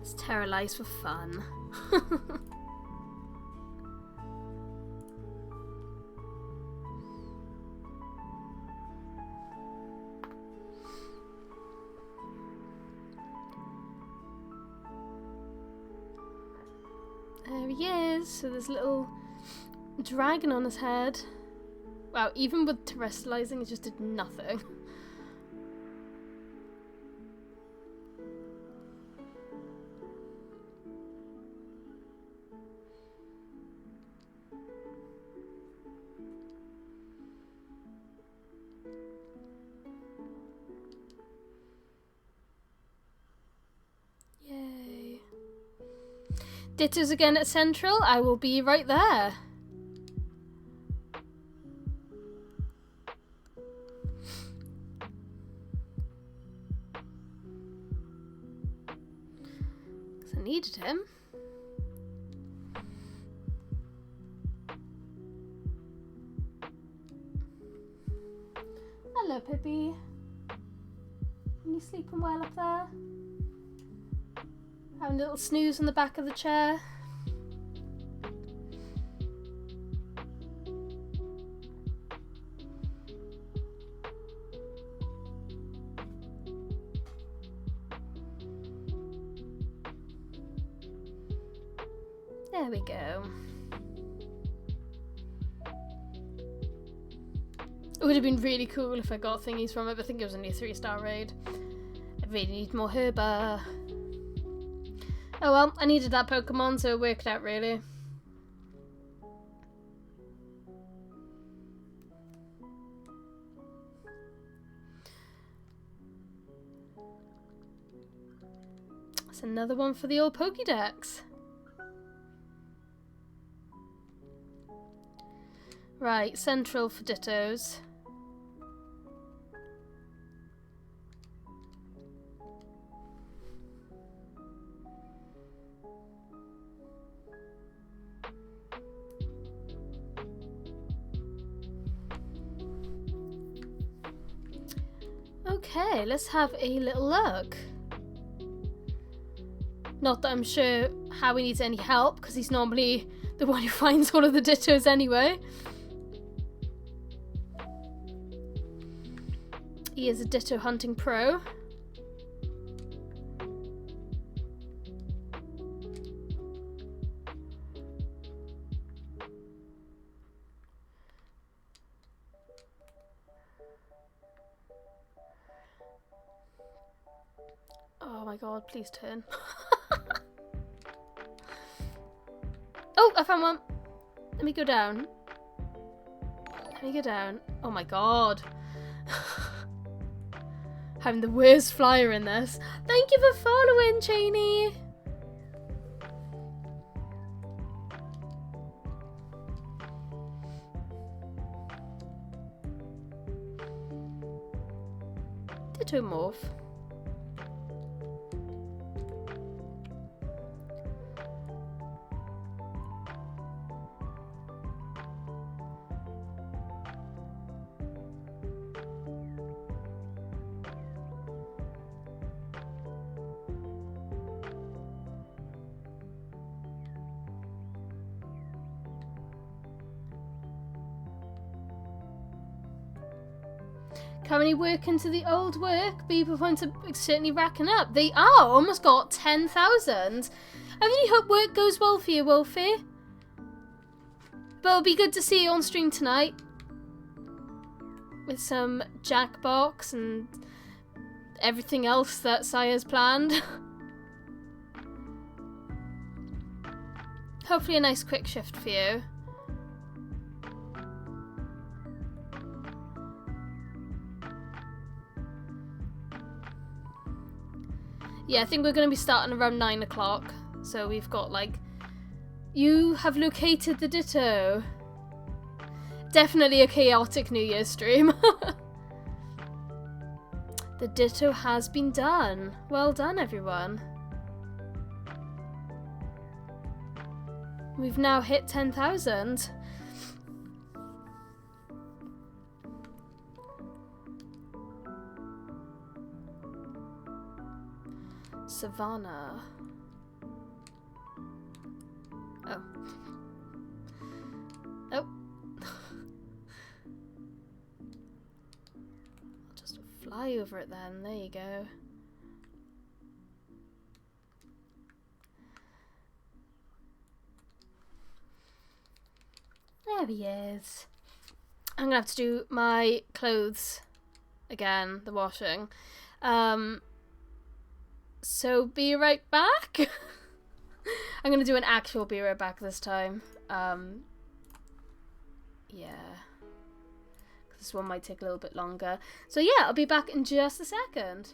It's Terralize for fun. There he is. So there's a little dragon on his head. Wow, even with terrestrializing, it just did nothing. Yay. Ditto's again at Central. I will be right there. I needed him. Hello, Pippi. Are you sleeping well up there? Having a little snooze on the back of the chair. There we go. It would have been really cool if I got thingies from it, but I think it was only a 3-star raid. I really need more Herba. Oh well, I needed that Pokemon, so it worked out really. That's another one for the old Pokédex. Right, central for dittos. Okay, let's have a little look. Not that I'm sure Howie needs any help, because he's normally the one who finds all of the dittos anyway. He is a ditto hunting pro. Oh my god, please turn. Oh, I found one. Let me go down. Let me go down. Oh my god. I'm the worst flyer in this. Thank you for following, Cheney. Ditto morph. Currently working to the old work. Beaver points are certainly racking up. They are almost got 10,000. I really hope work goes well for you, Wolfie. But it'll be good to see you on stream tonight. With some Jackbox and everything else that Sire's planned. Hopefully a nice quick shift for you. Yeah, I think we're going to be starting around 9 o'clock. So we've got like... You have located the ditto. Definitely a chaotic New Year's stream. The ditto has been done. Well done, everyone. We've now hit 10,000. Savannah. Oh. Oh. I'll just fly over it then. There you go. There he is. I'm gonna have to do my clothes again, the washing. So be right back. I'm gonna do an actual be right back this time. Yeah. This one might take a little bit longer. So yeah, I'll be back in just a second.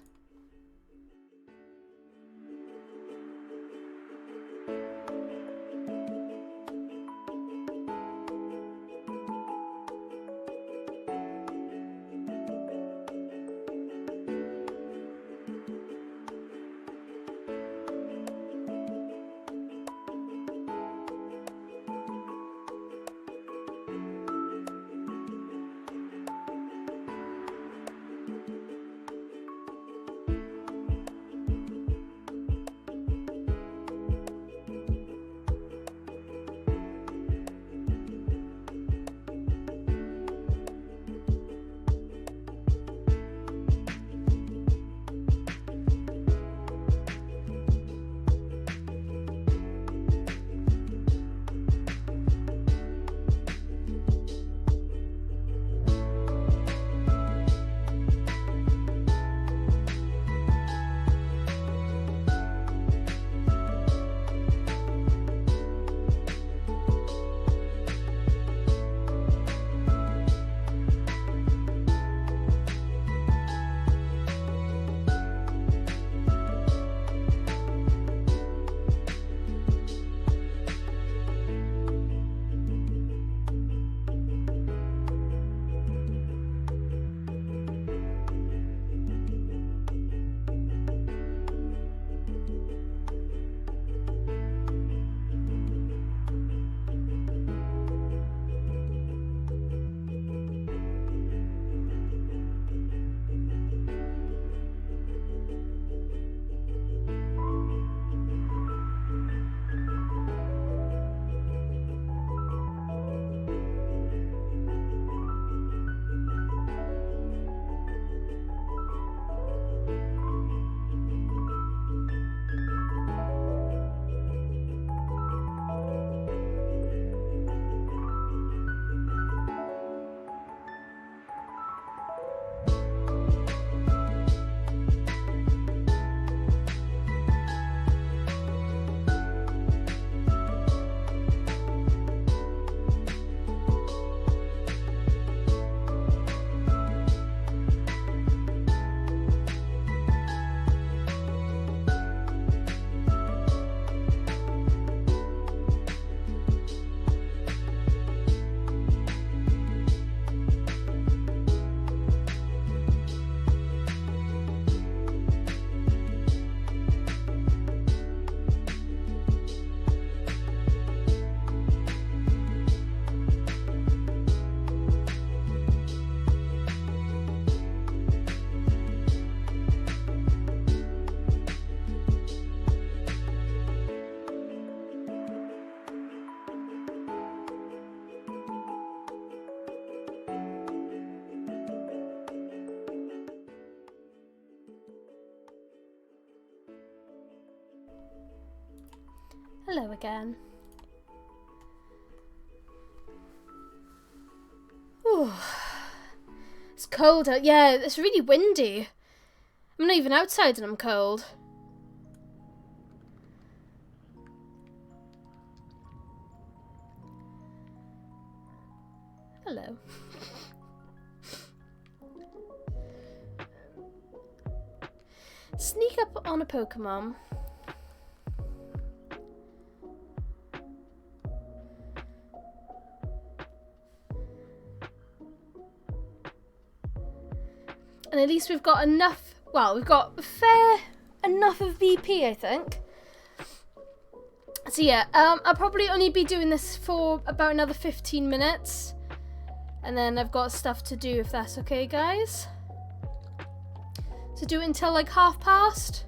Hello again. Ooh. It's cold out. Yeah, it's really windy. I'm not even outside and I'm cold. Hello. Sneak up on a Pokemon. And at least we've got enough, well, we've got enough of BP, I think. So yeah, I'll probably only be doing this for about another 15 minutes. And then I've got stuff to do, if that's okay, guys. So do it until like past.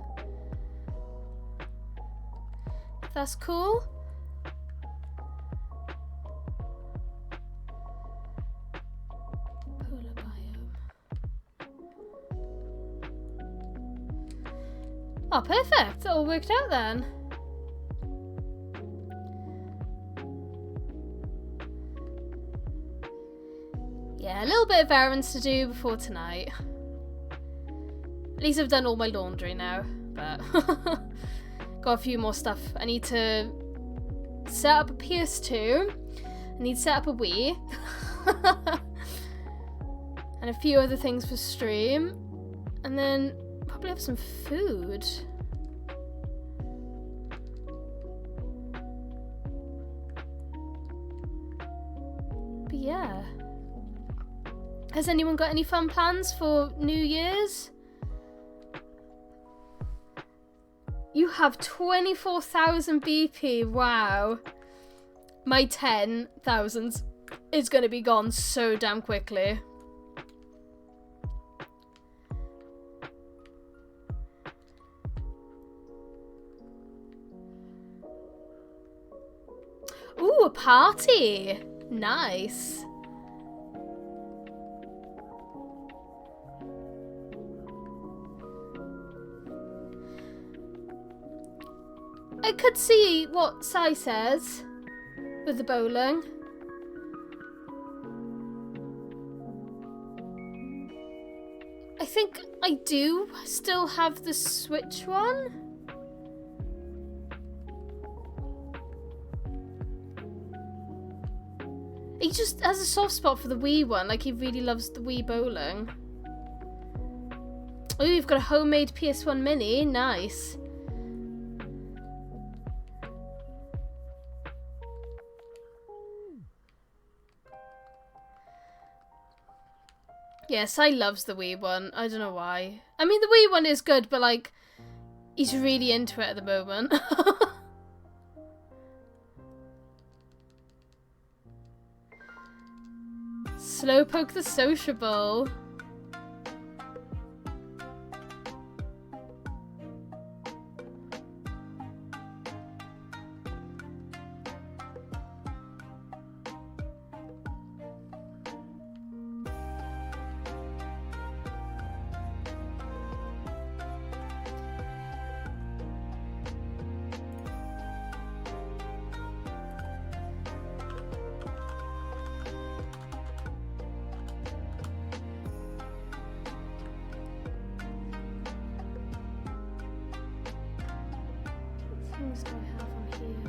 If that's cool. Polar biome. Oh, perfect. It all worked out then. Yeah, a little bit of errands to do before tonight. At least I've done all my laundry now, but got a few more stuff. I need to set up a PS2. I need to set up a Wii. And a few other things for stream. And then probably have some food. But yeah. Has anyone got any fun plans for New Year's? You have 24,000 BP. Wow. My 10,000 is going to be gone so damn quickly. Ooh, a party. Nice. I could see what Sai says with the bowling. I think I do still have the Switch one. He just has a soft spot for the Wii one, like he really loves the Wii bowling. Oh, you've got a homemade PS1 mini, nice. Yes, I loves the Wii one. I don't know why. I mean, the Wii one is good, but like, he's really into it at the moment. Slowpoke the Sociable. Things do I have on here?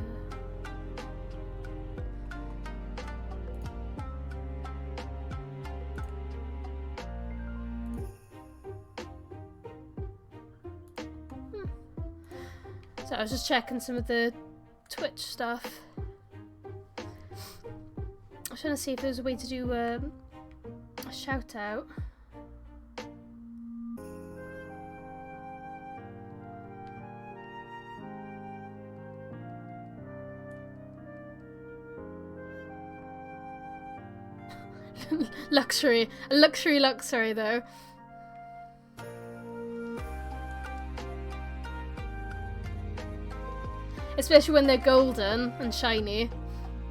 So I was just checking some of the Twitch stuff. I was trying to see if there was a way to do a shout out. Luxury. A luxury though. Especially when they're golden and shiny.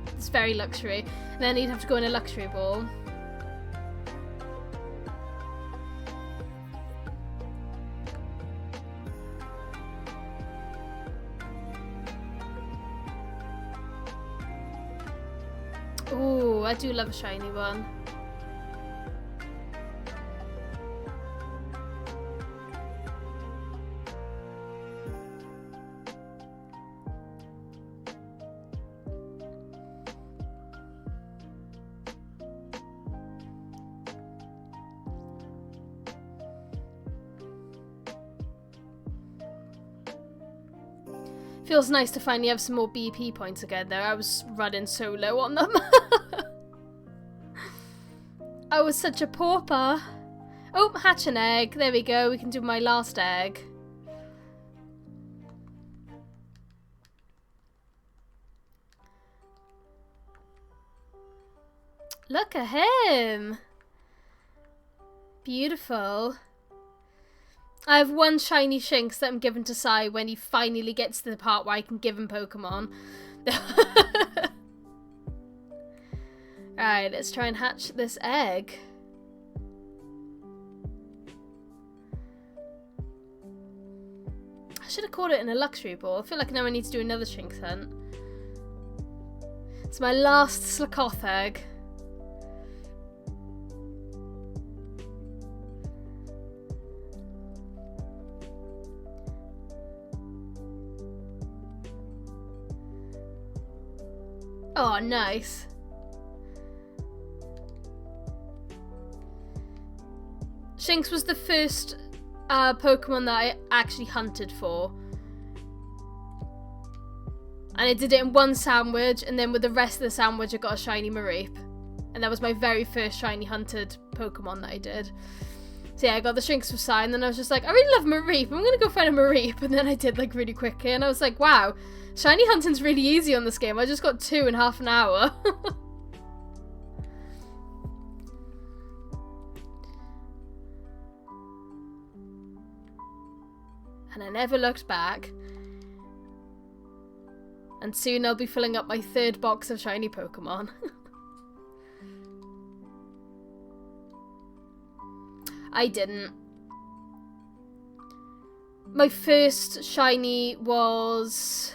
It's very luxury. And then you'd have to go in a luxury ball. I do love a shiny one. Feels nice to finally have some more BP points again though. I was running so low on them. I was such a pauper. Oh, hatch an egg. There we go. We can do my last egg. Look at him. Beautiful. I have one shiny Shinx that I'm giving to Sai when he finally gets to the part where I can give him Pokemon. Alright, let's try and hatch this egg. I should have caught it in a luxury ball. I feel like now I need to do another Shinx hunt. It's my last Slakoth egg. Oh, nice. Shinx was the first Pokemon that I actually hunted for. And I did it in one sandwich, and then with the rest of the sandwich I got a shiny Mareep. And that was my very first shiny hunted Pokemon that I did. So yeah, I got the Shinx for Sai, and then I was just like, I really love Mareep, I'm gonna go find a Mareep. And then I did like really quickly, and I was like, wow, shiny hunting's really easy on this game. I just got 2 in half an hour. And I never looked back. And soon I'll be filling up my 3rd box of shiny Pokemon. I didn't. My first shiny was...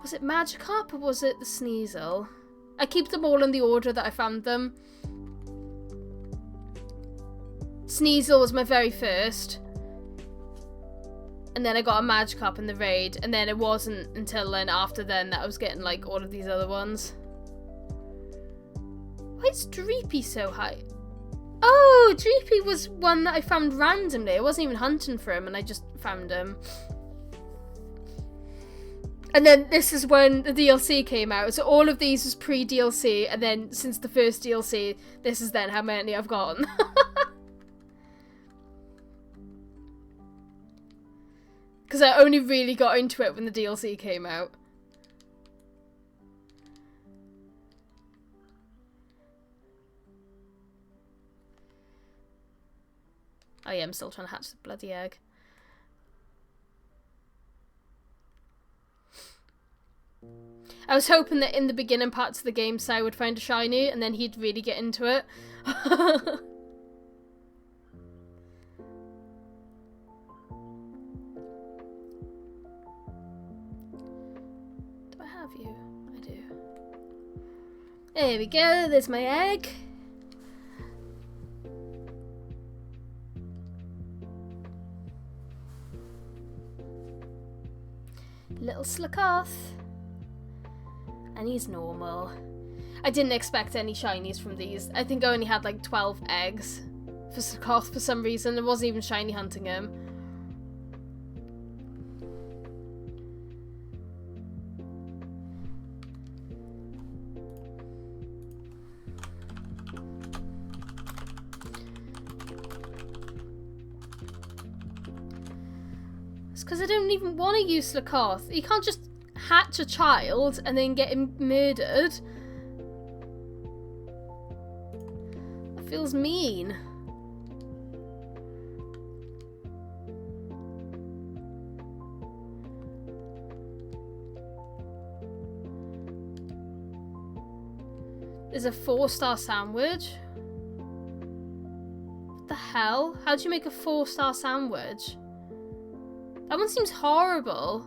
Was it Magikarp or was it the Sneasel? I keep them all in the order that I found them. Sneasel was my very first. And then I got a Magikarp in the raid. And then it wasn't until then, after then, that I was getting like all of these other ones. Why is Dreepy so high? Oh, Dreepy was one that I found randomly. I wasn't even hunting for him and I just found him. And then this is when the DLC came out. So all of these was pre-DLC, and then since the first DLC, this is then how many I've gotten. Because I only really got into it when the DLC came out. Oh yeah, I'm still trying to hatch the bloody egg. I was hoping that in the beginning parts of the game, Sai would find a shiny, and then he'd really get into it. Do I have you? I do. There we go, there's my egg. Little Slakoth. And he's normal. I didn't expect any shinies from these. I think I only had like 12 eggs for Slakoth for some reason. I wasn't even shiny hunting him. It's because I don't even want to use Slakoth. You can't just hatch a child and then get him murdered. That feels mean. There's a 4-star sandwich. What the hell? How do you make a 4-star sandwich? That one seems horrible.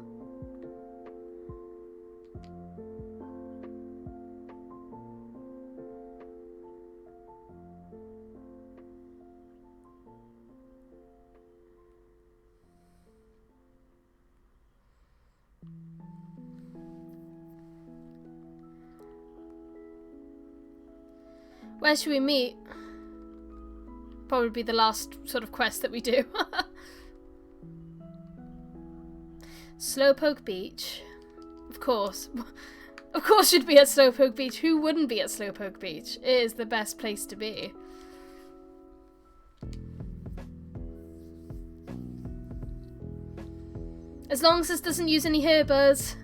Where should we meet? Probably be the last sort of quest that we do. Slowpoke Beach. Of course. Of course you'd be at Slowpoke Beach. Who wouldn't be at Slowpoke Beach? It is the best place to be. As long as this doesn't use any herbers.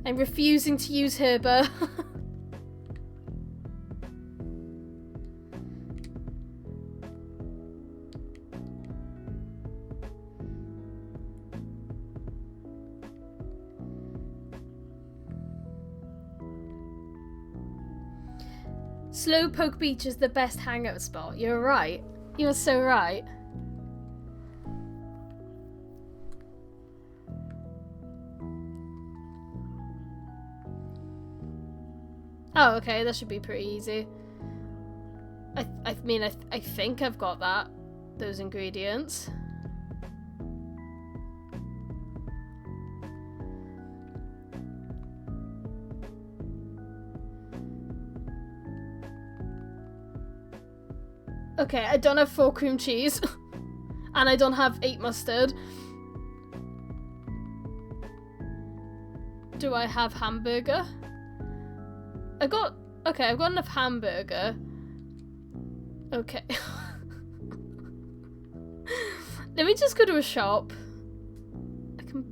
I'm refusing to use herber. Slowpoke Beach is the best hangout spot. You're right. You're so right. Oh, okay, that should be pretty easy. I mean, I think I've got those ingredients. Okay, I don't have 4 cream cheese. And I don't have 8 mustard. Do I have hamburger? I've got enough hamburger. Okay. Let me just go to a shop. I can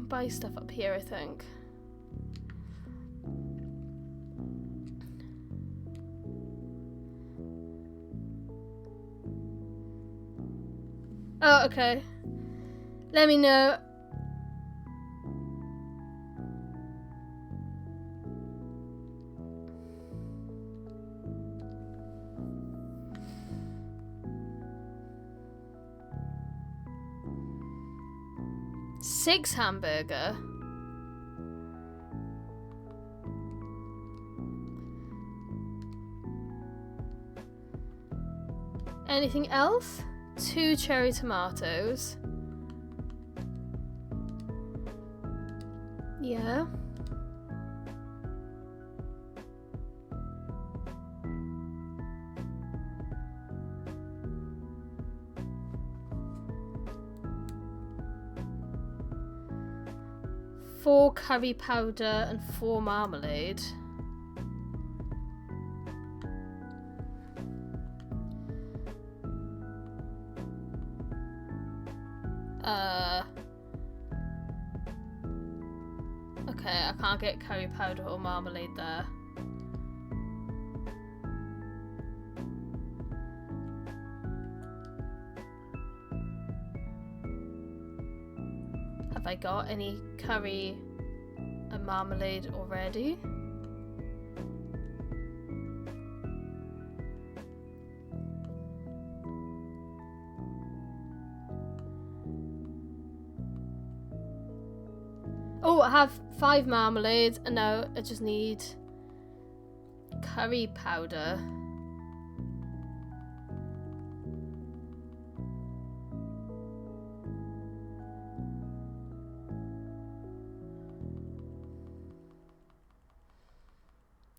buy stuff up here, I think. Oh, okay. Let me know. Six hamburger. Anything else? 2 cherry tomatoes. Yeah. Four curry powder and 4 marmalade. Okay, I can't get curry powder or marmalade there. Have I got any curry and marmalade already? Oh, I have 5 marmalade. No, I just need curry powder.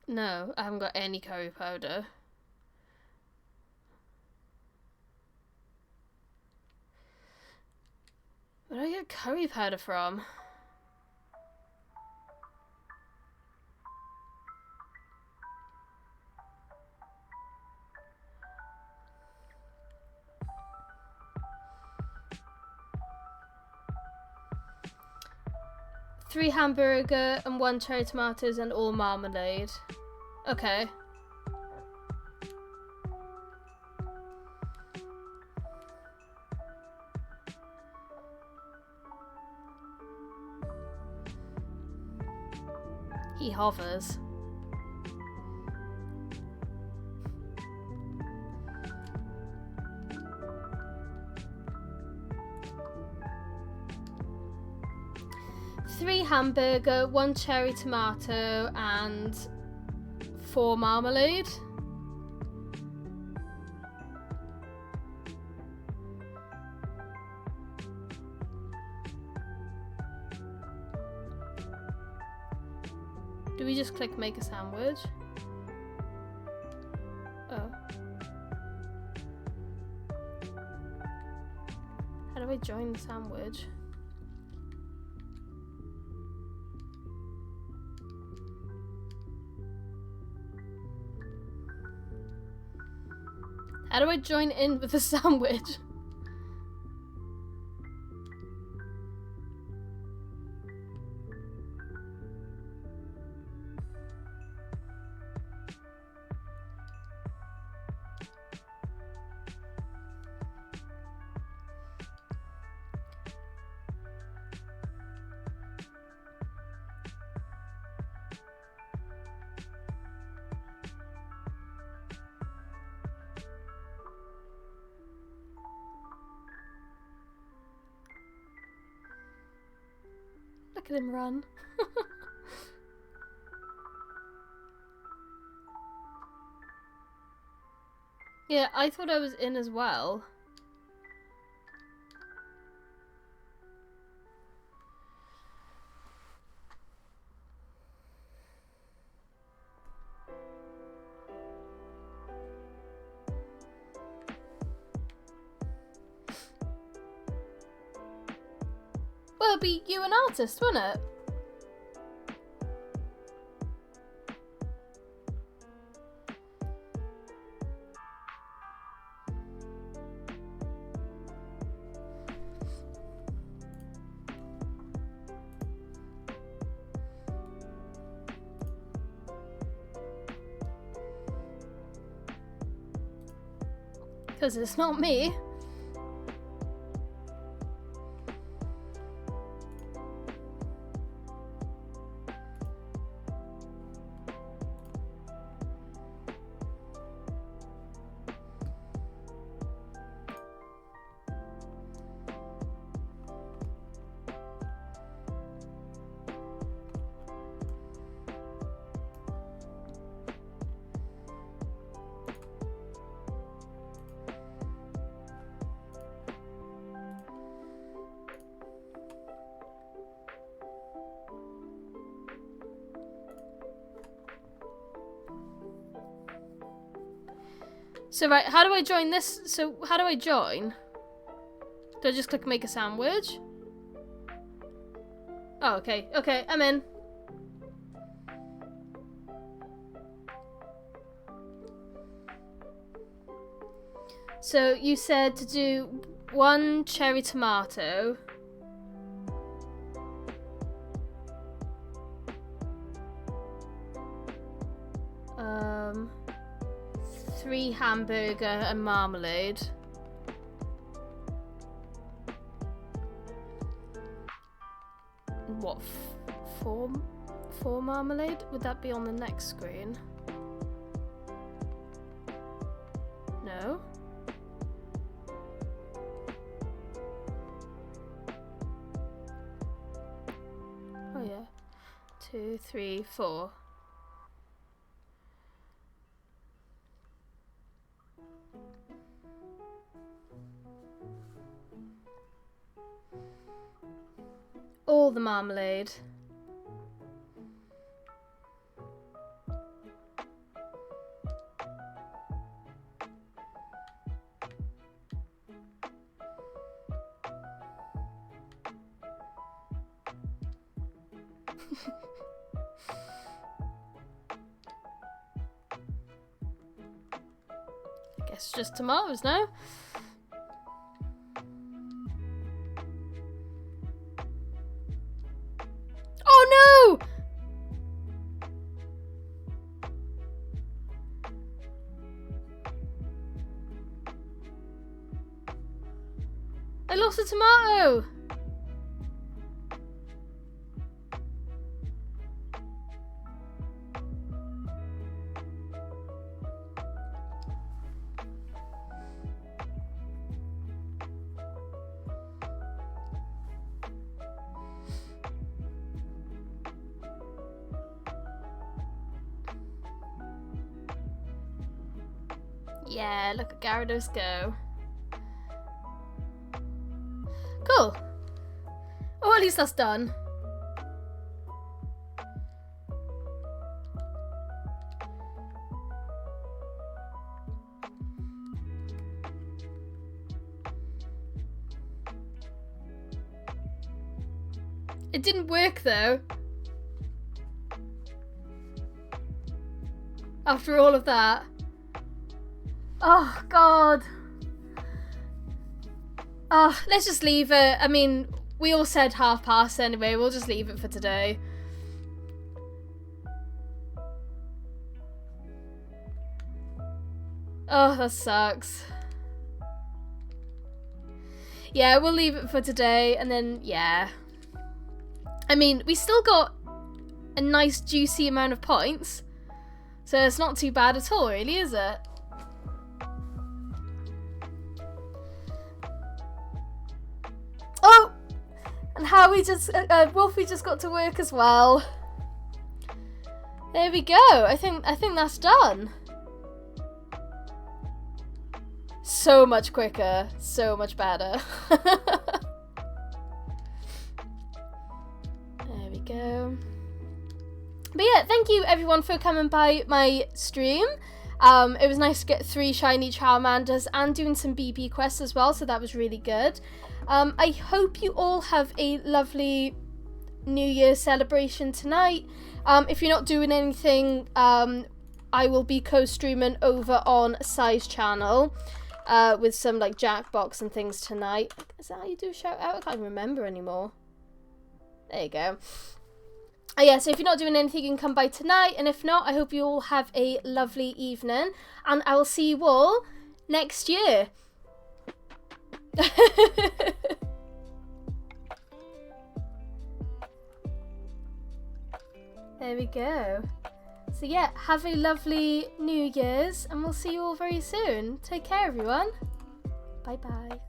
No, I haven't got any curry powder. Where do I get curry powder from? Three hamburger and 1 cherry tomatoes and all marmalade. Okay. He hovers. Three hamburger, 1 cherry tomato, and 4 marmalade. Do we just click make a sandwich? Oh. How do I join the sandwich? How do I join in with the sandwich? Look at him run. Yeah, I thought I was in as well. Well, it'd be you an artist, wouldn't it? Because it's not me. So right, how do I join this? So how do I join? Do I just click make a sandwich? Oh, okay. Okay, I'm in. So you said to do 1 cherry tomato. Um, 3 hamburger and marmalade. What? 4 marmalade? Would that be on the next screen? No. Oh yeah. 2, 3, 4. All the marmalade. I guess just tomatoes now. Oh no! I lost a tomato! Yeah, look at Gyarados go. Cool. Oh, at least that's done. It didn't work though. After all of that. Oh, God. Oh, let's just leave it. I mean, we all said past anyway. We'll just leave it for today. Oh, that sucks. Yeah, we'll leave it for today, and then, yeah. I mean, we still got a nice, juicy amount of points. So it's not too bad at all, really, is it? Oh! And Howie just, Wolfie just got to work as well. There we go. I think that's done. So much quicker, so much better. There we go. But yeah, thank you everyone for coming by my stream. It was nice to get 3 shiny Charmanders and doing some BB quests as well, so that was really good. I hope you all have a lovely New Year celebration tonight. If you're not doing anything, I will be co-streaming over on Sai's channel with some like Jackbox and things tonight. Is that how you do a shout out? I can't even remember anymore. There you go. Yeah, so if you're not doing anything, you can come by tonight. And if not, I hope you all have a lovely evening. And I will see you all next year. There we go. So yeah, have a lovely New Year's. And we'll see you all very soon. Take care, everyone. Bye-bye.